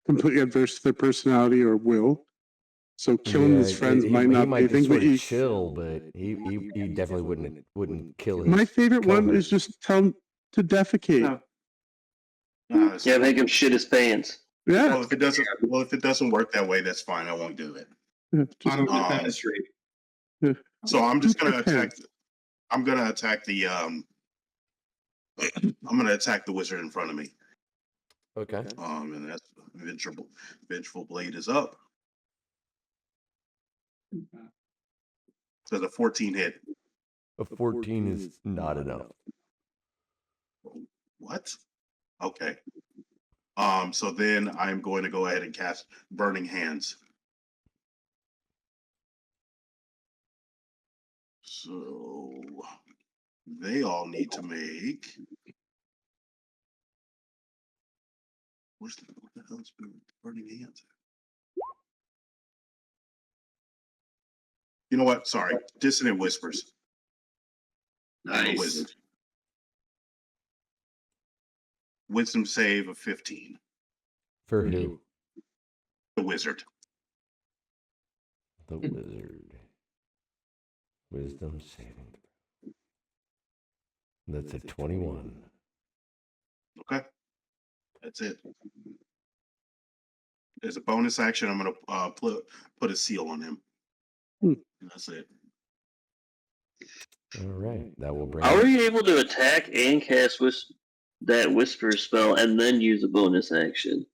completely adverse to their personality or will. So killing his friends might not be a thing, but he chill, but he definitely wouldn't kill his. My favorite one co-host. is just tell him to defecate. Yeah, make him shit his pants. Yeah. Well, if it doesn't work that way, that's fine. I won't do it. Yeah, just- I don't get that straight. So I'm just gonna attack. I'm gonna attack the I'm gonna attack the wizard in front of me. Okay. And that's vengeful blade is up. Does a 14 hit? A 14 is not enough. What? Okay. So then I'm going to go ahead and cast Burning Hands. So they all need to make. What the hell is Burning Hands? You know what? Sorry. Dissonant Whispers. I'm a wizard. Wisdom save of 15. For who? The wizard. The wizard. Wisdom saving. That's a 21. Okay. That's it. There's a bonus action. I'm going to put a seal on him. That's it. All right. That will bring. How are you able to attack and cast that whisper spell and then use a bonus action?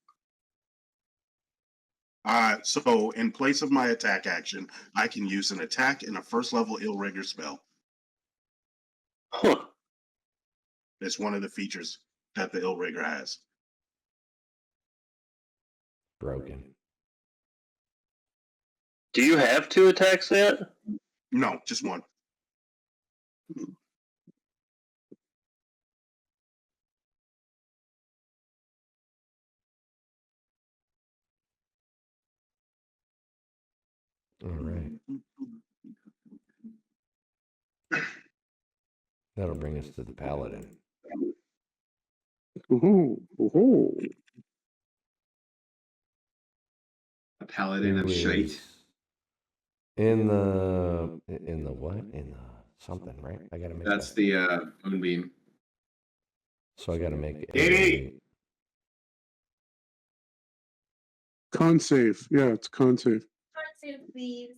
So in place of my attack action, I can use an attack and a first level ill rigor spell. Huh. It's one of the features that the ill rigor has. Broken. Do you have 2 attacks yet? No, just one. All right. That'll bring us to the paladin. Ooh, ooh. A paladin of shite. In the what? In the something, right? I gotta make That's that. the moonbeam. So I gotta make Katie! Con save. Yeah, it's con save. Save, please.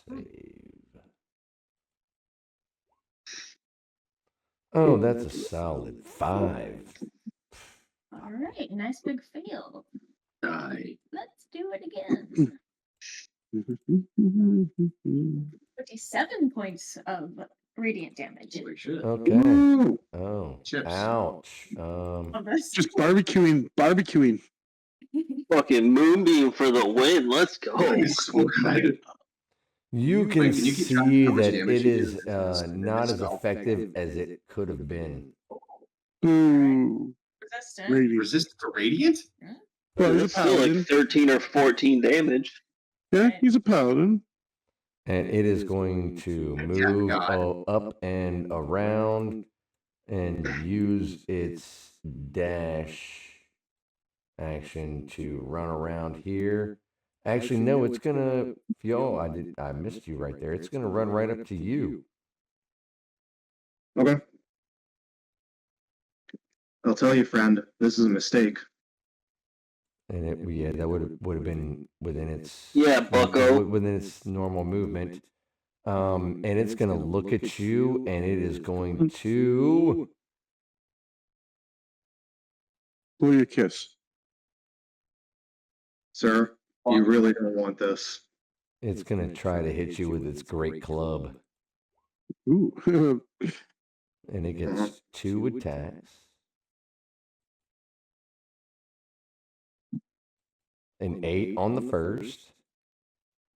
Save. Oh, that's a solid 5. All right, nice big fail. Die. Let's do it again. 57 points of radiant damage. Holy shit. Okay. Ooh, Oh, Chips. ouch. Of this. just barbecuing. Fucking moonbeam for the win. Let's go. That is so good. You can Wait, can you keep track of see how much that damage it you is do? not as effective as it could have been. Ooh, Resistant. radiant. Resist to radiant? Well, he's a It's still paladin. like 13 or 14 damage. Yeah, he's a paladin. And it is going to move up and around and use its dash action to run around here. Actually, no, it's gonna. I missed you right there. It's gonna run right up to you. Okay. I'll tell you, friend, this is a mistake. And that would have been within its Bucko. within its normal movement. And it's gonna look at you, and it is going to. Blow you a kiss. Sir, you really don't want this. It's gonna try to hit you with its great club, Ooh. and it gets 2 attacks. An 8 on the first,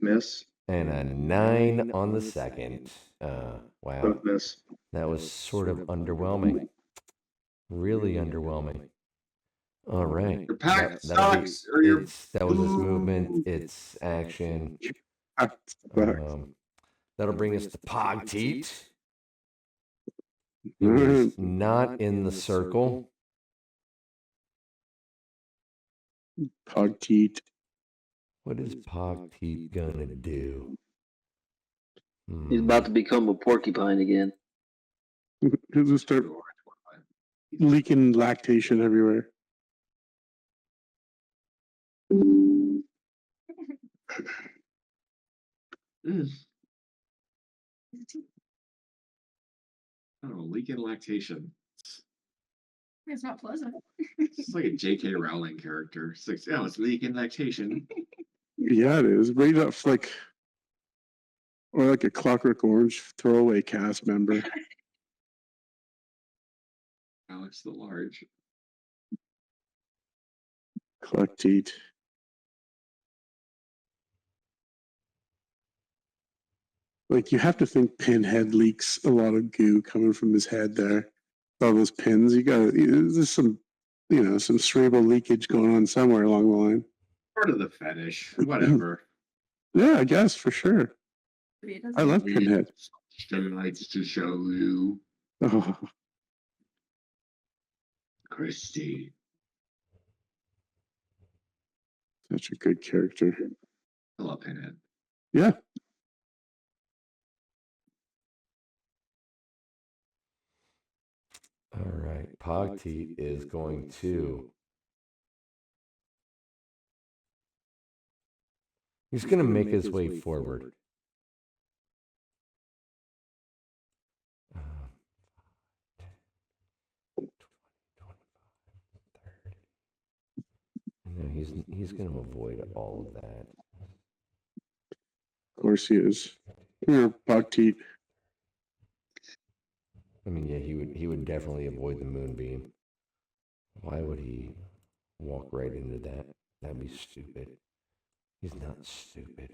Miss. and a 9 on the second. Wow, Both miss. that was sort of underwhelming. Really underwhelming. All right, Your pack that'll be- sucks, or your that was its movement, its action. That'll bring us to Pogteat. Who is not in the circle. Pogteat. What is Pogteat gonna do? He's about to become a porcupine again. He'll just start leaking lactation everywhere. I don't know, leaking lactation. It's not pleasant. It's like a J.K. Rowling character. It's like, it's leaking lactation. Yeah, it is. Right up like, or like a Clockwork Orange throwaway cast member. Alex the Large. Collecteat. Like, you have to think Pinhead leaks a lot of goo coming from his head there. All those pins, there's some, some cerebral leakage going on somewhere along the line. Part of the fetish. Whatever. Yeah, I guess, for sure. I love Pinhead. Lights to show you. Oh, Christy. such a good character. I love Pinhead. Yeah. All right, Pogteat is going to. He's going to make his way forward. No, he's going to avoid all of that. Of course he is. Here, Pogteat. I mean, yeah, he would definitely avoid the moonbeam. Why would he walk right into that? That'd be stupid. He's not stupid.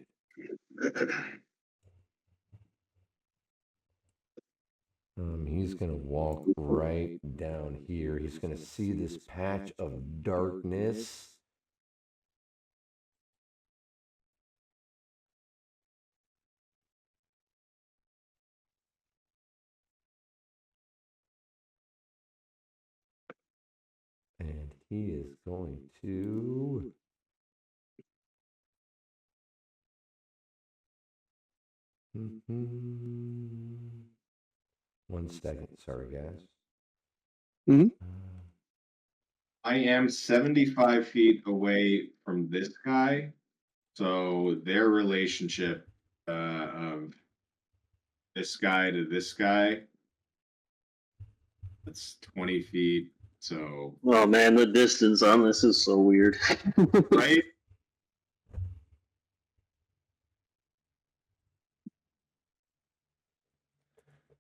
He's going to walk right down here. He's going to see this patch of darkness. And he is going to. One second, sorry guys. Mm-hmm. I am 75 feet away from this guy, so their relationship of this guy to this guy, that's 20 feet. So Oh man, the distance on this is so weird. right.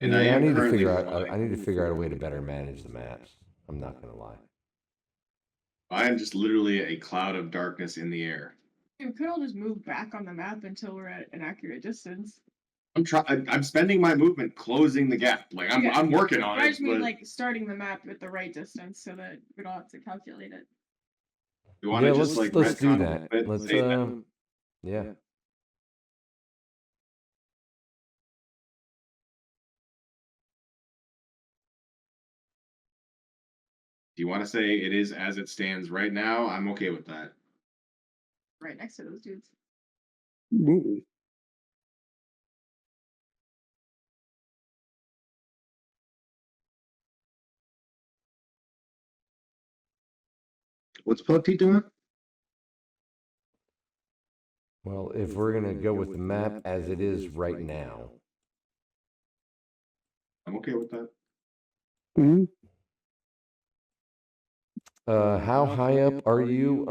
And yeah, I am need to currently figure out. flying. I need to figure out a way to better manage the maps. I'm not gonna lie. I am just literally a cloud of darkness in the air. We could all just move back on the map until we're at an accurate distance. I'm spending my movement closing the gap. Like I'm Yeah. I'm working on I it. just mean But like starting the map at the right distance so that we don't have to calculate it. you want to Yeah, just like let's do retcon that. it, Let's say that? yeah. Do you want to say it is as it stands right now? I'm okay with that. Right next to those dudes. Ooh. What's Pugty doing? Well, if we're gonna go with the map as it is right now, I'm okay with that. Mm-hmm. how high up are you,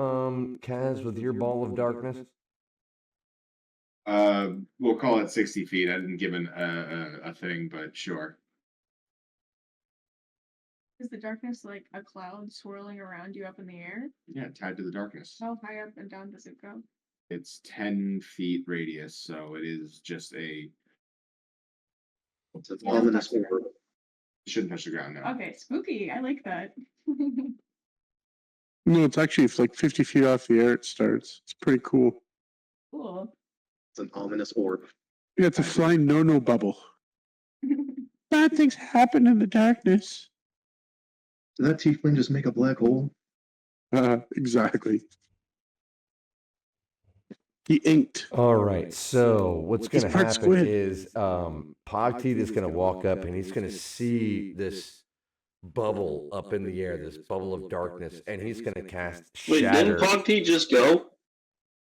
Kaz, with your ball of darkness? We'll call it 60 feet. I didn't give a thing, but sure. Is the darkness like a cloud swirling around you up in the air? Yeah, tied to the darkness. How high up and down does it go? It's 10 feet radius, so it is just a. It's an ominous orb. You shouldn't touch the ground now. Okay, spooky. I like that. No, it's actually like 50 feet off the air. It starts. It's pretty cool. Cool. It's an ominous orb. Yeah, it's a flying no bubble. Bad things happen in the darkness. Did that tiefling just make a black hole? Exactly. He inked. All right. So what's He's gonna part happen squid. is Pogteeth is gonna walk up and he's gonna see this bubble up in the air, this bubble of darkness, and he's gonna cast Wait, shatter. didn't Pogty just go?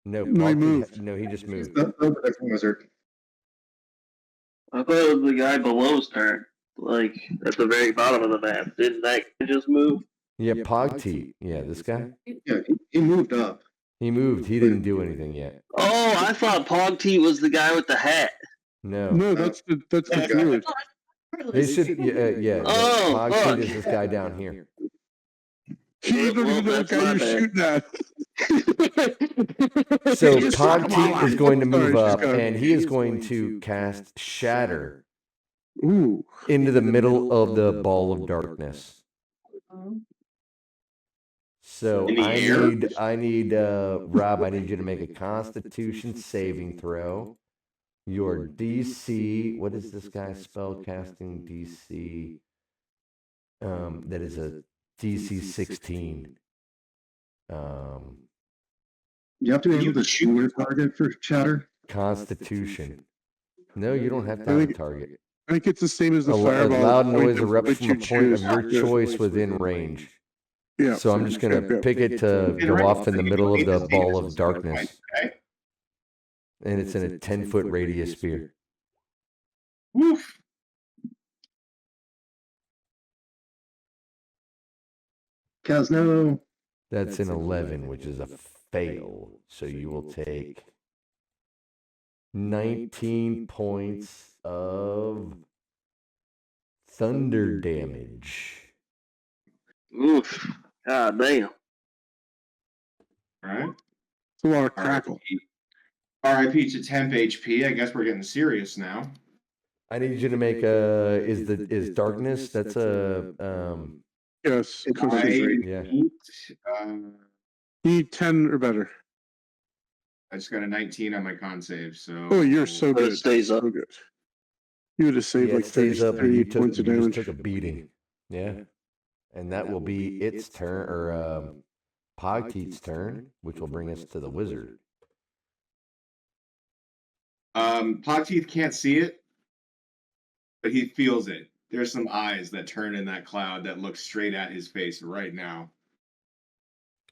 No, No, he Pogteeth- moved. no, he just moved. That's the different wizard. I thought it was the guy below's turn. Like at the very bottom of the map. Didn't that guy just move? Yeah, Pogteeth. Yeah, this guy. Yeah, he moved up. He moved. He didn't do anything yet. Oh, I thought Pogty was the guy with the hat. No. No, that's the Okay. druid. They should. Yeah. Oh, Pogteeth fuck. is this guy down here. You don't even know the that's guy my you're bad. shooting at. So Just- Pogteeth is going to Sorry, move she's up, got- and he is going to cast Shatter Ooh. into the middle of the ball of darkness. So In the air? I need Rob. I need you to make a Constitution saving throw. Your DC. What is this guy's spell casting DC? That is a DC 16. You have to be You able to shoot your target for shatter. Constitution. No, you don't have to have a target. I think it's the same as the A fireball. loud point noise of erupts which from a you point of choose. your Yeah. choice within range. Yeah. So I'm just gonna Yeah. pick it to go off in the middle of the ball of darkness, Okay. and it's in a 10-foot radius sphere. Woof. Kaz, no. That's an 11, which is a fail. So you will take 19 points of thunder damage. Oof. God damn. All right. It's a lot of crackle. RIP to temp HP. I guess we're getting serious now. I need you to make a is darkness. That's a Yes. It's Constitution. yeah. You need 10 or better. I just got a 19 on my con save, so. Oh, you're so It good. stays up. So good. You would have saved Yeah, like it stays 30, up. And you 38 points of just damage. took a beating. Yeah, and that will be its turn or Pogteeth's turn, which will bring us to the wizard. Pogteeth can't see it, but he feels it. There's some eyes that turn in that cloud that look straight at his face right now.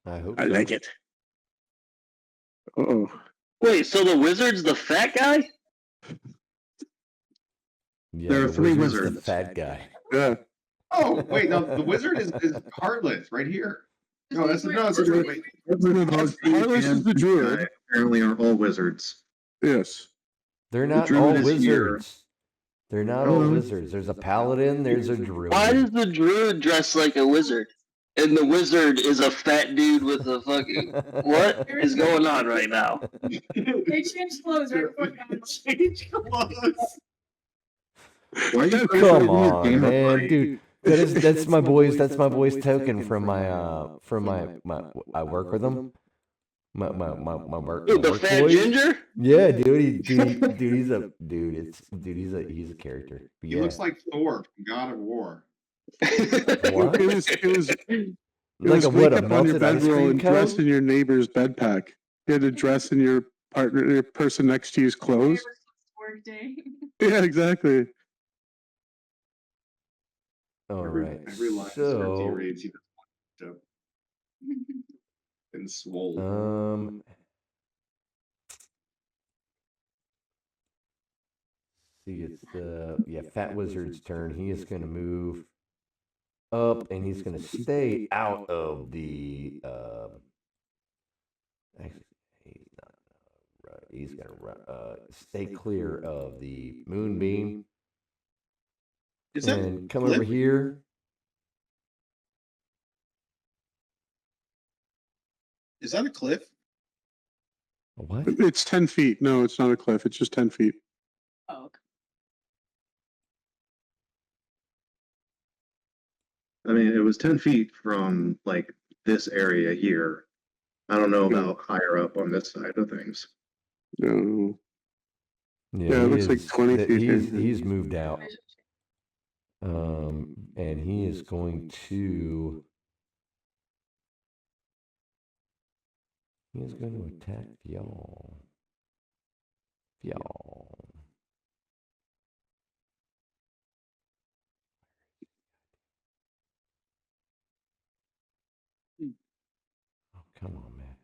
I hope I so. like it. Oh, Wait, so the wizard's the fat guy? Yeah, There are the 3 wizard's the wizards. fat guy. yeah. Oh, wait, no, the wizard is Heartless right here. No, that's wait. Heartless is the druid. Apparently, are all wizards. Yes. They're The not druid all is here. wizards. They're not all wizards. There's a paladin. There's a druid. Why does the druid dress like a wizard? And the wizard is a fat dude with a fucking... What is going on right now? They changed clothes right before the Change clothes. Why are you Come on, man, dude. That's my boys. That's my boys' token from my I work with them. My work. Dude, my the work fat boys. ginger? Yeah, dude. He's a dude. He's a character. But He yeah. looks like Thor from God of War. What? It was Like a wake what? A up on your melted ice bedroll cream and dress cone? in your neighbor's bed pack. You had to dress in your person next to you's clothes. work day. Yeah, exactly. All right. Every line he So, reads, he does one and swole. see, it's the Fat Wizard's turn. He is going to move up, and he's going to stay out of the. Actually, he's not. He's going to stay clear of the moonbeam. Is that And come Cliff? over here. Is that a cliff? What? It's 10 feet. No, it's not a cliff. It's just 10 feet. Oh, okay. I mean, it was 10 feet from like this area here. I don't know about higher up on this side of things. No. Yeah, it looks like 20 feet. He's moved out. And he is going to. He is going to attack y'all. Y'all. Oh, come on, man.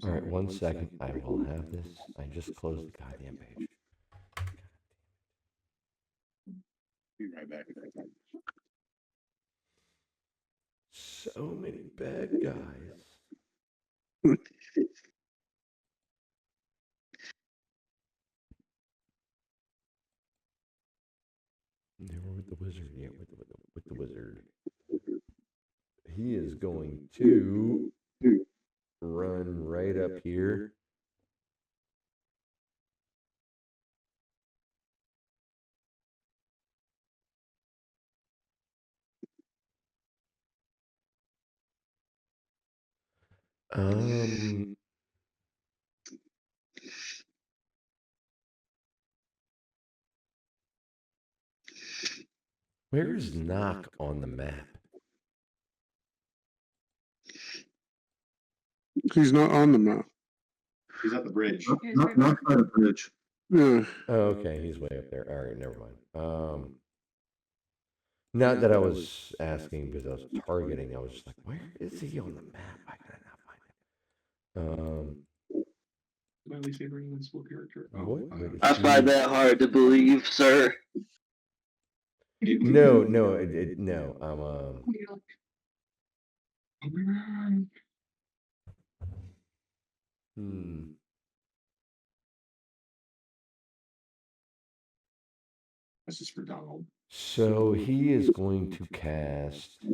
All right, 1 second. I will have this. I just closed the goddamn page. Be right back. So many bad guys. Never with the wizard yet. With the wizard. He is going to run right up here. Where is Knock on the map? He's not on the map. He's at the bridge. Not by the bridge. Yeah. Oh, okay, he's way up there. All right, never mind. Not that I was asking because I was targeting. I was just like, where is he on the map? I gotta not find him. My least favorite invincible character. I find that hard to believe, sir. No. This is for Donald. So he is going to cast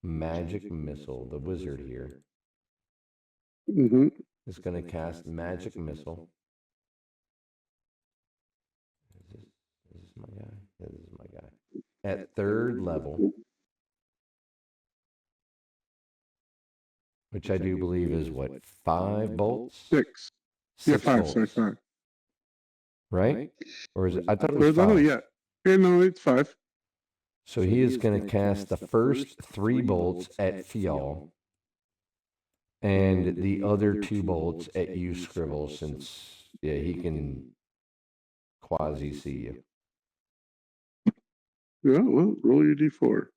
Magic Missile. The wizard here Mm-hmm. is going to cast Magic Missile. Is this my guy? Yeah, this is my guy. At 3rd level. Which I do believe is what, 5 bolts? 6. 6 Yeah, 5. bolts, Sorry, 5. right? Or is it? I thought it was 5. No, yeah. Yeah, no, it's 5. So he is going to cast the first 3 bolts at Fial, and the other 2 bolts at you, Scribble, since he can quasi see you. Yeah, well, roll your d4.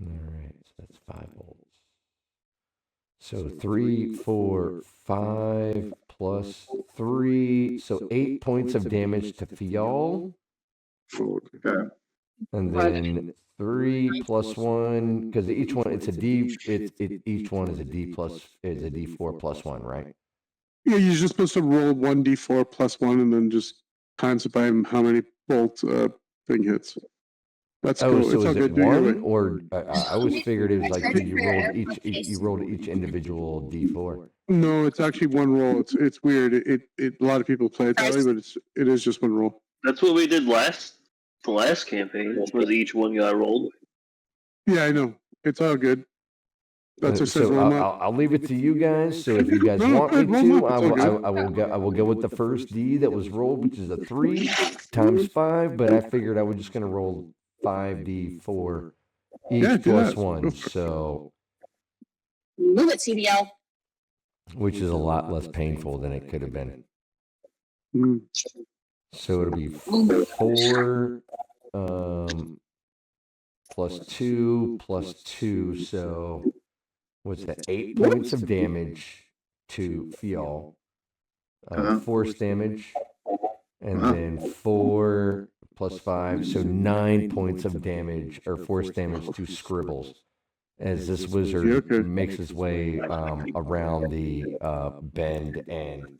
All right, so that's 5 bolts. So 3, 4, 5 plus 3. So 8 points of damage to Fial. Okay. And then 3 plus 1, because each one it's a D. Each one is a D4 plus 1, right? Yeah, you're just supposed to roll 1d4 plus 1 and then just times it by how many bolt thing hits. That's Oh, cool. so It's all is it good. Do your one way. or I always figured it was like you rolled each individual D4. No, it's actually one roll. It's weird. It a lot of people play it that way, but it is just one roll. That's what we did the last campaign, was each one got rolled. Yeah, I know. It's all good. That's what says So roll 'em up. I'll leave it to you guys. So if you guys No, want go ahead, me roll 'em to, up. It's all good. I will go with the first D that was rolled, which is a 3 times 5. But I figured I was just going to roll 5d4 each Yeah, do plus that. 1. So Move it, CDL. which is a lot less painful than it could have been. Mm. So it'll be 4 plus 2 plus 2. So what's that? 8 points of damage to Fial. Force damage. And then 4 plus 5. So 9 points of damage or force damage to Scribbles. As this wizard makes his way around the bend and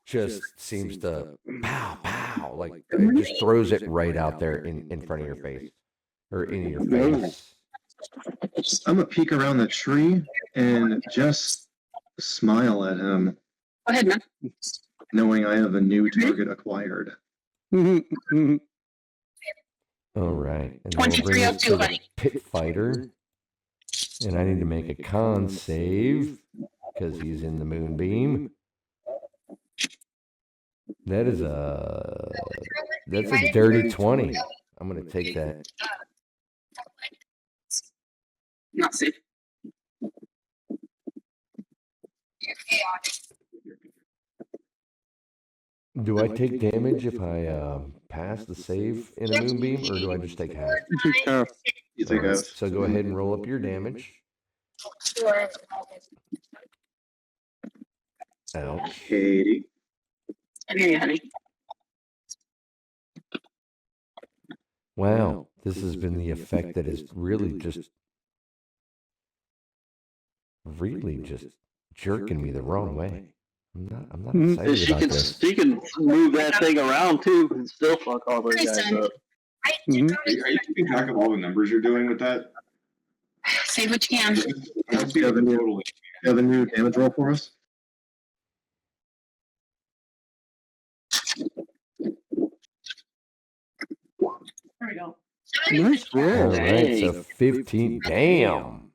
just seems to pow, pow, like it just throws it right out there in front of your face or in your face. I'm gonna peek around the tree and just smile at him, Go ahead, man. knowing I have a new target acquired. Mm-hmm. All right. And then we'll bring this to the pit fighter. And I need to make a con save because he's in the moonbeam. That's a dirty 20. I'm gonna take that. Not safe. Do I take damage if I pass the save in a moonbeam, or do I just take half? You take half. You take half. So go ahead and roll up your damage. Ouch. Katie. I hear you, honey. Wow, this has been the effect that is really just jerking me the wrong way. I'm not excited about this. She can move that thing around too and still fuck all those guys up. Mm-hmm. Are you keeping track of all the numbers you're doing with that? Say what you can. I don't see the total. You have a new damage roll for us? There we go. Nice All roll. right, so 15. Damn.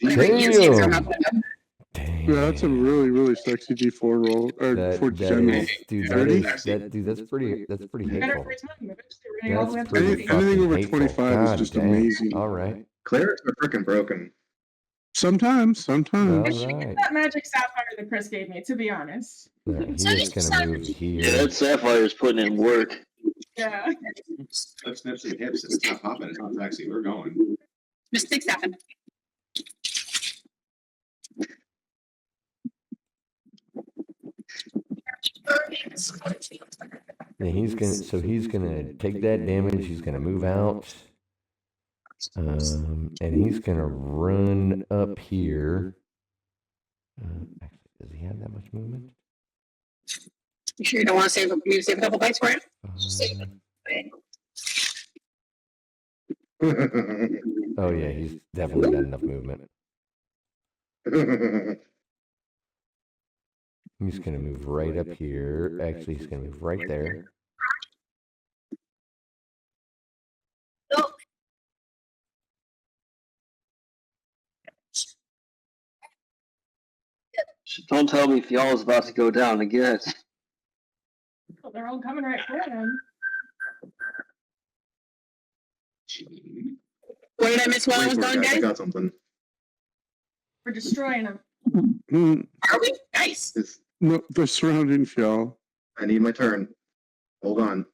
Whatever you say, throw 'em up. Damn. Yeah, that's a really, really sexy d4 roll. Or That, for that general. is, dude, that's pretty Better hateful. every time. Eventually, we're gonna go all the way That's up to pretty 30. fucking Anything over hateful. 25 is God just damn. amazing. All right. Clerics are freaking broken. Sometimes. I All should right. get that magic sapphire that Chris gave me, to be honest. All right, he is gonna move Yeah, here. that Sapphire's putting in work. Yeah. Let's snip some hips. It's not popping. It's not sexy. We're going. Mistakes happen. Yeah, he's gonna take that damage. He's gonna move out, and he's gonna run up here. Actually, does he have that much movement? You sure you don't want to save a couple dice for it? Oh yeah, he's definitely got enough movement. He's gonna move right up here. Actually, he's gonna move right there. Don't tell me Fial's about to go down again. Well, they're all coming right for him. What did I miss while I was gone, I guys? got something. We're destroying him. Mm, Are we? Nice. It's No, the surrounding field. I need my turn. Hold on.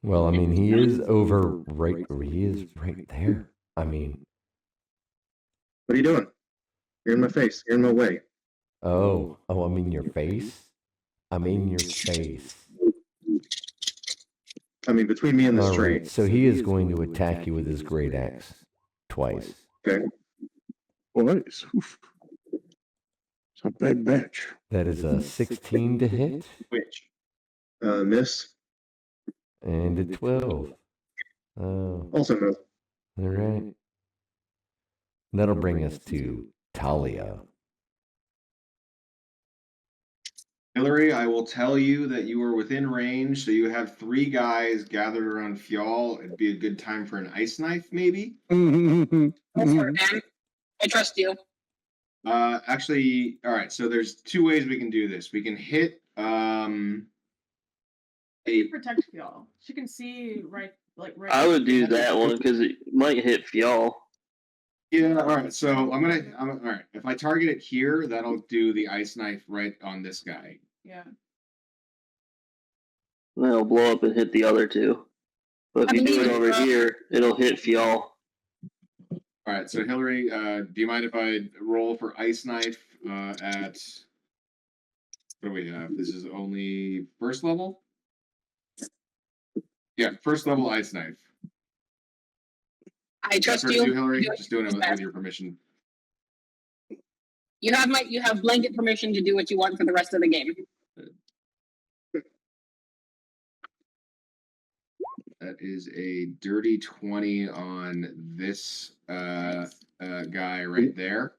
Well, I mean, he is he is right there. I mean, What are you doing? You're in my face. You're in my way. oh, I mean your face. I mean your face. I mean, between me and this All tree. right, so he is going to attack you with his great axe twice. Okay. Boys. Oof. It's a big bitch. That is a 16 to hit Which? Miss. and a 12. Oh, Also miss. all right. That'll bring us to Talia. Hillary, I will tell you that you are within range, so you have 3 guys gathered around Fjall. It'd be a good time for an ice knife, maybe. Go for it, man. I trust you. Actually, all right. So there's 2 ways we can do this. We can hit She protect y'all. She can see right. I would do that one because it might hit Fjall. Yeah, all right. So I'm all right. If I target it here, that'll do the ice knife right on this guy. Yeah. And then it'll blow up and hit the other 2. But if I you do believe it it, over bro. here, it'll hit Fjall. All right. So Hillary, do you mind if I roll for ice knife at what do we have? This is only first level. Yeah, first level ice knife. I trust That's you. you, Hillary. You do Just doing it with best. your permission. You have blanket permission to do what you want for the rest of the game. That is a dirty 20 on this guy right there.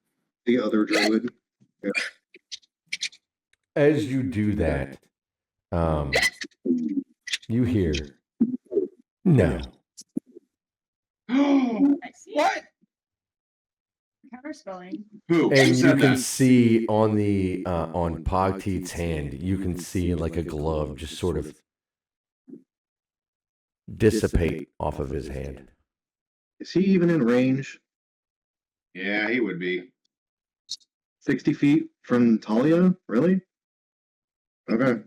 The other druid. Yeah. As you do that, you hear, no. I see. What? Counterspelling. Who? And Who you said can that? see on the on Pogteeth's hand, you can see like a glove just sort of dissipate off of his hand. Is he even in range? Yeah, he would be. 60 feet from Talia? Really? Okay.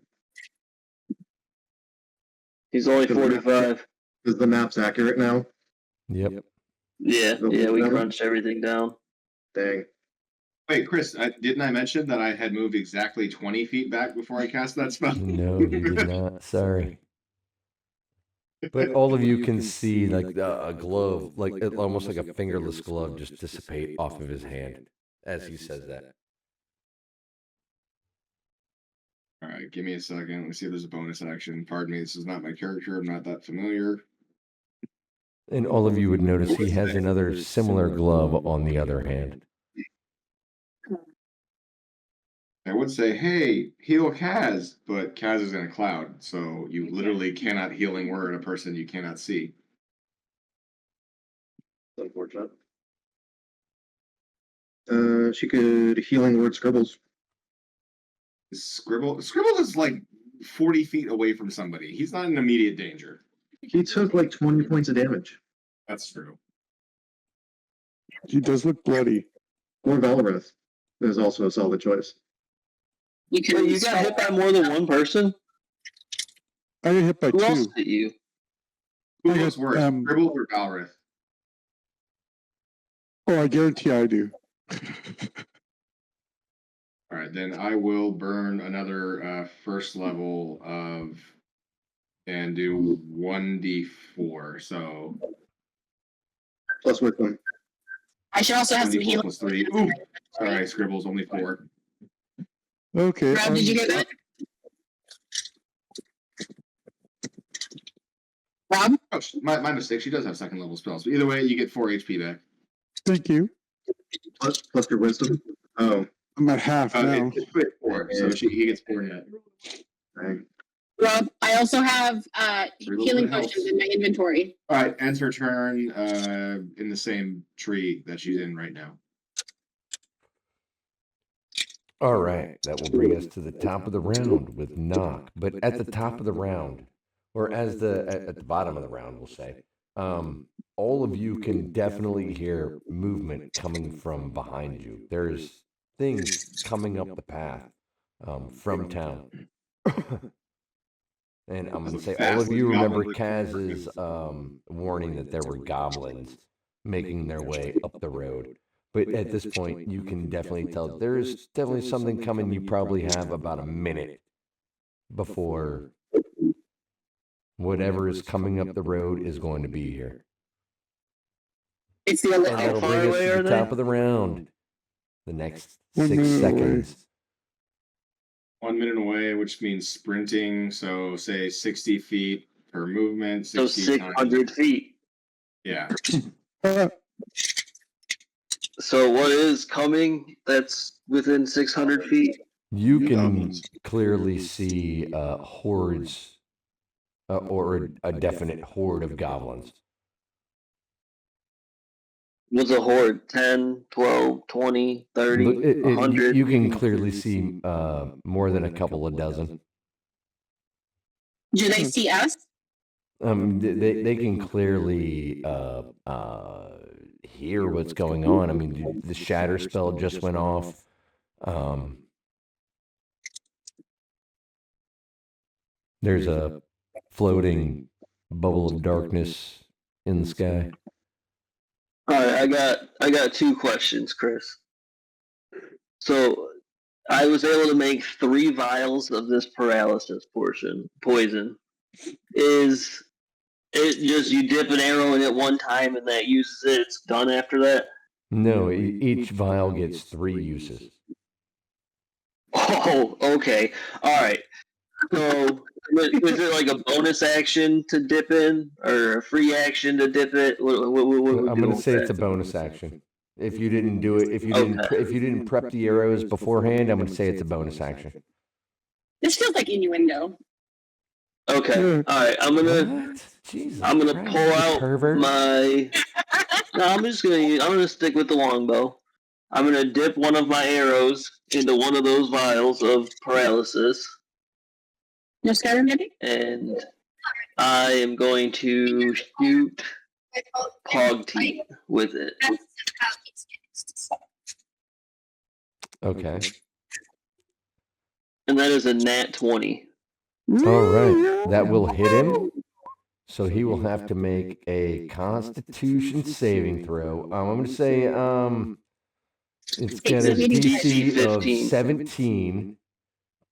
He's only 45. Is the map's accurate now? Yep. Yeah, we crunched everything down. Dang. Wait, Chris, didn't I mention that I had moved exactly 20 feet back before I cast that spell? No, you did not. Sorry. But all of you can see like a glove, like almost like a fingerless glove, just dissipate off of his hand as he says that. All right, give me a second. Let me see if there's a bonus action. Pardon me, this is not my character. I'm not that familiar. And all of you would notice he has another similar glove on the other hand. I would say, hey, heal Kaz, but Kaz is in a cloud, so you literally cannot healing word a person you cannot see. Unfortunate. She could healing word scribbles. Scribble is like 40 feet away from somebody. He's not in immediate danger. He took like 20 points of damage. That's true. He does look bloody. Or Valorith is also a solid choice. You can. Wait, you got hit by more than one person? I get hit by Who else 2. hit you? Who I goes got, worse, Scribble or Valorith? Oh, I guarantee I do. All right, then I will burn another first level of and do 1d4. So Plus wisdom. I should also have some 1d4 healing. plus 3. Ooh, sorry, Scribble's only 4. Okay. Rob, did you get that? Rob? Oh, my mistake. She does have second level spells. But either way, you get 4 HP back. Thank you. Plus your wisdom. Oh. I'm at half now. It's 4, so he gets 4 net. Dang. Rob, I also have healing helps. potions in my inventory. All right, ends her turn in the same tree that she's in right now. All right, that will bring us to the top of the round with knock. But at the top of the round, or at the bottom of the round, we'll say, all of you can definitely hear movement coming from behind you. There's things coming up the path. from town. And I'm going to That's a say all of fast you remember goblin Kaz's warning that there were goblins making their way up the road. But at this point, you can definitely tell there's definitely something coming. You probably have about a minute before whatever is coming up the road is going to be here. It's the And Olympics. that'll far bring us away to are the they? top of the round. The next 1 6 minute away. seconds. 1 minute away, which means sprinting. So say 60 feet per movement. So 60 times. 600 feet. Yeah. So what is coming that's within 600 feet? You can clearly see hordes or a definite horde of goblins. What's a horde? 10, 12, 20, 30, Look, 100? you can clearly see more than a couple of dozen. Do they see us? They can clearly hear what's going on. I mean, the shatter spell just went off. There's a floating bubble of darkness in the sky. All right, I got 2 questions, Chris. So I was able to make 3 vials of this paralysis poison. Is it just you dip an arrow in it one time and that uses it? It's done after that? No, each vial gets 3 uses. Oh, okay. All right. So was it like a bonus action to dip in, or a free action to dip it? What I'm going to say it's a bonus action. If you didn't do it, if you didn't prep the arrows beforehand, I'm going to say it's a bonus action. This feels like innuendo. Okay. All right. I'm gonna pull out my. No, I'm gonna stick with the longbow. I'm gonna dip one of my arrows into one of those vials of paralysis. No Skyrim, maybe? And I am going to shoot Pogteeth with it. Okay. And that is a nat 20. All right. That will hit him. So he will have to make a Constitution saving throw. I'm going to say it's got a DC of 17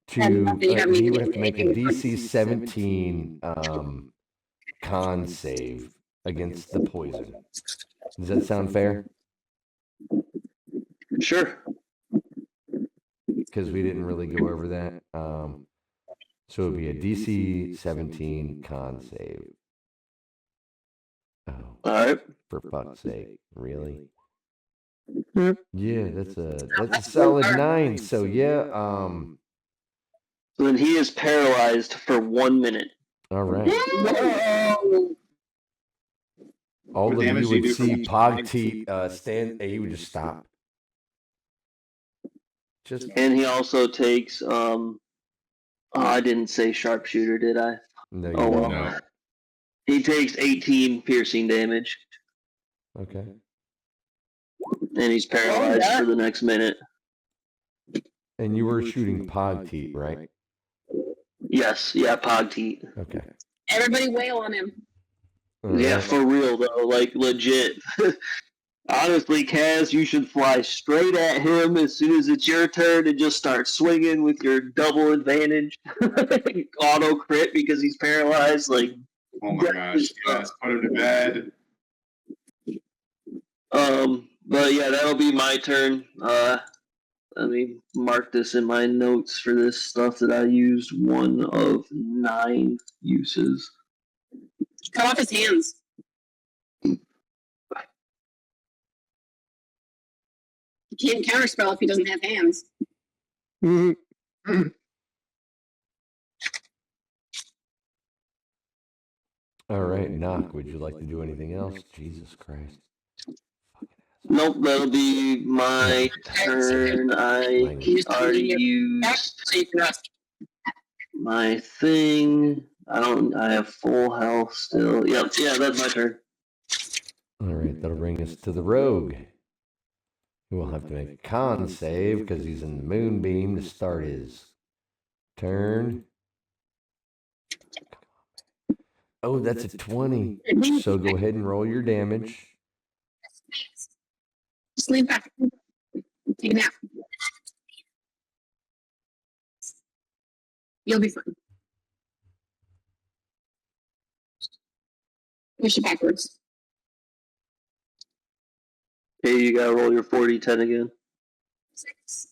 to he would have to make a DC 17 con save against the poison. Does that sound fair? Sure. Because we didn't really go over that. So it would be a DC 17 con save. Oh, all right. For fuck's sake, really? Yeah, that's a solid 9. So yeah, So then he is paralyzed for 1 minute. all right. All What of damage you do you would do see from each Pogteeth stand. He would just stop. Just And he also takes I didn't say sharpshooter, did I? no, you Oh, don't well. know. He takes 18 piercing damage. Okay. And he's paralyzed for the next minute. And you were shooting Pogteeth, right? Yes, yeah, Pogteeth. Okay. Everybody wail on him. All Yeah, right. for real though, like legit. Honestly, Kaz, you should fly straight at him as soon as it's your turn and just start swinging with your double advantage. Auto crit because he's paralyzed. Like, Oh my gosh. Yes, put him to bed. but yeah, that'll be my turn. Let me mark this in my notes for this stuff that I used. 1 of 9 uses. Cut off his hands. He can't counterspell if he doesn't have hands. All right, Knock, would you like to do anything else? Jesus Christ. Nope, that'll be my turn. I already used So you can rest. my thing. I have full health still. Yep, yeah, that's my turn. All right, that'll bring us to the rogue. He will have to make a con save because he's in the moonbeam to start his Turn. Oh, that's a 20. So go ahead and roll your damage. Just lean back. Take a nap. You'll be fine. Push it backwards. Okay, you gotta roll your 40-10 again.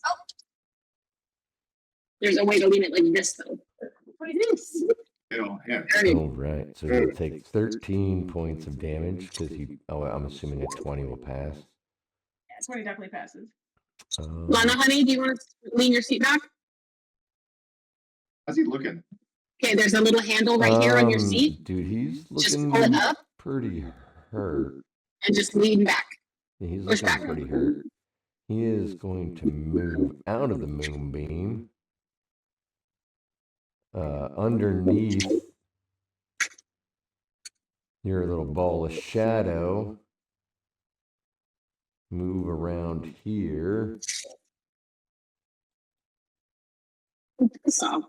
Oh. There's a way to lean it like this, though. What is this? Yeah. All right. So he'll take 13 points of damage because he. Oh, I'm assuming a 20 will pass. Yeah, 20 definitely passes. Lana, honey, do you want to lean your seat back? How's he looking? Okay, there's a little handle right here on your seat. Dude, he's Just looking pull it up pretty hurt. and just lean back. Yeah, he's Push looking back. pretty hurt. He is going to move out of the moonbeam. Underneath your little ball of shadow. Move around here. So.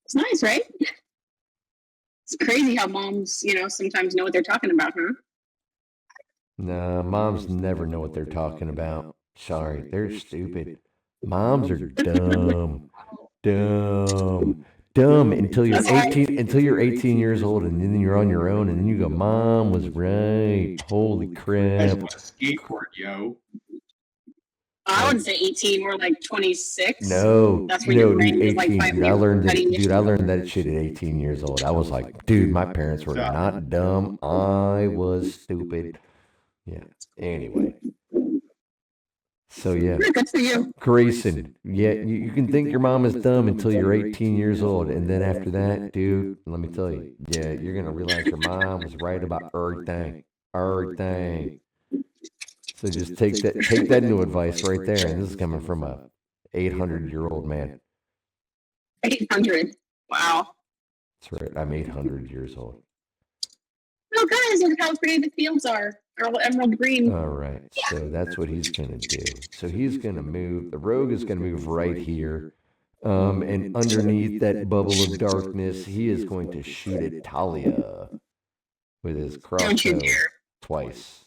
It's nice, right? It's crazy how moms, sometimes know what they're talking about, huh? Nah, moms never know what they're talking about. Sorry, they're stupid. Moms are dumb. Dumb until you're 18 years old, and then you're on your own, and then you go, Mom was right. Holy crap. Skateboard, yo. I wouldn't say 18, more like 26. No, That's when your brain is like 18. five Dude, I years learned that shit at 18 years old. I was like, dude, my parents were not dumb. I was stupid. Yeah. Anyway. So yeah. Good for you. Grayson. Yeah, you can think your mom is dumb until you're 18 years old, and then after that, dude, let me tell you, yeah, you're gonna realize your mom was right about everything. Everything. So just take that new advice right there, and this is coming from a 800-year-old man. 800. Wow. That's right. I'm 800 years old. Oh, guys, look how pretty the fields are. They're all emerald green. All right. So that's what he's going to do. So he's going to move. The rogue is going to move right here. And underneath that bubble of darkness, he is going to shoot at Talia with his crossbow twice.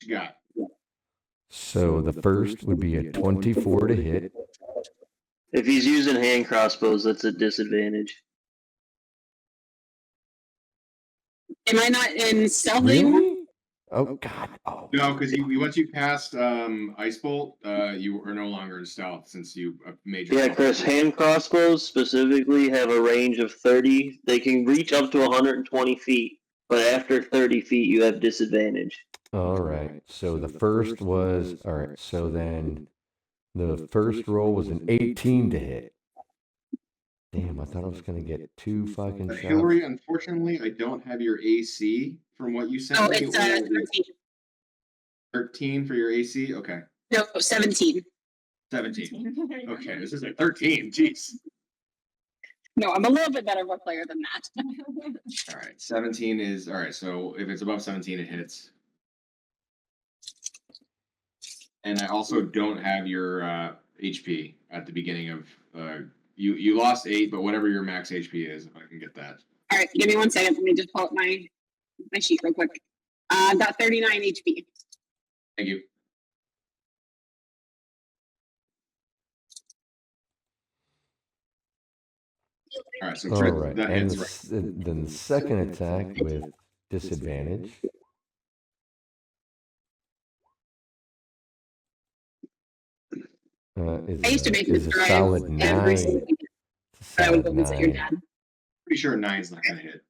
You got. So the first would be a 24 to hit. If he's using hand crossbows, that's a disadvantage. Am I not in stealth anymore? Really? Oh God! Oh. No, because once you passed Ice Bolt, you are no longer in stealth since you made your. Yeah, Chris, hand crossbows specifically have a range of 30. They can reach up to 120 feet, but after 30 feet, you have disadvantage. All right. So the first was all right. So then the first roll was an 18 to hit. Damn, I thought I was gonna get 2 fucking shots. Hillary, unfortunately, I don't have your AC from what you sent Oh, me. it's 13. 13 for your AC? Okay. No, 17. 17. Okay, this is a 13. Jeez. No, I'm a little bit better of a player than that. All right, 17 is all right. So if it's above 17, it hits. And I also don't have your HP at the beginning of you lost 8, but whatever your max HP is, if I can get that. All right, give me 1 second. Let me just pull up my sheet real quick. I've got 39 HP. Thank you. All right, so All right, that and hits. then the second attack with disadvantage. I used to make is this a drive solid every 9. single weekend. It's a I would solid go visit your 9. dad. Pretty sure 9's not gonna hit.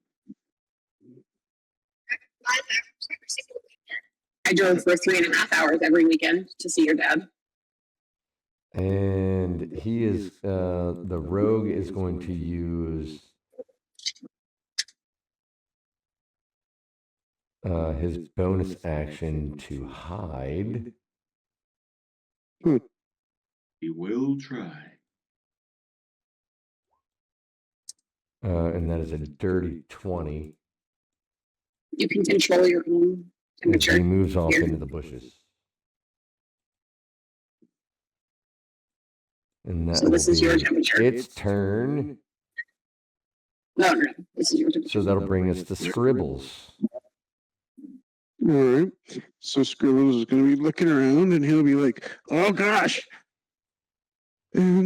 I drove for 3.5 hours every weekend to see your dad. And he is the rogue is going to use his bonus action to hide. He will try. And that is a dirty 20. You can control your own As temperature. he moves off here. into the bushes. And that So this will is your be temperature. its turn. No. This is your temperature. So that'll bring us to Scribbles. All right. So Scribbles is going to be looking around and he'll be like, oh gosh. And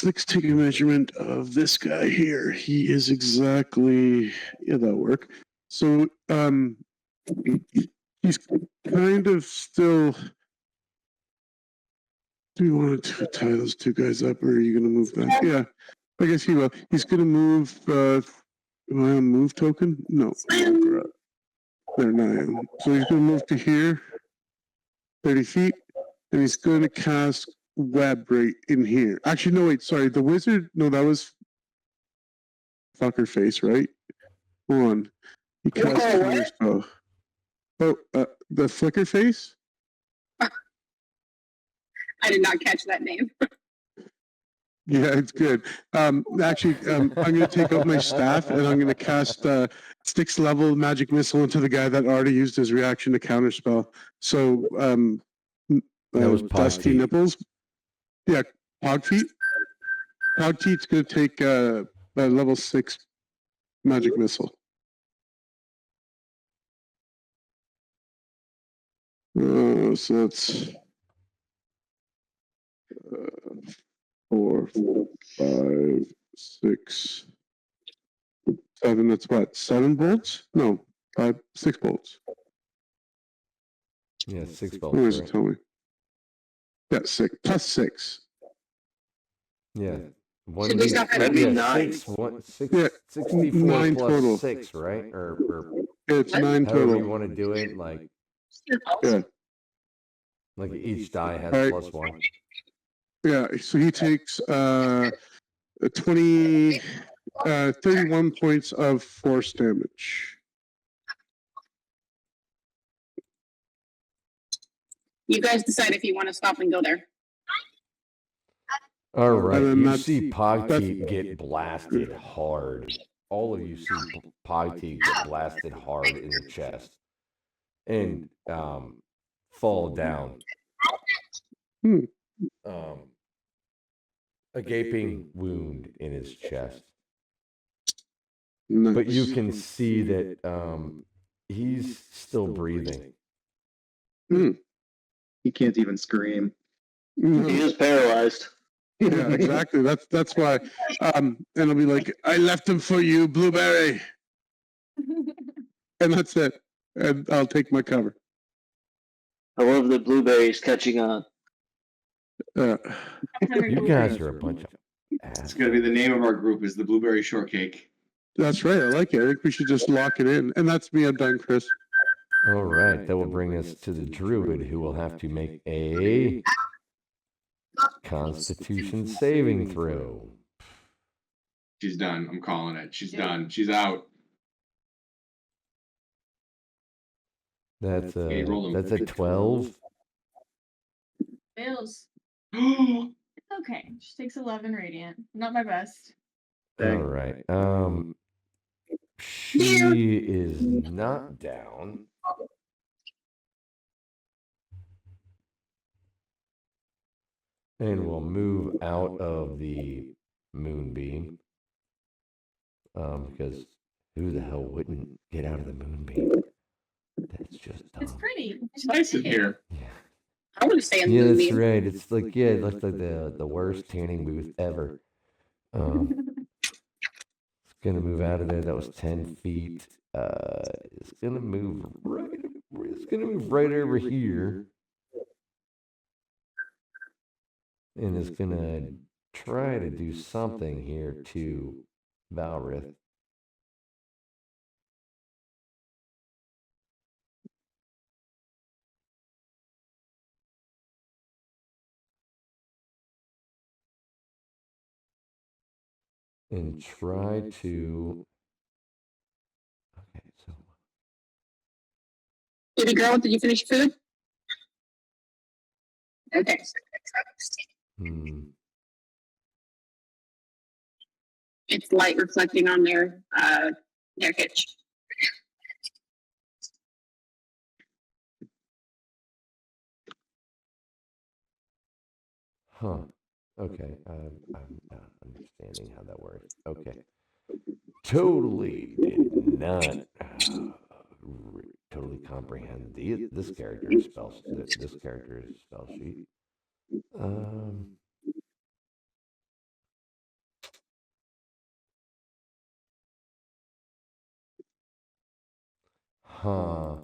let's take a measurement of this guy here. He is exactly, yeah, that'll work. So he's kind of still. Do you want to tie those two guys up, or are you going to move back? Yeah, I guess he will. He's going to move. Am I on move token? No. There, now I am. So he's going to move to here, 30 feet, and he's going to cast web right in here. Actually, no, wait, sorry. The wizard, no, that was fucker face, right? Hold on. He cast flicker spell. Oh, the flicker face? I did not catch that name. Yeah, it's good. Actually, I'm going to take out my staff and I'm going to cast 6th level magic missile into the guy that already used his reaction to counterspell. So, That was Dusty Pog Nipples. Yeah, Pog Feet. Pog Feet's going to take a level 6 magic missile. So that's 4, 5, 6, 7. That's what? 7 bolts? No, 6 bolts. Yeah, 6 What does bolts. it Right? tell me? Yeah, 6 plus 6. Yeah. Should we stop at yeah, 9? 64 9 plus total. 6, right? Or It's 9 however total. you want to do it. Like Yeah. each die has Right. plus 1. Yeah, so he takes 31 points of force damage. You guys decide if you want to stop and go there. All right. And then You that's- see that's- Pogteeth get blasted hard. All of you see Pogteeth get blasted hard in the chest and fall down. A gaping wound in his chest. Nice. But you can see that he's still breathing. He can't even scream. He is paralyzed. Yeah, exactly. That's why. And I'll be like, I left him for you, Blueberry. And that's it. And I'll take my cover. I love the blueberries catching on. You guys are a bunch of It's assholes. gonna be the name of our group is the Blueberry Shortcake. That's right. I like it. I think we should just lock it in. And that's me. I'm done, Chris. All right. That will bring us to the druid, who will have to make a Constitution saving throw. She's done. I'm calling it. She's done. She's out. That's Okay, roll 'em. a 12. Fails. Oh, It's okay. She takes 11 radiant. Not my best. All right. She is not down. And we'll move out of the moonbeam. Because who the hell wouldn't get out of the moonbeam? That's just It's dumb. pretty. it's nice in here. Yeah. I want to stay in the Yeah, that's movie. right. It's like, yeah, it looks like the worst tanning booth ever. It's gonna move out of there. That was 10 feet. It's gonna move right. It's gonna move right over here, and it's gonna try to do something here to Valrith. And try to. Okay, so Baby girl, did you finish your food? Okay. Hmm. It's light reflecting on their hitch. Huh. Okay. I'm not understanding how that works. Okay. Totally did not totally comprehend this character's spell sheet. Huh.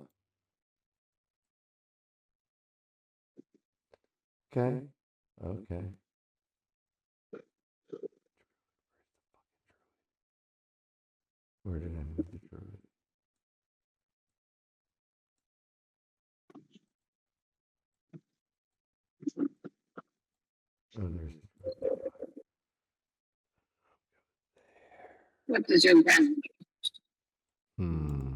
Okay. Okay. Where did I move the druid? Oh, there's the druid. What does your friend? Hmm.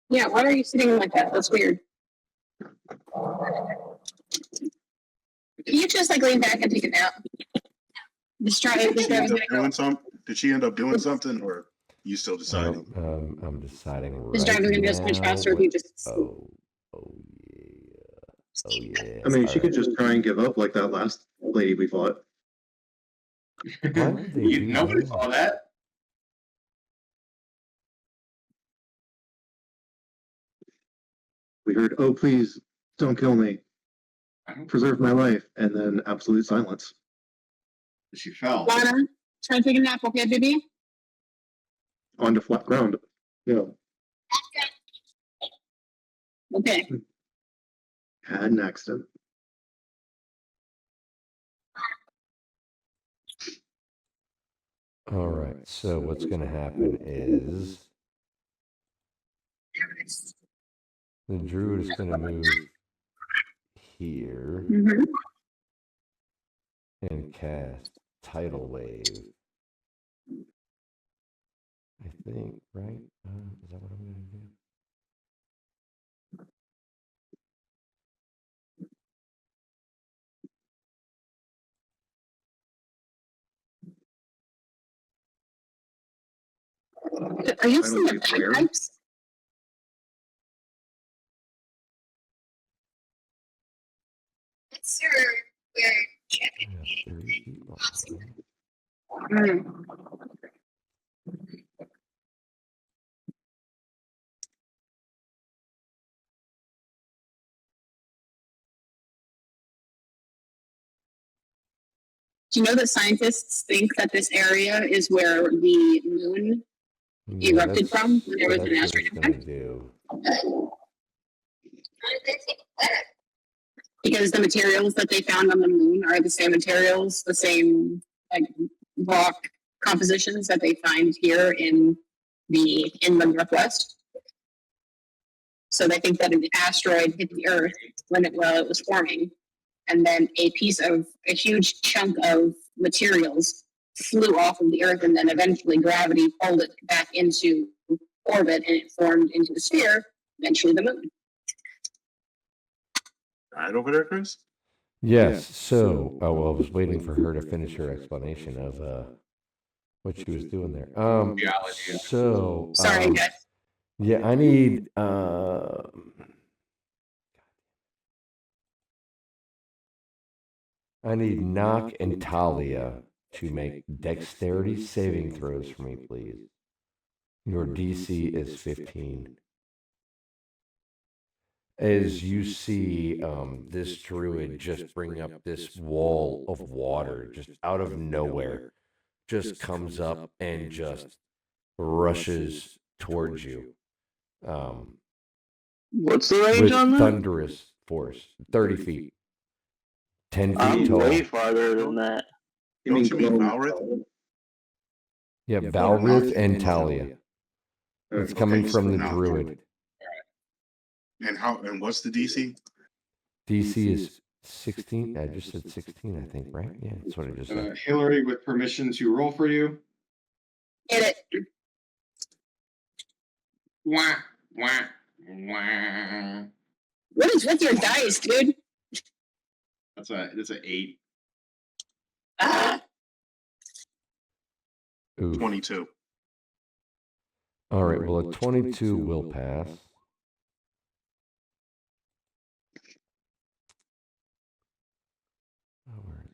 Yeah, why are you sitting like that? That's weird. Can you just like lean back and take a nap? This guy Did was she end up gonna go. doing something? Did she end up doing something, or you still deciding? I'm deciding right This driver's gonna go so much now faster if what- you just. Oh yeah. Oh yeah. I mean, she All could right. just try and give up like that last lady we fought. Why would they do Nobody that? saw that. We heard, "Oh, please, don't kill me. Preserve my life," and then absolute silence. She fell. Lana, try and take a nap, okay, baby? Onto flat ground. Yeah. Okay. Had an accident. All right. So what's going to happen is the druid is going to move here Mm-hmm. and cast tidal wave. I think, right? Is that what I'm going to do? Are you I seeing don't the see where. bagpipes? It's your champion. Yeah, 30 feet long. Mm. Do you know that scientists think that this area is where the moon erupted from when there was an that's what asteroid it's going to impact? do. How did they think that? Because the materials that they found on the moon are the same materials, the same like rock compositions that they find here in the Northwest. So they think that an asteroid hit the Earth while it was forming, and then a huge chunk of materials flew off of the Earth, and then eventually gravity pulled it back into orbit, and it formed into a sphere, eventually the moon. Right over there, Chris. Yes. So, I was waiting for her to finish her explanation of what she was doing there. Geology. So, Sorry, guys. yeah, I need Knock and Talia to make dexterity saving throws for me, please. Your DC is 15. As you see this druid just bring up this wall of water just out of nowhere, just comes up and just rushes towards you. What's the range With on that? thunderous force, 30 feet. 10 I'm feet tall. way farther than that. Don't you mean Glome? Valrith? Yeah, Oh, Valrith not- and Talia. It's coming Okay, from so the not druid. And what's the DC? DC is 16. I just said 16, I think, right? Yeah, that's what I just said. Hillary, with permission to roll for you. Get it. Wah, wah, wah. What is with your dice, dude? That's a 8. Ah, Oof. 22. All right, well, a 22 will pass. Oh, where is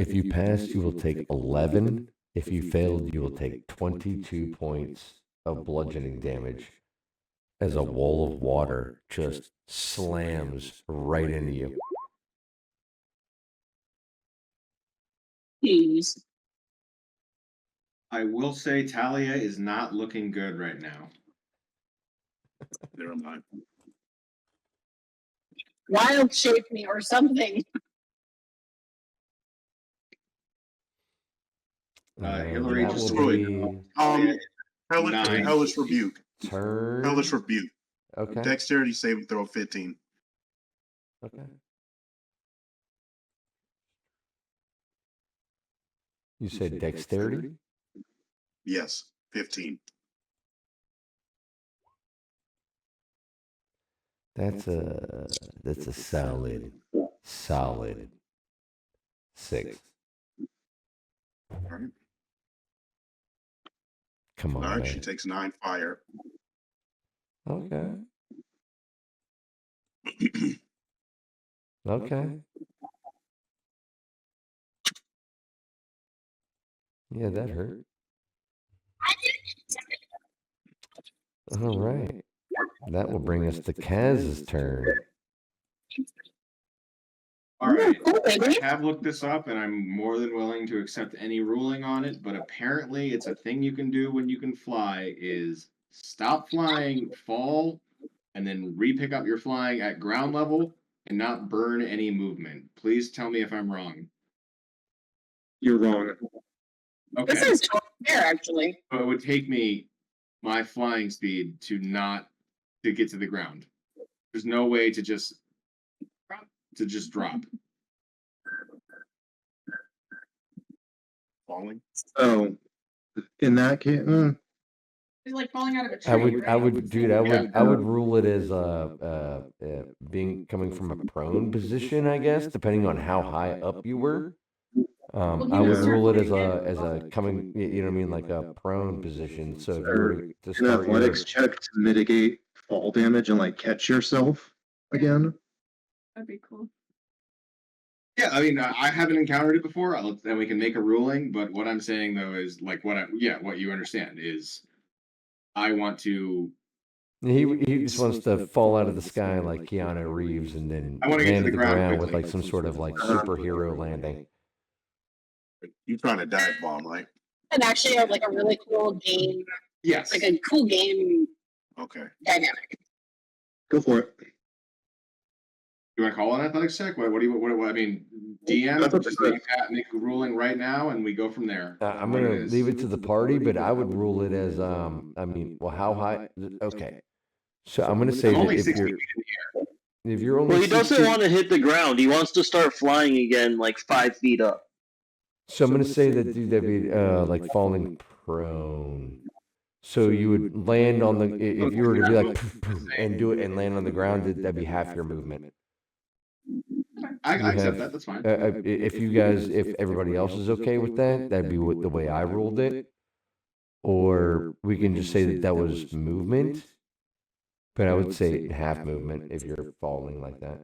it? If you passed, you will take 11. If you failed, you will take 22 points of bludgeoning damage as a wall of water just slams right into you. jeez. I will say Talia is not looking good right now. Never mind. Wild shape me or something. Hillary, that just will so be you know, Nine. Hellish Rebuke. turn. Hellish Rebuke. Okay. Dexterity saving throw 15. Okay. You said dexterity? Yes, 15. That's a solid 6. All right. Come on, All right, man. she takes 9 fire. Okay. Okay. Yeah, that hurt. All right. That will bring us to Kaz's turn. All right. Cool, I baby. have looked this up and I'm more than willing to accept any ruling on it, but apparently it's a thing you can do when you can fly is stop flying, fall, and then re-pick up your flying at ground level and not burn any movement. Please tell me if I'm wrong. You're wrong. Okay. This is totally fair, actually. So it would take me my flying speed to get to the ground. There's no way to just drop. Falling. So, in that case, It's like falling out of a tree. I right? would, dude, I would rule it as being coming from a prone position, I guess, depending on how high up you were. Well, he I would was rule it as circling a coming, you know what I mean, like a prone position. So if you were to an start your, athletics check to mitigate fall damage and like catch yourself again. That'd be cool. Yeah, I mean, I haven't encountered it before, and we can make a ruling. But what I'm saying though is like what you understand is, I want to. he just wants to fall out of the sky like Keanu Reeves and then I wanna get land to to the the ground ground with quickly. like some sort of like superhero landing. You trying to dive bomb, right? And actually have like a really cool game, Yes. like a cool game Okay. dynamic. Go for it. You want to call an athletics check? What do you? I mean, DM. That's Just okay. make a ruling right now, and we go from there. I'm What gonna it is. leave it to the party, but I would rule it as I mean, well, how high? Okay, so I'm gonna say I'm that only if 60 you're feet in the air. if you're only Well, he doesn't 60 want to hit the ground. He wants to start flying again, like 5 feet up. So I'm gonna say that dude, that'd be like falling prone. So you would land on the if you were to be like and do it and land on the ground, that'd be half your movement. I You accept have- that. That's fine. if everybody else is okay with that, that'd be the way I ruled it. Or we can just say that was movement. But I would say half movement if you're falling like that.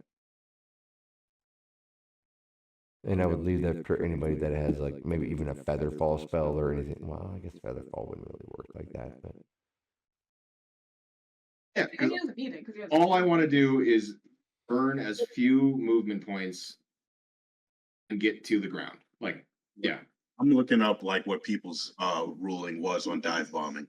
And I would leave that for anybody that has like maybe even a feather fall spell or anything. Well, I guess feather fall wouldn't really work like that. But Yeah, And because he doesn't need it because he has. all I want to do is earn as few movement points and get to the ground. Like, yeah. I'm looking up like what people's ruling was on dive bombing.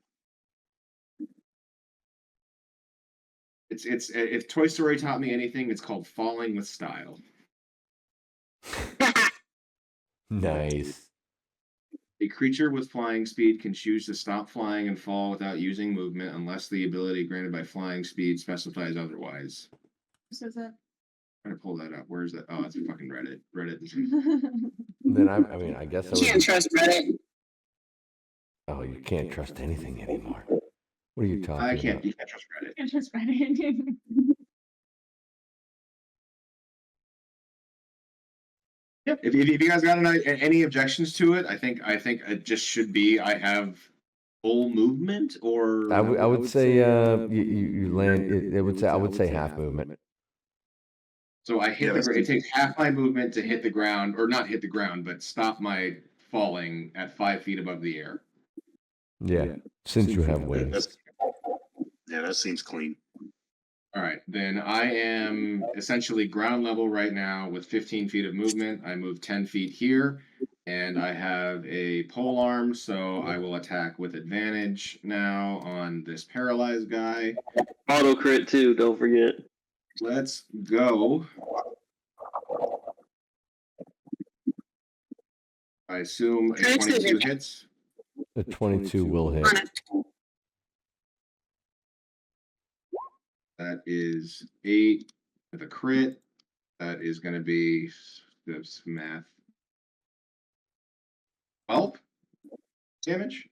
It's if Toy Story taught me anything, it's called falling with style. Nice. A creature with flying speed can choose to stop flying and fall without using movement unless the ability granted by flying speed specifies otherwise. Says that. I'm trying to pull that up. Where is that? Oh, it's fucking Reddit. Reddit. Then I mean, I guess I Can't would. trust Reddit. Oh, you can't trust anything anymore. What are you talking I about? can't. You can't trust Reddit. I just read it. Yep. If you guys got any objections to it, I think it just should be I have full movement or I would say you land. It would say I would say half movement. so I hit the ground. It takes half my movement to hit the ground, or not hit the ground, but stop my falling at 5 feet above the air. Yeah, since you have wings. Yeah, that seems clean. All right, then I am essentially ground level right now with 15 feet of movement. I move 10 feet here, and I have a pole arm, so I will attack with advantage now on this paralyzed guy. Auto crit too, don't forget. Let's go. I assume a 22 hits. The 22 will hit. That is 8 with a crit. That is going to be some math. 12 damage.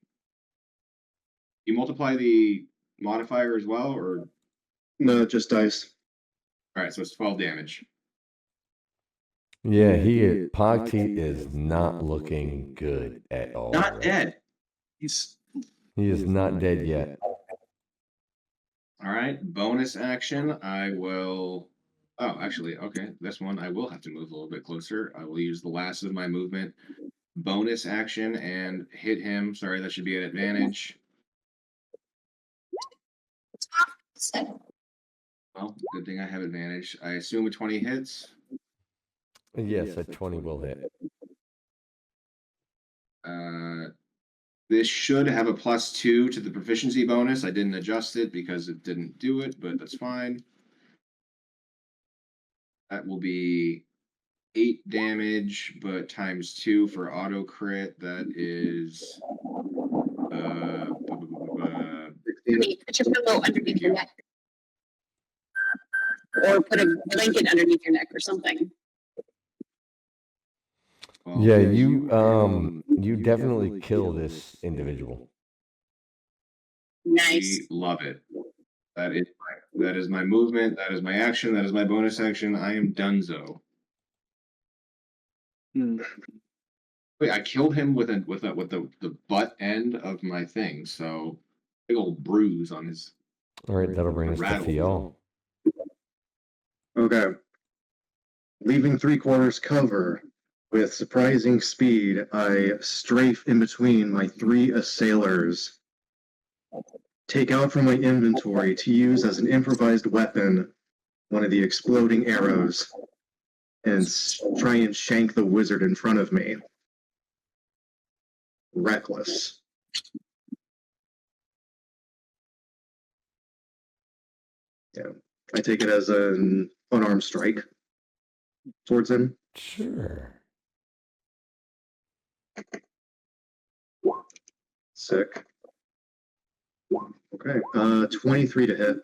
You multiply the modifier as well, or No, just dice. all right? So it's 12 damage. Yeah, Pogteeth is not looking good at all. Not right? dead. He is not dead yet. All right. Bonus action. I will. Oh, actually, okay. This one I will have to move a little bit closer. I will use the last of my movement. Bonus action and hit him. Sorry, that should be an advantage. Well, good thing I have advantage. I assume a 20 hits. Yes, a 20 will hit. This should have a +2 to the proficiency bonus. I didn't adjust it because it didn't do it, but that's fine. That will be 8 damage, but ×2 for auto crit. That is Put your pillow underneath your neck. Or put a blanket underneath your neck or something. Yeah, you definitely kill this individual. Nice. We love it. That is my movement. That is my action. That is my bonus action. I am donezo. Wait, I killed him with the butt end of my thing. So big old bruise on his. All right, that'll bring us to Fial. Okay. Leaving 3/4 cover. With surprising speed, I strafe in between my 3 assailers. Take out from my inventory to use as an improvised weapon one of the exploding arrows and try and shank the wizard in front of me. Reckless. Yeah, I take it as an unarmed strike towards him. Sure. Sick. Okay, 23 to hit.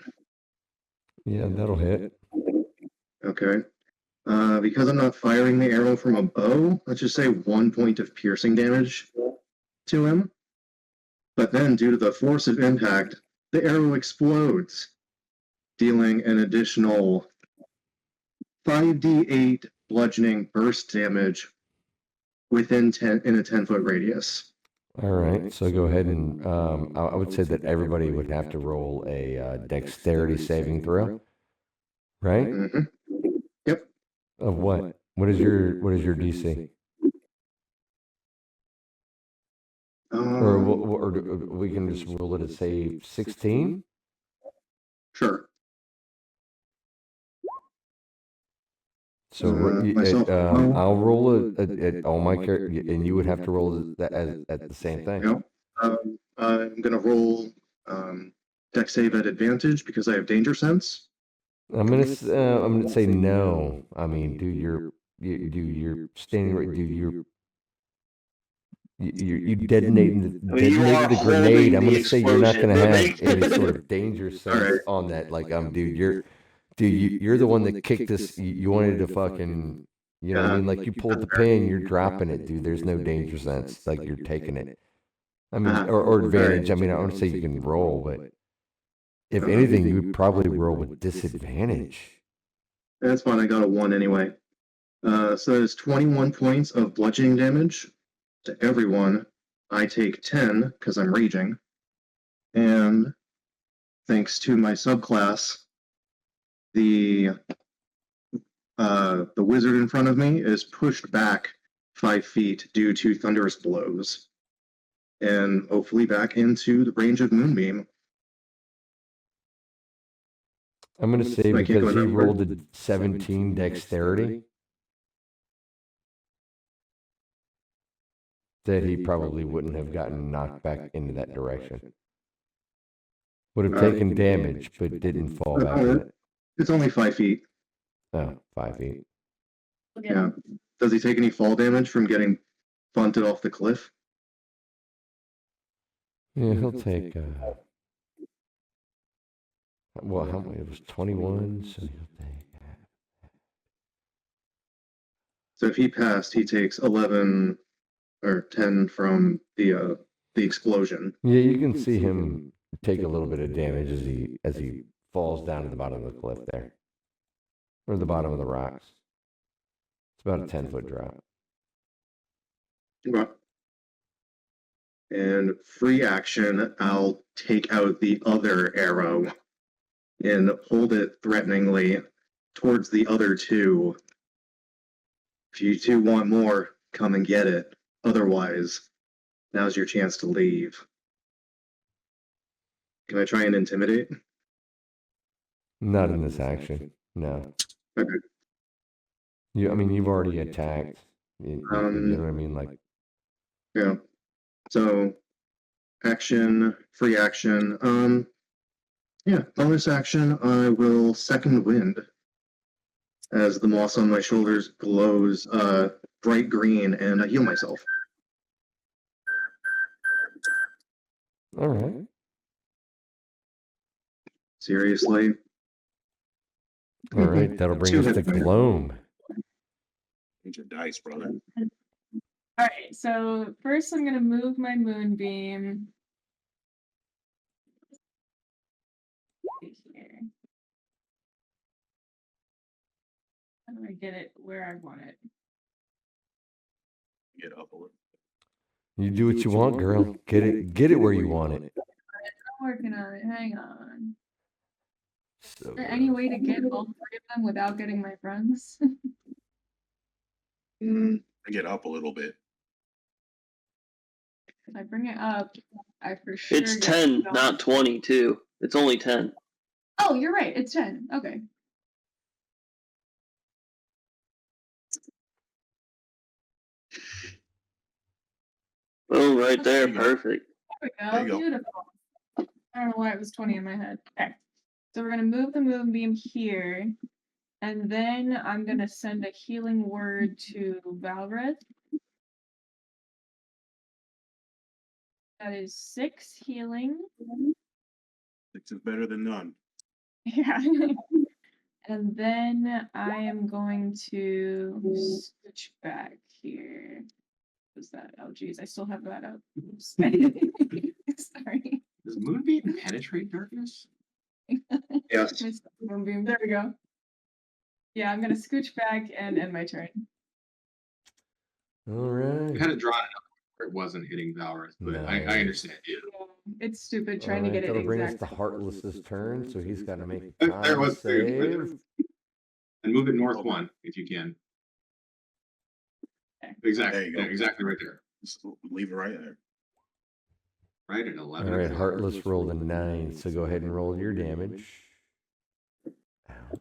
Yeah, that'll hit. Okay. Because I'm not firing the arrow from a bow, let's just say 1 point of piercing damage to him. But then, due to the force of impact, the arrow explodes, dealing an additional 5d8 bludgeoning burst damage within in a 10-foot radius. All right, so go ahead and I would say that everybody would have to roll a dexterity saving throw, right? Mm-hmm. Yep. Of what? What is your DC? Or we can just roll it at say 16. Sure. So I'll roll it all my character, and you would have to roll that at the same thing. Yep. I'm gonna roll deck save at advantage because I have danger sense. I'm gonna say no. I mean, dude, you're standing right, dude. You detonated I mean, you are the grenade. holding I'm the gonna say you're not explosion, gonna but have any sort of danger sense on that. Like, dude, you're the one that kicked this. You wanted to fucking, you know what I mean? Like, you pulled the pin, you're dropping it, dude. There's no danger sense. Like, you're taking it. I mean, or advantage. I mean, I don't say you can roll, but if anything, you would probably roll with disadvantage. That's fine. I got a 1 anyway. So there's 21 points of bludgeoning damage to everyone. I take 10 because I'm raging. And thanks to my subclass, the wizard in front of me is pushed back 5 feet due to thunderous blows. And hopefully back into the range of Moonbeam. I'm gonna say because he rolled a 17 dexterity, that he probably wouldn't have gotten knocked back into that direction. Would have taken damage, but didn't fall back in it. It's only 5 feet. Oh, 5 feet. Yeah. Does he take any fall damage from getting bunted off the cliff? Yeah, he'll take. Well, how many? It was 21, so he'll take. So if he passed, he takes 11 or 10 from the explosion. Yeah, you can see him take a little bit of damage as he falls down to the bottom of the cliff there, or the bottom of the rocks. It's about a 10-foot drop. Okay. And free action, I'll take out the other arrow and hold it threateningly towards the other two. If you two want more, come and get it. Otherwise, now's your chance to leave. Can I try and intimidate? Not in this action, no. Okay. I mean, you've already attacked. You know what I mean? Like, yeah. So, action, free action. Yeah, bonus action, I will second wind as the moss on my shoulders glows bright green, and I heal myself. all right. Seriously. All right, that'll bring us to Gloam. Need your dice, brother. All right, so first I'm gonna move my moonbeam here. How do I get it where I want it? Get up a little. You do what you want, girl. Get it where you want it. I'm working on it. Hang on. So, Is there any way to get all 3 of them without getting my friends? Get up a little bit. If I bring it up, I for sure It's get 10, gone. not 22. It's only 10. Oh, you're right. It's 10. Okay. Oh, right there. Perfect. There we There go. you go. Beautiful. I don't know why it was 20 in my head. Okay. So we're gonna move the moonbeam here, and then I'm gonna send a healing word to Valrith. That is 6 healing. 6 is better than none. Yeah. And then I am going to switch back here. Was that? Oh, geez, I still have that up. Oops. Sorry. Does Moonbeam penetrate darkness? Yes. Missed the moonbeam. There we go. Yeah, I'm gonna scooch back and end my turn. all right. Kind of drawn it up where it wasn't hitting Valorous, but I Nice. understand. Yeah. It's stupid All trying to right, get it that'll bring us exact. to Heartless's turn, so he's got to make a There con was save. And move it north 1 if you can. Exactly. There you go. Yeah, exactly right there. Just leave it right there. Right at All 11. right, Heartless rolled a 9, so go ahead and roll your damage. Ouch.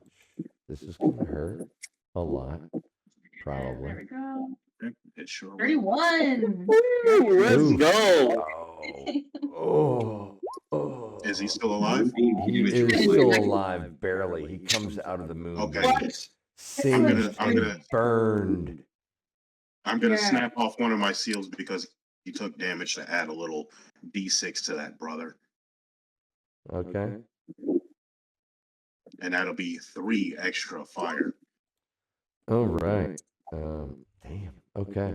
This is going to hurt a lot, There probably. we go. It sure will. 31. Woo, let's Ooh. go. Oh. Oh. Is he still alive? He is still alive, barely. He comes out of the moon. Okay. but he's Singed I'm gonna and burned. Yeah. snap off one of my seals because he took damage to add a little D6 to that, brother. Okay. And that'll be 3 extra fire. All right. Damn. Okay.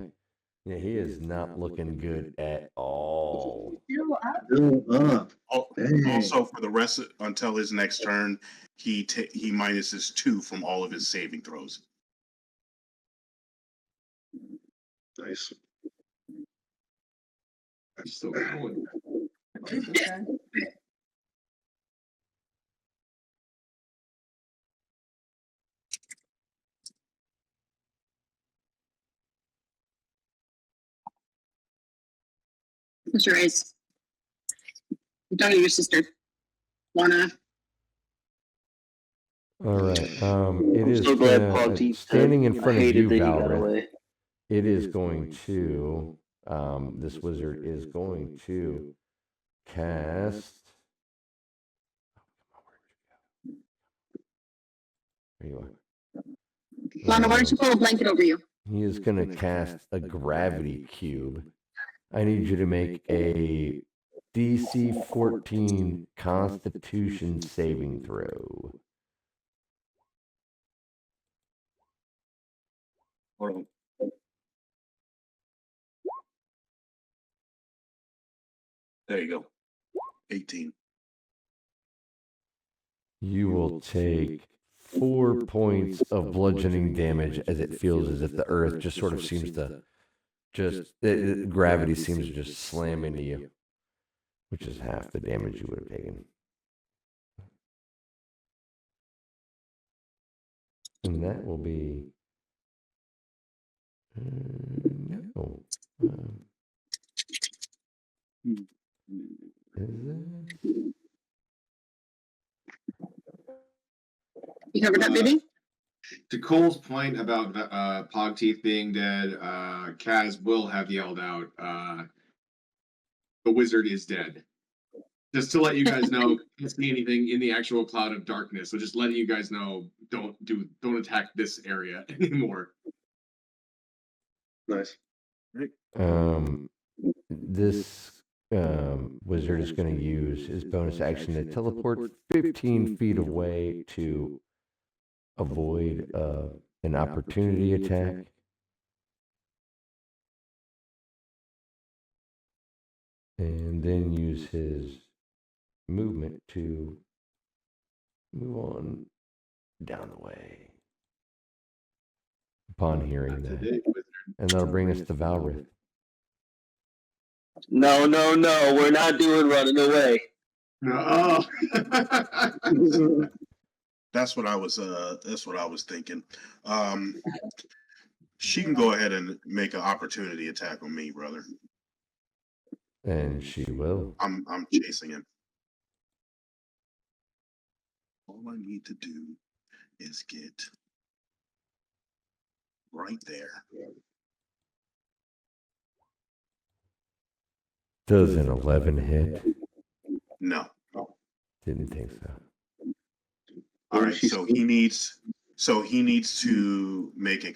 Yeah, he is not looking good at all. Still up. Still up. Dang. Also, for the rest until his next turn, he minuses 2 from all of his saving throws. Nice. So going. Okay. Close your eyes. I'm talking to your sister, Lana. All right. It is So glad gonna, Poggy standing in front of hated you, that he got Valrith. away. It is going to. This wizard is going to cast. There you are. Lana, why don't you pull a blanket over you? He is going to cast a gravity cube. I need you to make a DC 14 Constitution saving throw. Hold on. There you go. 18. You will take 4 points of bludgeoning damage as it feels as if the earth just sort of seems to gravity seems to just slam into you, which is half the damage you would have taken. And that will be no. Is it? You covered that, baby? To Cole's point about Pog Teeth being dead, Kaz will have yelled out, the wizard is dead. Just to let you guys know, can't see anything in the actual cloud of darkness. So just letting you guys know, don't attack this area anymore. Nice. This wizard is going to use his bonus action to teleport 15 feet away to avoid an opportunity attack. And then use his movement to move on down the way. Upon hearing that. And that'll bring us to Valrith. No, we're not doing running away. No. That's what I was thinking. She can go ahead and make an opportunity attack on me, brother. And she will. I'm chasing him. All I need to do is get right there. Does an 11 hit? No. Didn't think so. All right. So he needs to make a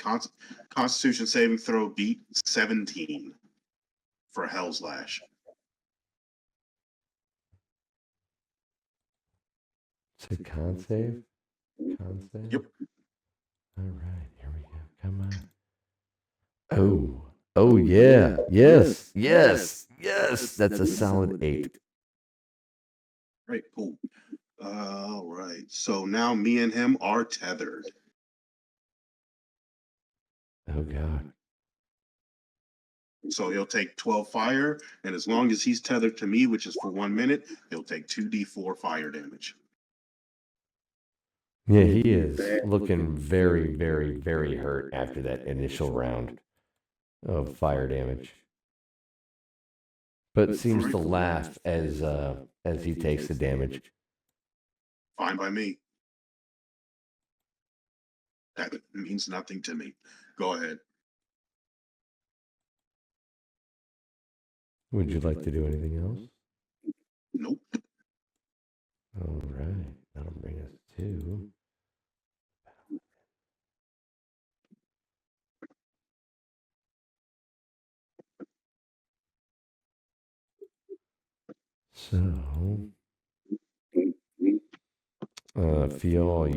Constitution saving throw, beat 17 for Hell's Lash. It's a con save? Con save? Yep. All right, here we go. Come on. Oh yeah. Yes. That's a solid 8. Right, cool. All right. So now me and him are tethered. Oh god. So he'll take 12 fire, and as long as he's tethered to me, which is for 1 minute, he'll take 2d4 fire damage. Yeah, he is looking very, very, very hurt after that initial round of fire damage. But seems to laugh as he takes the damage. Fine by me. That means nothing to me. Go ahead. Would you like to do anything else? Nope. All right, that'll bring us to. So, Fial,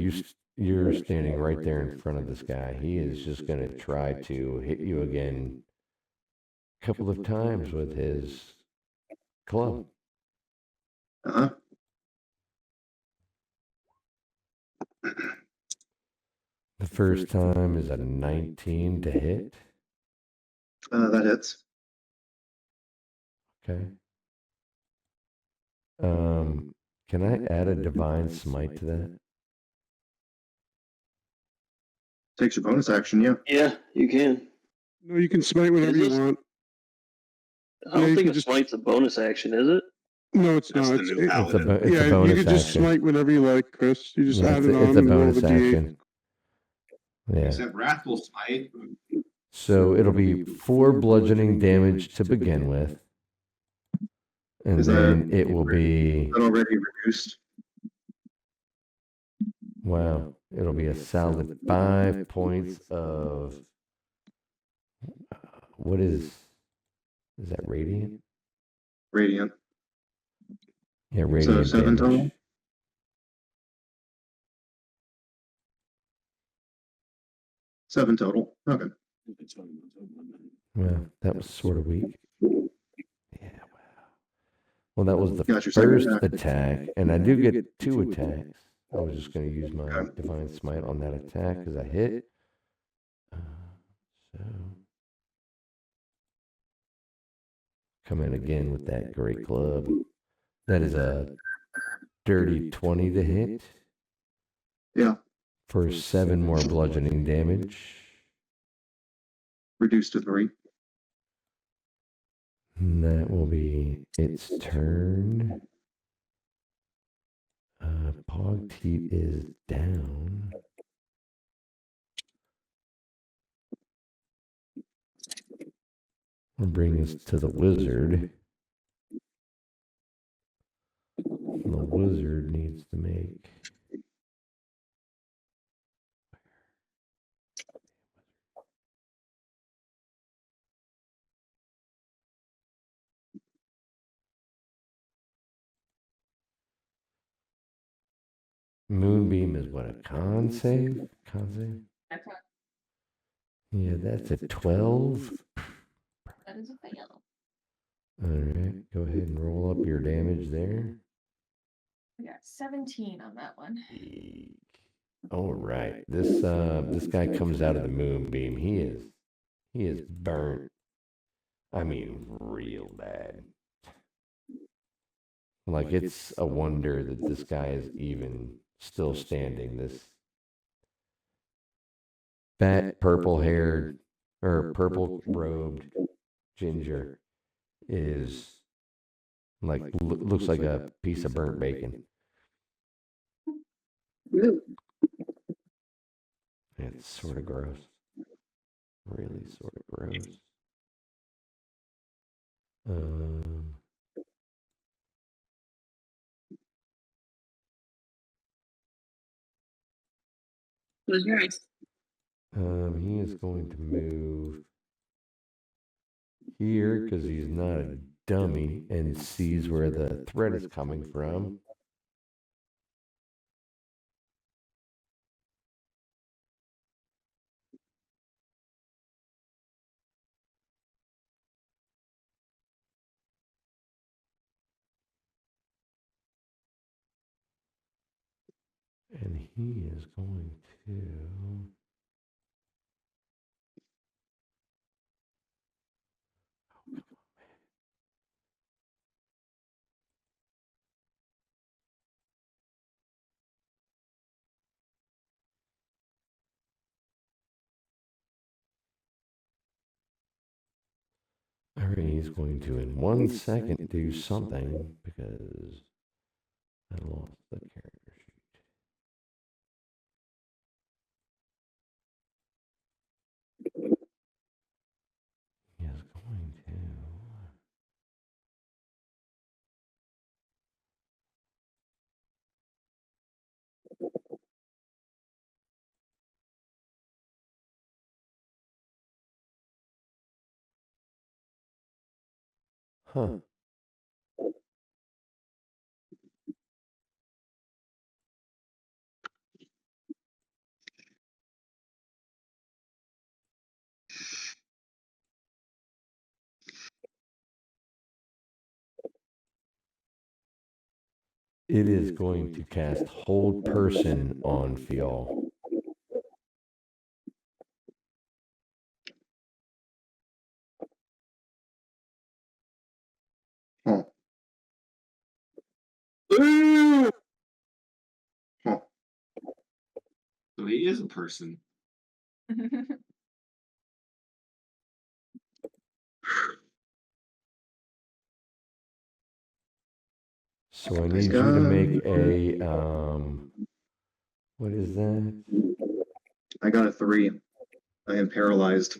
you're standing right there in front of this guy. He is just going to try to hit you again a couple of times with his club. Uh-huh. The first time is a 19 to hit. That hits. Okay. Can I add a divine smite to that? Takes your bonus action, yeah. Yeah, you can. No, you can smite whenever you Is this- want. I don't you think can a just- smite's a bonus action, is it? No, it's That's not. the It's, new paladin. It's a you bonus can just action. smite whenever you like, Chris. You just Yeah, add it on it's a and roll bonus the D8. action. Yeah. Except Wrathful Smite. So it'll be 4 bludgeoning damage to begin with. And Is that- then it will be, Is that already reduced? wow, it'll be a solid 5 points of, what is that radiant? Radiant. Yeah, radiant 7 damage. total? Seven total. Okay. Well, that was sort of weak. Yeah, wow. Well, that was the Got your second first attack. attack, and I do get 2 attacks. I was just going to use my divine smite on that attack as I hit. So come in again with that great club. That is a dirty 20 to hit. Yeah. For 7 more bludgeoning damage. Reduced to 3. And that will be its turn. Pogteat is down. We'll bring us to the wizard. And the wizard needs to make. Moonbeam is what, a con save? Con save? Yeah, that's a 12. That is a fail. All right, go ahead and roll up your damage there. We got 17 on that one. Eek. All right, this guy comes out of the moonbeam. He is burnt. I mean, real bad. Like, it's a wonder that this guy is even still standing. This fat, purple-haired, or purple-robed ginger is like, looks like a piece of burnt bacon. It's sort of gross. Really sort of gross. Close your eyes. He is going to move here because he's not a dummy and sees where the threat is coming from. And he is going to. All right, he's going to, in 1 second, do something because I lost the character sheet. He is going to. Huh. It is going to cast Hold Person on Fial. Huh. Huh. So he is a person. So I need you to make a, what is that? I got a 3. I am paralyzed.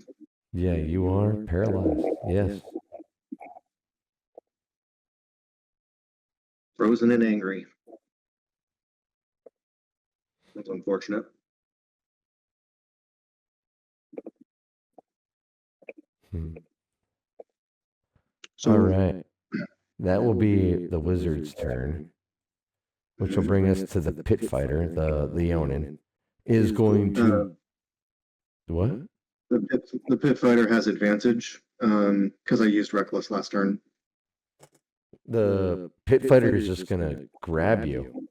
Yeah, you are paralyzed. Yes. Frozen and angry. That's unfortunate. So, All right. That will be the wizard's turn, which will bring us to the pit fighter, the Leonin, is going to... what? The pit fighter has advantage because I used reckless last turn. The pit fighter is just going to grab you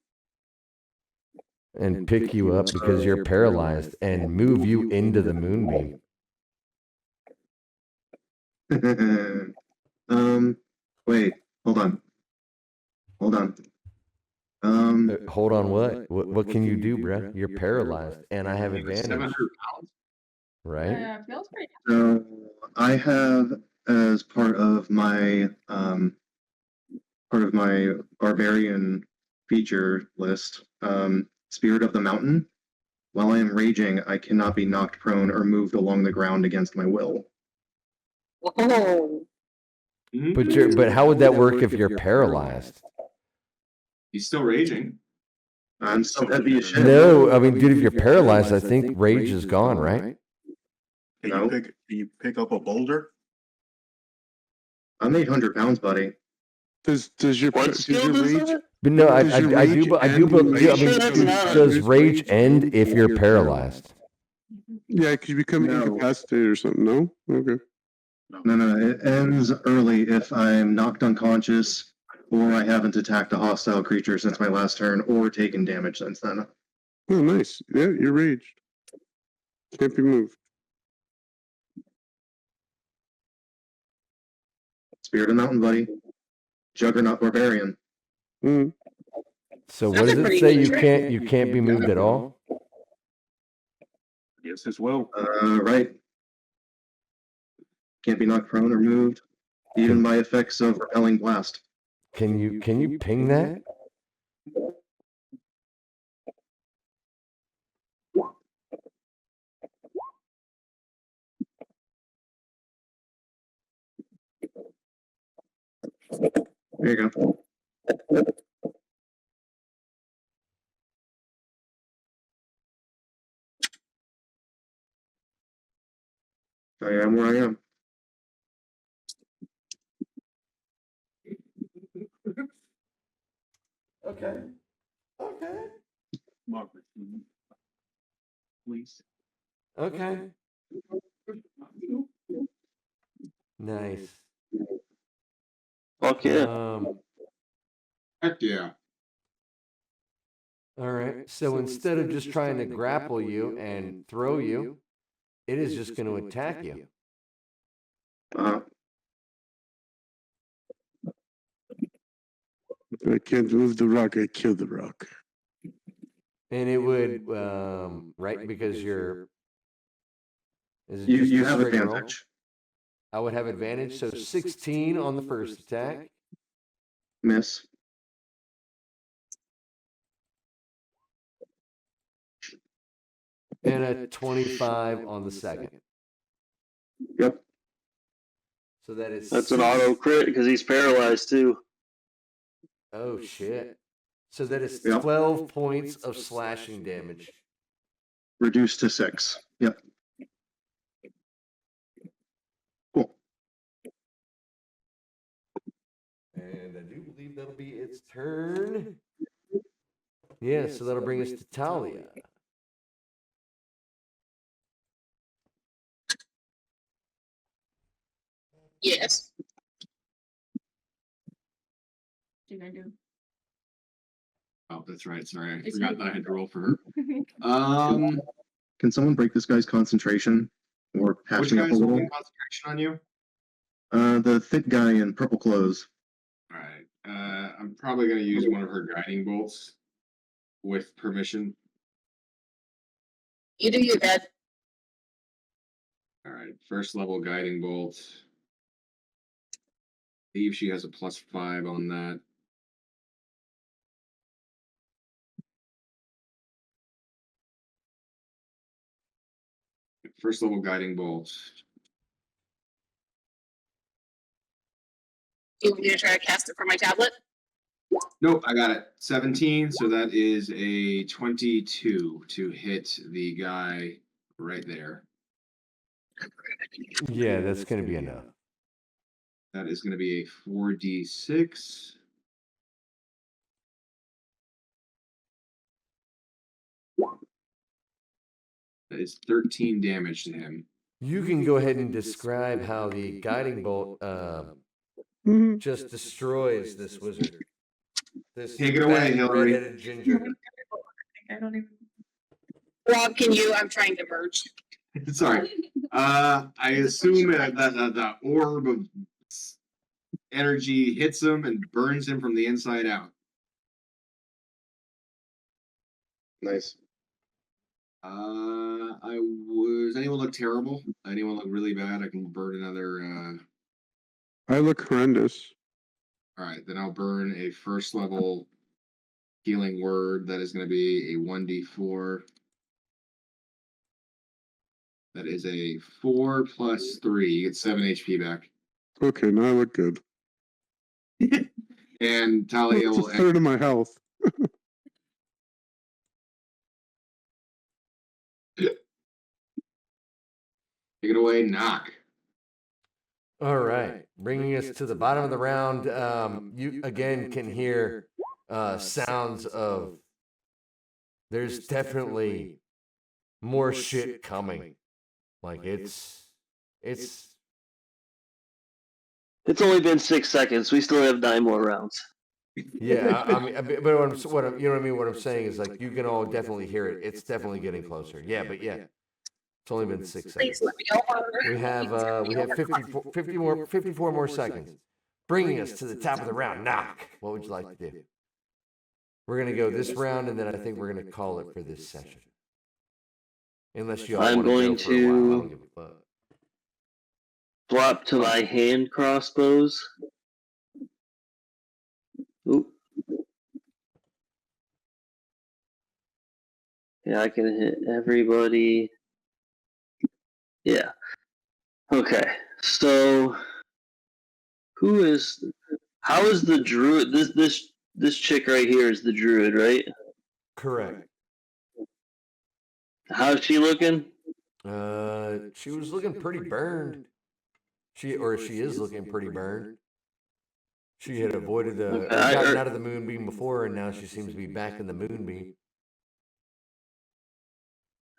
and pick you up because you're paralyzed and move you into the moonbeam. Wait, hold on. Hold on. Hold on, what can you do, bruh? You're paralyzed, and I have advantage. 700 pounds. Right? Yeah, feels pretty. So I have as part of my barbarian feature list, Spirit of the Mountain. While I am raging, I cannot be knocked prone or moved along the ground against my will. Oh. But how would that work if you're paralyzed? He's still raging. I'm so heavy as shit. No, I mean, dude, if you're paralyzed, I think rage is gone, right? Can you pick up a boulder? I'm 800 pounds, buddy. Does your What does skill your does rage? that? But no, I Does your do, rage but I end do, but when I rage- mean, That's dude, not does rage end if you're paralyzed? Yeah, because you become No. incapacitated or something. No. Okay. No, it ends early if I'm knocked unconscious or I haven't attacked a hostile creature since my last turn or taken damage since then. Oh, nice. Yeah, you're raged. Can't be moved. Spirit of Mountain, buddy. Juggernaut Barbarian. Mm. So what That's does a it pretty say? good You can't be moved at all? Yes, as well. Right. Can't be knocked prone or moved, even by effects of repelling blast. Can you ping that? There you go. I am where I am. Okay. Margaret, please. Okay. Nice. Fuck yeah. Heck yeah. All right. So instead of just trying to grapple you and throw you, it is just going to attack you. I can't move the rock. I kill the rock. And it would, right, because you're... Is it You just a have straight roll? advantage. I would have advantage. So 16 on the first attack. Miss. And a 25 on the second. Yep. So that is... That's an auto crit because he's paralyzed too. Oh, shit. So that is Yep. 12 points of slashing damage. Reduced to 6. Yep. Cool. do believe that'll be its turn. Yeah, so that'll bring us to Talia. Yes. What you gonna do? Oh, that's right. Sorry, I It's forgot me. that I had to roll for her. Can someone break this guy's concentration or Which patch me up guy's a little? holding concentration on you? The thick guy in purple clothes. All right. I'm probably gonna use one of her guiding bolts with permission. You do your best. All right. First level guiding bolt. I believe she has a +5 on that. First level guiding bolt. Do you want me to try to cast it from my tablet? Nope, I got it. 17, so that is a 22 to hit the guy right there. Yeah, that's going to be enough. That is going to be a 4d6. That is 13 damage to him. You can go ahead and describe how the guiding bolt just destroys this wizard. This Take it away, fat, Hillary. red-headed ginger. I don't even. Rob, can you? I'm trying to merge. Sorry. I assume that the orb of energy hits him and burns him from the inside out. Nice. Does anyone look terrible? Anyone look really bad? I can burn another. I look horrendous. All right, then I'll burn a first level healing word. That is going to be a 1d4. That is a 4 plus 3. You get 7 HP back. Okay, now I look good. And Talia It's a will. third of my health. Take it away, knock. All right, bringing us to the bottom of the round. You again can hear sounds of. There's definitely more shit coming. Like it's. It's only been 6 seconds. We still have 9 more rounds. Yeah, I mean, but you know what I mean. What I'm saying is like you can all definitely hear it. It's definitely getting closer. Yeah, but yeah, it's only been 6 seconds. Please let me over. We have 54 more seconds, bringing us to the top of the round. Knock. What would you like to do? We're gonna go this round, and then I think we're gonna call it for this session. Unless you all I'm want going to go for a while. I to don't give a fuck. swap to my hand crossbows. Oop. Yeah, I can hit everybody. Yeah. Okay. So how is the druid? This chick right here is the druid, right? Correct. How's she looking? She was looking pretty burned. She is looking pretty burned. She had avoided gotten out of the moonbeam before, and now she seems to be back in the moonbeam.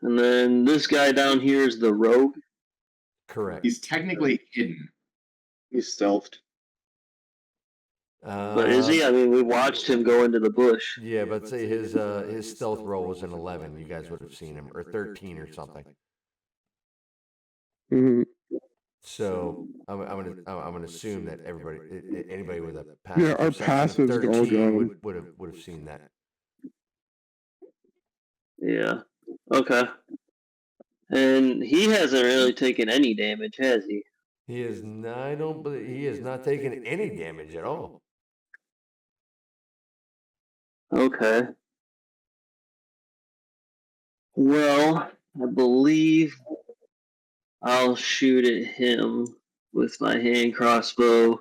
And then this guy down here is the rogue. Correct. He's technically hidden. He's stealthed. But is he? I mean, we watched him go into the bush. Yeah, but say his stealth roll was an 11. You guys would have seen him, or 13 or something. Mhm. So I'm gonna assume that anybody with a Yeah, our perception of passives all 13 go. would have seen that. Yeah. Okay. And he hasn't really taken any damage, has he? He is not. I don't believe he has not taken any damage at all. Okay. Well, I believe I'll shoot at him with my hand crossbow,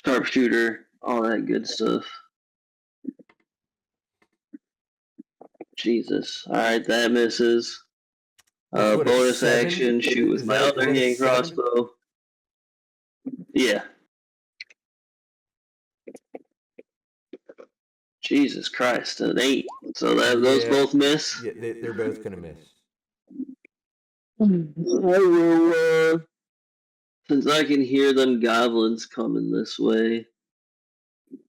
sharpshooter, all that good stuff. Jesus. Alright, that misses. That's what, a Bonus 7? action, shoot with Is my that- other is that a hand 7? crossbow. Yeah. Jesus Christ, an 8. So those Yeah. both miss. Yeah, they're both gonna miss. I will, since I can hear them goblins coming this way, I'm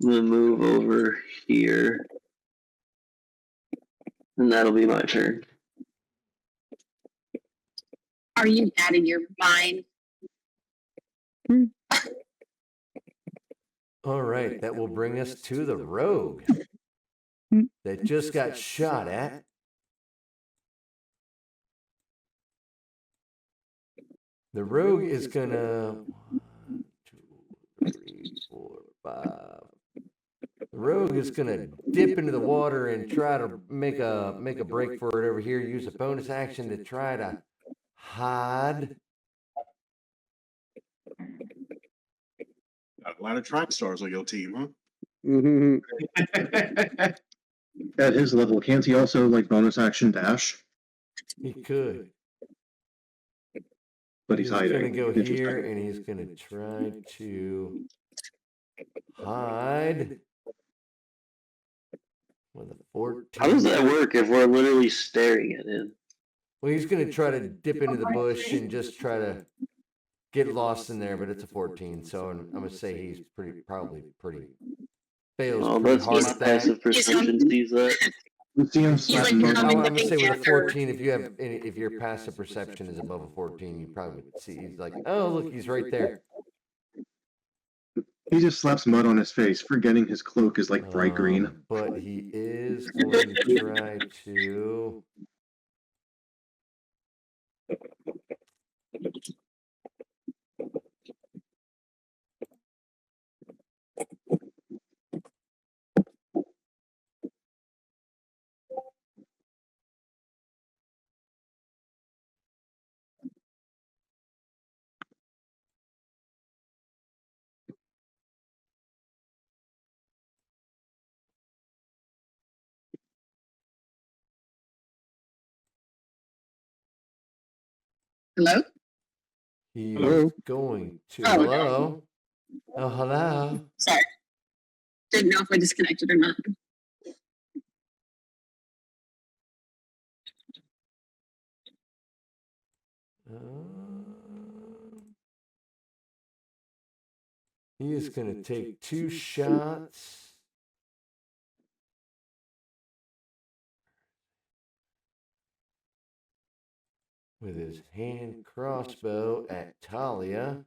gonna move over here. And that'll be my turn. Are you out of your mind? All right, that will bring us to the rogue that just got shot at. The rogue is gonna 1, 2, 3, 4, 5. The rogue is gonna dip into the water and try to make a break for it over here. Use a bonus action to try to hide. Got a lot of track stars on your team, huh? At his level, can't he also like bonus action dash? He could. But he's hiding. Gonna go Interesting. here and he's gonna try to hide with a 14. How does that work if we're literally staring at him? Well, he's gonna try to dip into the bush and just try to get lost in there, but it's a 14, so I'm gonna say he's probably pretty fails Oh, pretty that's hard my at that. passive perception sees that. We see him like slapping the mud. common I'm gonna say with a character. 14, if your passive perception is above a 14, you probably would see. He's like, oh look, he's right there. He just slaps mud on his face, forgetting his cloak is like bright green. But he is going to try to. Hello? He Hello? is going to. Oh. Hello. Oh, hello. Sorry. Didn't know if I disconnected or not. He is going to take 2 shots. With his hand crossbow at Talia.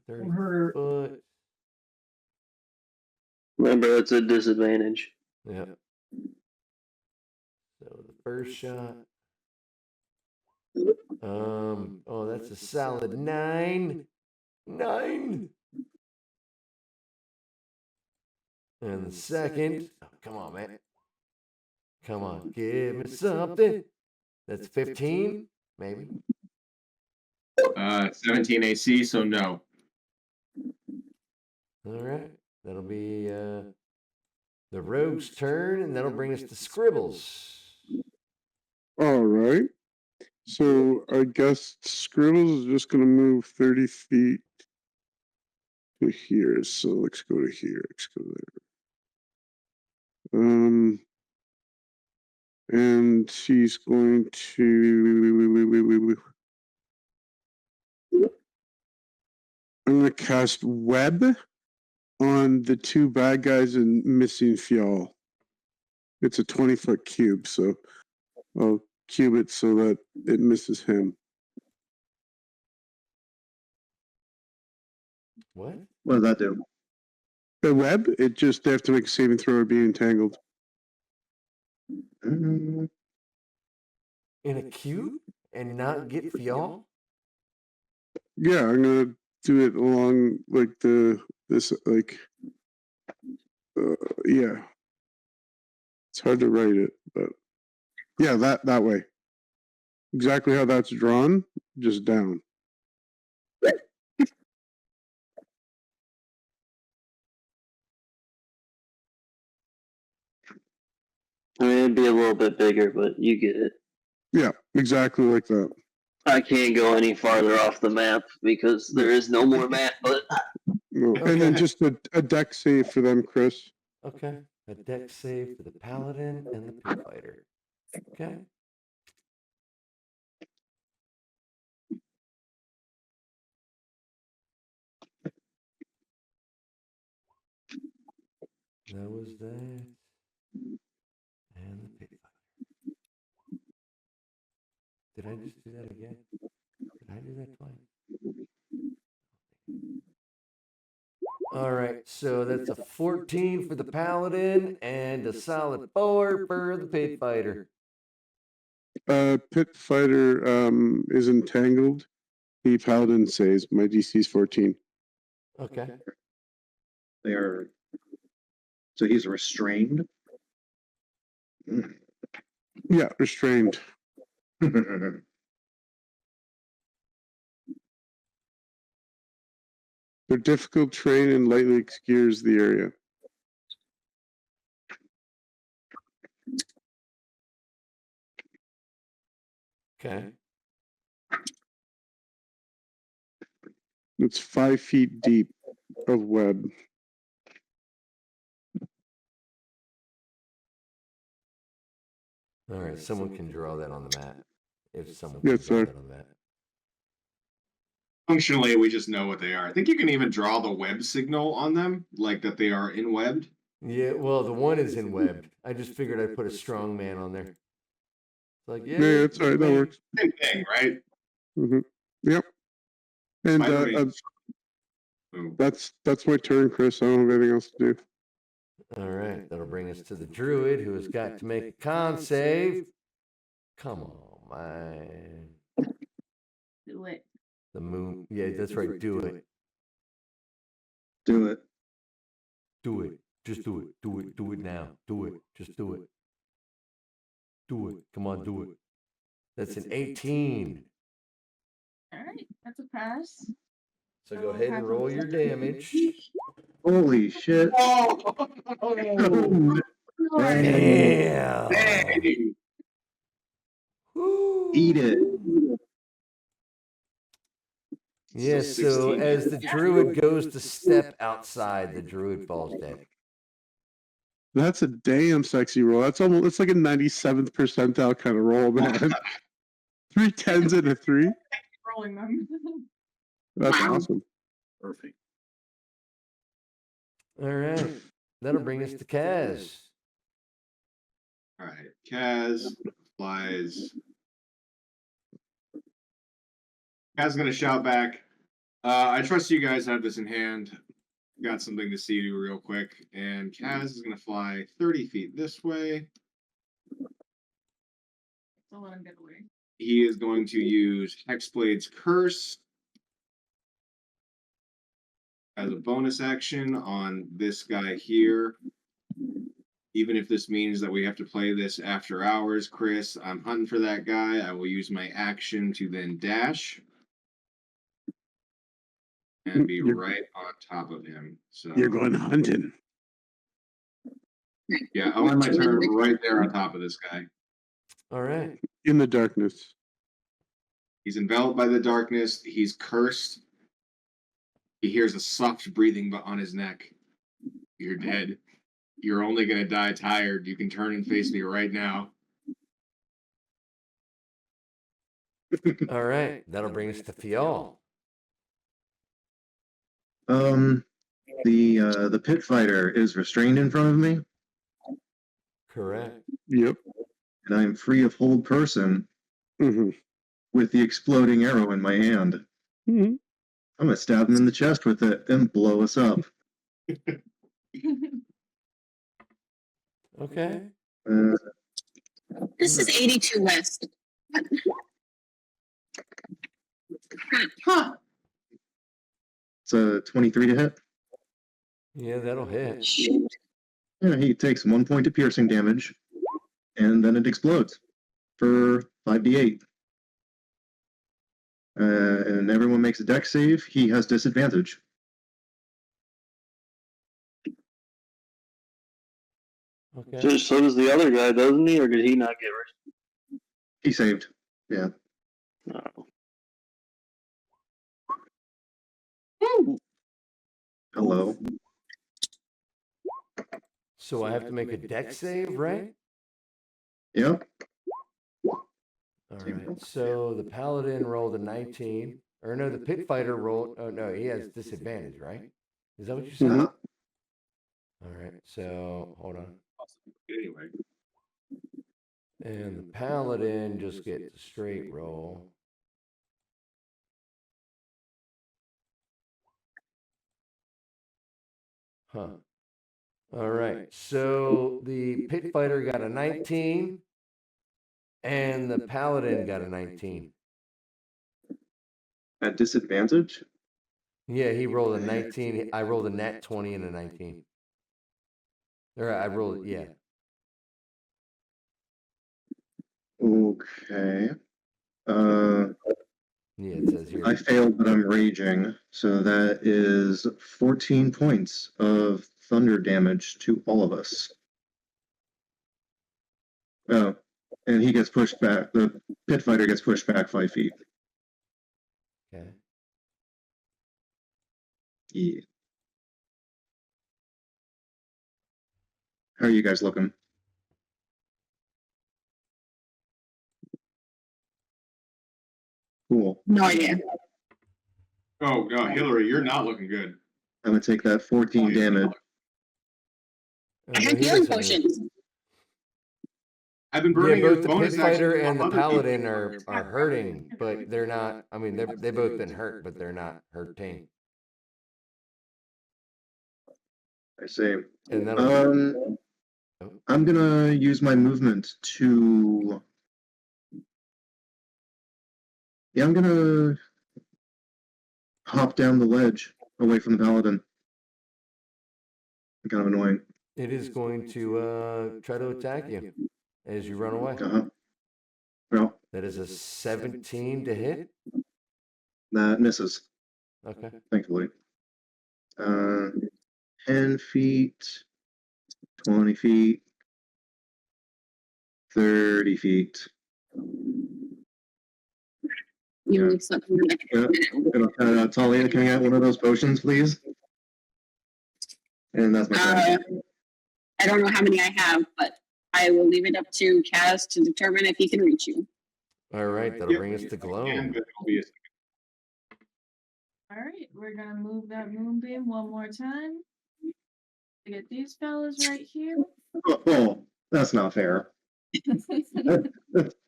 30 foot. Remember, it's a disadvantage. Yep. So the first shot. Oh, that's a solid 9. 9. And the second. Oh, come on, man. Come on, give me something. That's 15, maybe. 17 AC, so no. All right. That'll be the rogue's turn, and that'll bring us to Scribbles. All right. So I guess Scribbles is just going to move 30 feet to here. So let's go to here. Let's go there. And she's going to. I'm going to cast Web on the 2 bad guys and missing Fjall. It's a 20-foot cube, so I'll cube it so that it misses him. What? What does that do? The web, they have to make a saving throw or be entangled. Mm, In a cube and not get Fjall? Yeah, I'm gonna do it along like yeah. It's hard to write it, but yeah, that way. Exactly how that's drawn, just down. I mean, it'd be a little bit bigger, but you get it. Yeah, exactly like that. I can't go any farther off the map because there is no more map, but No. And then Okay. just a deck save for them, Chris. Okay. A deck save for the paladin and the pit fighter. Okay. That was that. And the pit fighter. Did I just do that again? Did I do that twice? All right, so that's a 14 for the paladin and a solid 4 for the pit fighter. Pit fighter is entangled. The paladin saves. My DC is 14. Okay. They are. So he's restrained. Yeah, restrained. They're difficult terrain and lightly obscures the area. Okay. It's 5 feet deep of web. All right, someone can draw that on the map. If someone Yes, can draw sir. that on the map. Functionally, we just know what they are. I think you can even draw the web signal on them, like that they are in webbed. Yeah, well, the one is in webbed. I just figured I'd put a strong man on there. It's like, yeah, Yeah, that's all right. That works. Same thing, right? Mm-hmm. Yep. And Spider-Man. that's my turn, Chris. I don't have anything else to do. All right, that'll bring us to the druid who has got to make a con save. Come on, man. Do it. The moon. Yeah, that's right. Do it. Do it. Do it. Just do it. Do it. Do it now. Do it. Just do it. Do it. Come on, do it. That's an 18. All right, that's a pass. So go ahead and roll your damage. Holy shit. Damn. Eat it. Yeah, so as the druid goes to step outside, the druid falls dead. That's a damn sexy roll. That's almost, it's like a 97th percentile kind of roll, man. 3 10s and a 3. Rolling them. That's awesome. Perfect. All right. That'll bring us to Kaz. All right, Kaz flies. Kaz gonna shout back. I trust you guys have this in hand. Got something to see to real quick, and Kaz is gonna fly 30 feet this way. So let him get away. He is going to use Hexblade's Curse as a bonus action on this guy here. Even if this means that we have to play this after hours, Chris, I'm hunting for that guy. I will use my action to then dash and be right on top of him. So You're going hunting. yeah, I'll end my turn right there on top of this guy. All right. In the darkness. He's enveloped by the darkness. He's cursed. He hears a soft breathing on his neck. You're dead. You're only going to die tired. You can turn and face me right now. All right. That'll bring us to Fial. The pit fighter is restrained in front of me. Correct. Yep. And I'm free of hold person with the exploding arrow in my hand. Mm-hmm. I'm gonna stab him in the chest with it and blow us up. Okay. This is 82 West. Huh. It's a 23 to hit. Yeah, that'll hit. Yeah, he takes 1 point of piercing damage, and then it explodes for 5d8. And everyone makes a deck save. He has disadvantage. Okay. So does the other guy, doesn't he? Or did he not get rid? He saved. Yeah. No. Hello. So I have to make a dex save, right? Yep. All right. So the paladin rolled a 19. Or no, the pit fighter rolled. Oh no, he has disadvantage, right? Is that what you said? Uh-huh. All right. So hold on. Anyway, And the paladin just gets a straight roll. Huh. All right. So the pit fighter got a 19 and the paladin got a 19. At disadvantage? Yeah, he rolled a 19. I rolled a nat 20 and a 19. Or I rolled, yeah. Okay. Yeah, it says here. I failed, but I'm raging. So that is 14 points of thunder damage to all of us. Oh, and he gets pushed back. The pit fighter gets pushed back 5 feet. Okay. Yeah. How are you guys looking? Cool. No idea. Oh no, Hillary, you're not looking good. I'm gonna take that 14 damage. I have healing potions. I've been Yeah, burning your both the bonus pit fighter action and the on other paladin people. are hurting, but they're not. I mean, they both been hurt, but they're not hurting. I say. And that'll I'm gonna use my movement to. Yeah, I'm gonna hop down the ledge away from the paladin. Kind of annoying. It is going to try to attack you as you run away. Well, that is a 17 to hit. That misses. Okay. Thankfully. 10 feet, 20 feet, 30 feet. You only slept for like Talia, can I get one of those potions, please? And that's my turn. I don't know how many I have, but I will leave it up to Kaz to determine if he can reach you. All right, that'll bring us to Gloam. All right, we're gonna move that moonbeam one more time to get these fellas right here. Oh, that's not fair.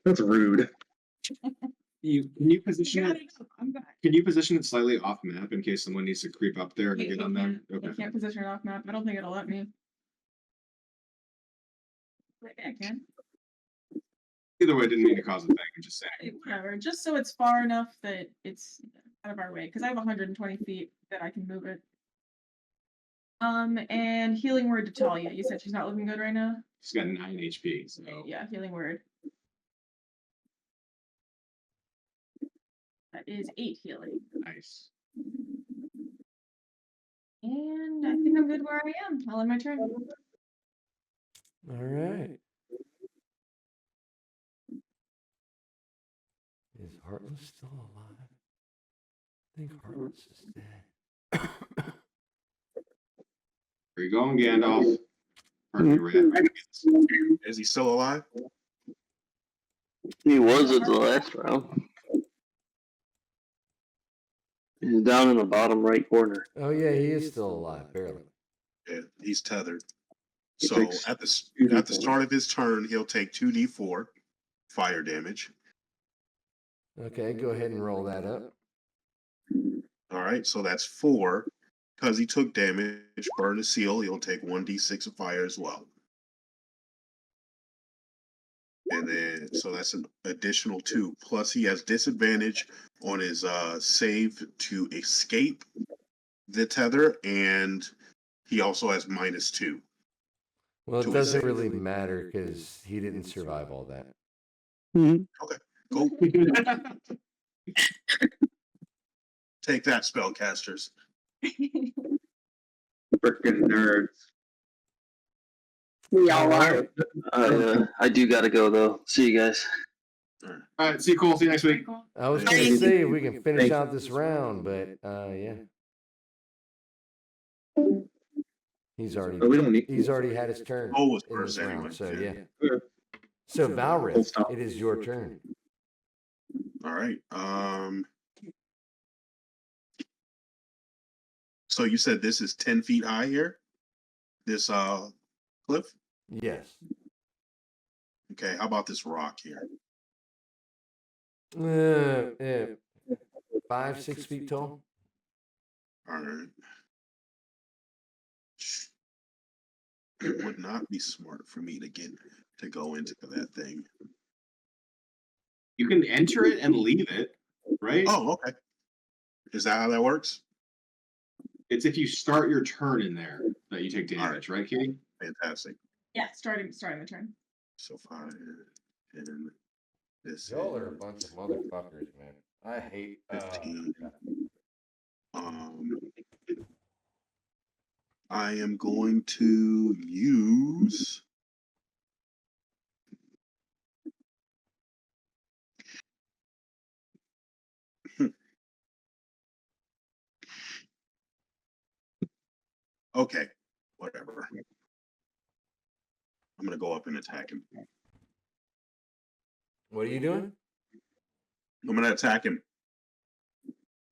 That's rude. Can you position it? Can you position it slightly off map in case someone needs to creep up there and get on there? I can't position it off map. I don't think it'll let me. Maybe I can. Either way, I didn't mean to cause a thing. I'm just saying. Whatever, just so it's far enough that it's out of our way, because I have 120 feet that I can move it. And healing word to Talia. You said she's not looking good right now? She's got 9 HP, so. Yeah, healing word. That is 8 healing. Nice. And I think I'm good where I am. I'll end my turn. All right. Is Heartless still alive? I think Heartless is dead. Where you going, Gandalf? Pardon me, Red. Is he still alive? He was at the last round. He's down in the bottom right corner. Oh yeah, he is still alive, barely. Yeah, he's tethered. He So takes at the start of his turn, he'll take 2d4 fire damage. Okay, go ahead and roll that up. All right, so that's 4. Because he took damage, burn a seal, he'll take 1d6 of fire as well. And then, so that's an additional 2. Plus, he has disadvantage on his save to escape the tether, and he also has -2. Well, it to doesn't his really matter because he didn't survive all that. Okay, go. Take that, spellcasters. Freaking nerds. We all are. I do gotta go though. See you guys. All right, see you, Cole. See you next week. I was going to say if we can finish out this round, but yeah. He's already But we don't need. he's already had his turn Oh, was in first this anyway. round. So Yeah. yeah. So Full Valrith, stop. it is your turn. All right. So you said this is 10 feet high here? This cliff? Yes. Okay, how about this rock here? 5, 6 feet tall. All right. It would not be smart for me to go into that thing. You can enter it and leave it, right? Oh, okay. Is that how that works? It's if you start your turn in there that you take damage, right, Katie? Fantastic. Yeah, starting the turn. So 5, 10, this Y'all are a bunch of motherfuckers, man. I hate 15. I am going to use okay, whatever. I'm gonna go up and attack him. What are you doing? I'm gonna attack him.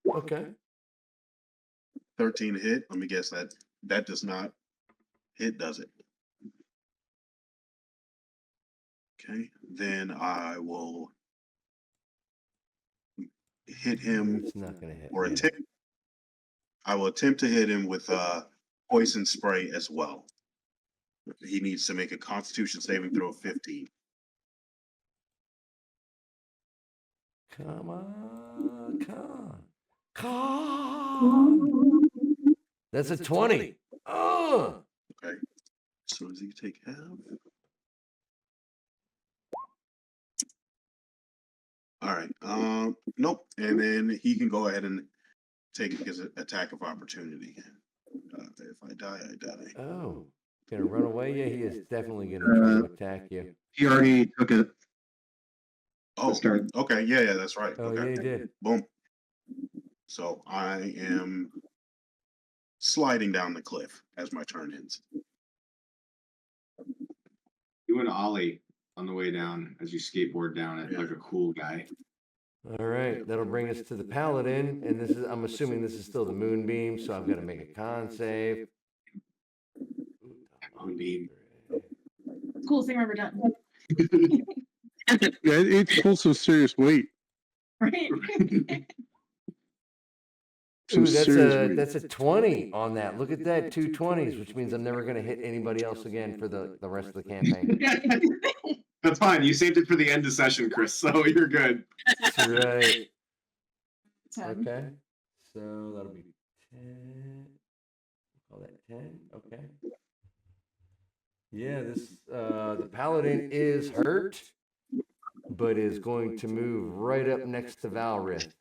Okay. 13 hit. Let me guess that does not hit, does it? Okay, then I will hit him It's not gonna hit. or Yeah. attempt. I will attempt to hit him with poison spray as well. He needs to make a Constitution saving throw of 15. Come on, come on. That's a 20. Oh. Okay. So does he take half? All right. Nope. And then he can go ahead and take his attack of opportunity. If I die, I die. Oh. Gonna run away? Yeah, he is definitely gonna try to attack you. He already took it. Oh, Start. okay. Yeah, that's right. Oh, Okay. yeah, he did. Boom. So I am sliding down the cliff as my turn ends. Do an ollie on the way down as you skateboard down it like a cool guy. All right, that'll bring us to the paladin, and this is, I'm assuming this is still the moonbeam, so I've got to make a con save. Moonbeam. Coolest thing I've ever done. Yeah, it pulls some serious weight. Right? Some Ooh, serious weight. that's a 20 on that. Look at that, 2 20s, which means I'm never going to hit anybody else again for the rest of the campaign. That's fine. You saved it for the end of session, Chris, so you're good. That's right. 10. Okay, so that'll be 10. Call that 10. Okay. Yeah, this the paladin is hurt, but is going to move right up next to Valrith,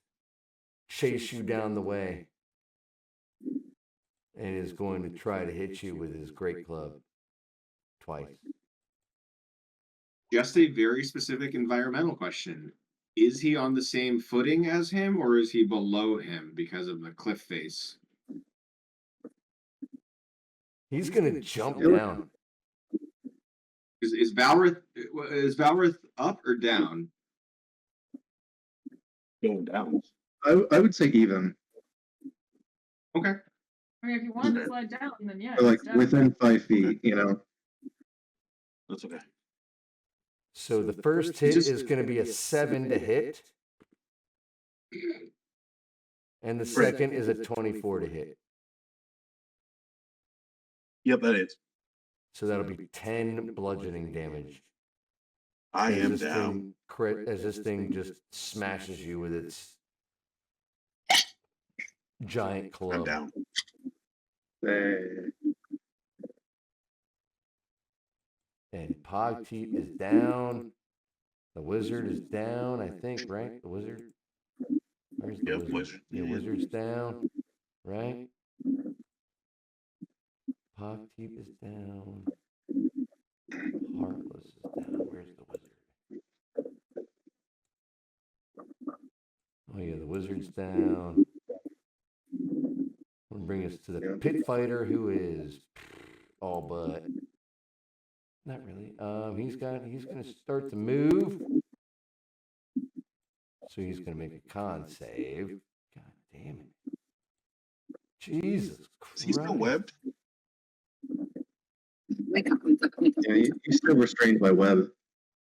chase you down the way, and is going to try to hit you with his great club twice. Just a very specific environmental question. Is he on the same footing as him, or is he below him because of the cliff face? He's going to jump down. Is Valrith up or down? Going down. I would say even. Okay. I mean, if you wanted to slide down, then yeah. Or like it's down. within 5 feet, you know. That's okay. So the first hit is going to be a 7 to hit, and the second is a 24 to hit. Yep, that is. So that'll be 10 bludgeoning damage. I as am this down. thing as this thing just smashes you with its giant I'm club. down. And Pogteep is down. The wizard is down, I think, right? The wizard? Where's the Yep, wizard? Yeah, wizard's down, right? Pogteep is down. Heartless is down. Where's the wizard? Oh yeah, the wizard's down. We'll bring us to the pit fighter, who is all but. Not really. He's gonna start to move. So he's gonna make a con save. God damn it. Jesus Christ. Is he still webbed? Yeah, he's still restrained by web.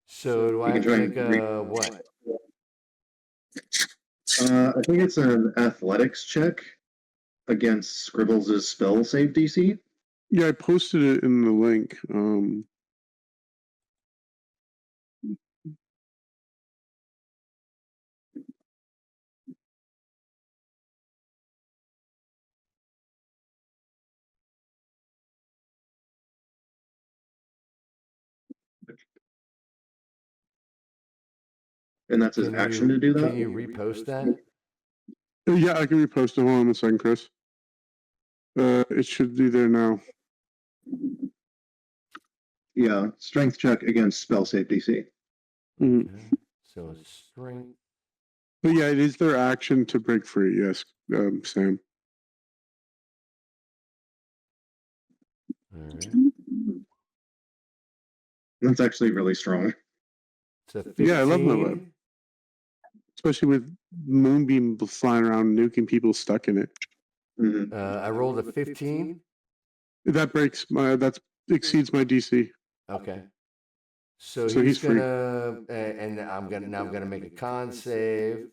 So do I have to make a what? I think it's an athletics check against Scribbles' spell save DC. Yeah, I posted it in the link. And that's his action to do that? Can you repost that? Yeah, I can repost it. Hold on a second, Chris. It should be there now. Yeah, strength check against spell save DC. Mhm. Okay. So a strength. But yeah, it is their action to break free. Yes, Sam. All right. That's actually really strong. So 15. Yeah, I love my web. Especially with Moonbeam flying around nuking people stuck in it. Mm-hmm. I rolled a 15. That exceeds my DC. Okay. So So he's he's free. gonna, and I'm gonna make a con save.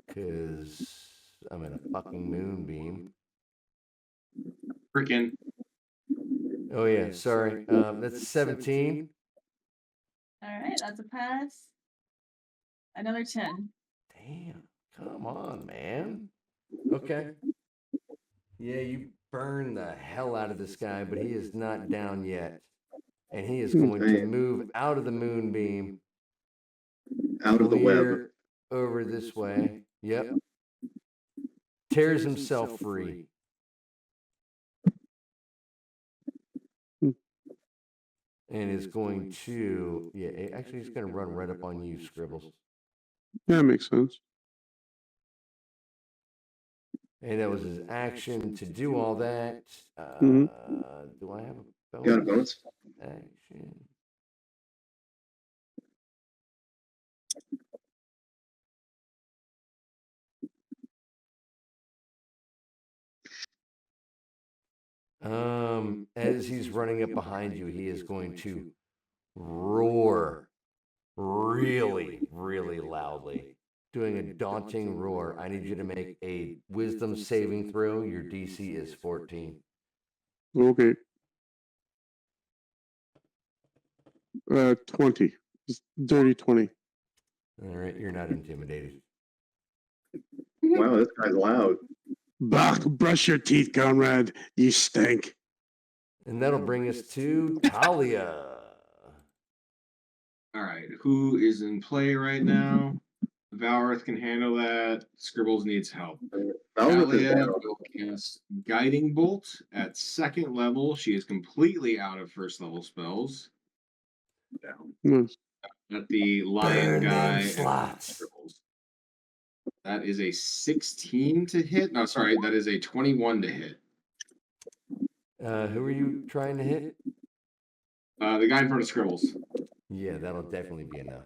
Because I'm in a fucking moonbeam. Freaking. Oh yeah, sorry. That's 17. All right, that's a pass. Another 10. Damn, come on, man. Okay. Yeah, you burn the hell out of this guy, but he is not down yet. And he is going to move out of the moonbeam. Out of the web. Over this way. Yep. Tears himself free. And is going to, actually he's going to run right up on you, Scribbles. Yeah, that makes sense. And that was his action to do all that. Mhm. Do I have a bonus? Got a bonus? Action. As he's running up behind you, he is going to roar really, really loudly, doing a daunting roar. I need you to make a wisdom saving throw. Your DC is 14. Okay. 20. Just dirty 20. All right, you're not intimidated. Wow, this guy's loud. Bah, brush your teeth, Conrad. You stink. And that'll bring us to Talia. All right, who is in play right now? Valorith can handle that. Scribbles needs help. Talia will cast Guiding Bolt at 2nd level. She is completely out of 1st level spells. Nice. At the lion guy. Slots. That is a 16 to hit. No, sorry, that is a 21 to hit. Who are you trying to hit? The guy in front of Scribbles. Yeah, that'll definitely be enough.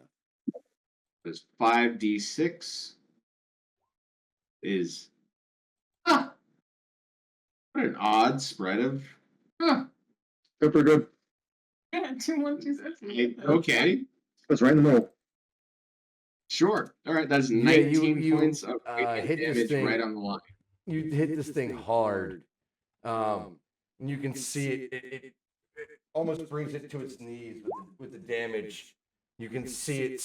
There's 5d6 is what an odd spread of Super good. Yeah, 2, 1, 2, 6. okay. That's right in the middle. Sure. All right, that's Yeah, 19 you, points of hit this damage thing right on the line. You hit this thing hard. You can see it almost brings it to its knees with the damage. You can see it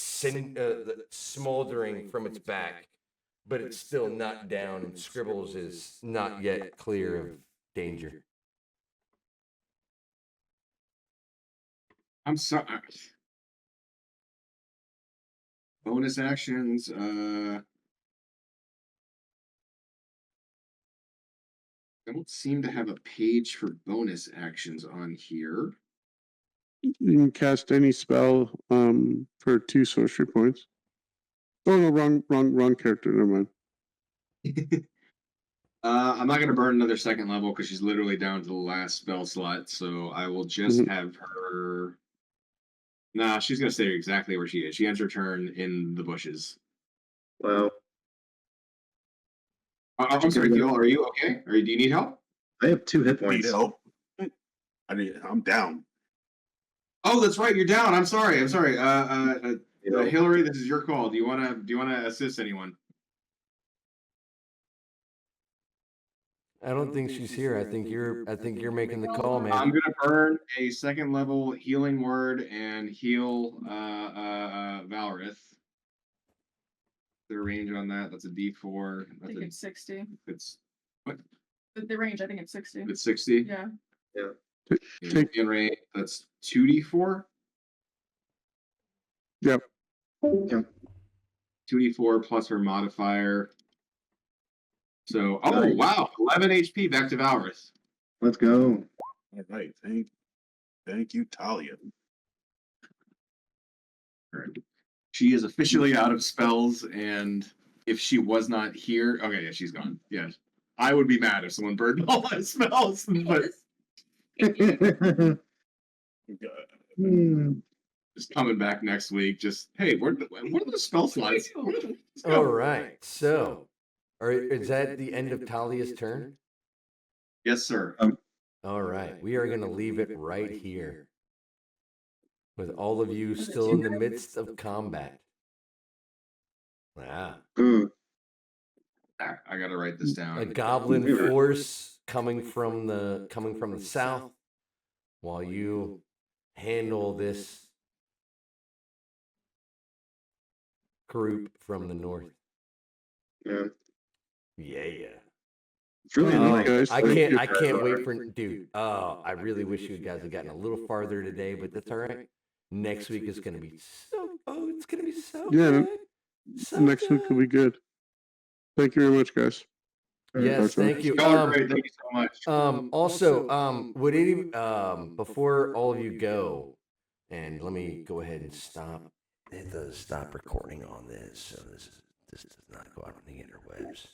smoldering from its back, but it's still not down, and Scribbles is not yet clear of danger. I'm sorry. Bonus actions. I don't seem to have a page for bonus actions on here. You can cast any spell for 2 sorcery points. Oh no, wrong character. Never mind. I'm not gonna burn another second level because she's literally down to the last spell slot. So I will just Mhm. have her. Nah, she's gonna stay exactly where she is. She ends her turn in the bushes. Wow. I'm sorry, Theo. Are you okay? Do you need help? I have 2 hit Need points. help? I'm down. Oh, that's right. You're down. I'm sorry. You know, Hillary, this is your call. Do you wanna assist anyone? I don't think she's here. I think you're making the call, man. I'm gonna burn a second level healing word and heal Valorith. The range on that, that's a D4. I think it's 60. It's what? The range, I think it's 60. It's 60. Yeah. Take- In range, that's 2D4. Yep. 2D4 plus her modifier. So, oh Nice. wow, 11 HP back to Valorith. Let's go. All right. Thank you, Talia. She is officially out of spells, and if she was not here, okay, yeah, she's gone. Yeah, I would be mad if someone burned all my spells, but Hmm. just coming back next week. Just hey, what are the spell slots? All right. So, is that the end of Talia's turn? Yes, sir. All right. We are going to leave it right here with all of you still in the midst of combat. Wow. Mm. I gotta write this down. A goblin force coming from the south while you handle this group from the north. Yeah. Yeah. It's really Oh, annoying. guys. I can't wait for dude. Oh, I really wish you guys had gotten a little farther today, but that's all right. Next week is gonna be it's gonna be so Yeah, good. So Next week will be good. Thank you very much, guys. Yes, thank you. Y'all are great. Thank you so much. Also, would any before all of you go, and let me go ahead and hit the stop recording on this, so this does not go out on the interwebs.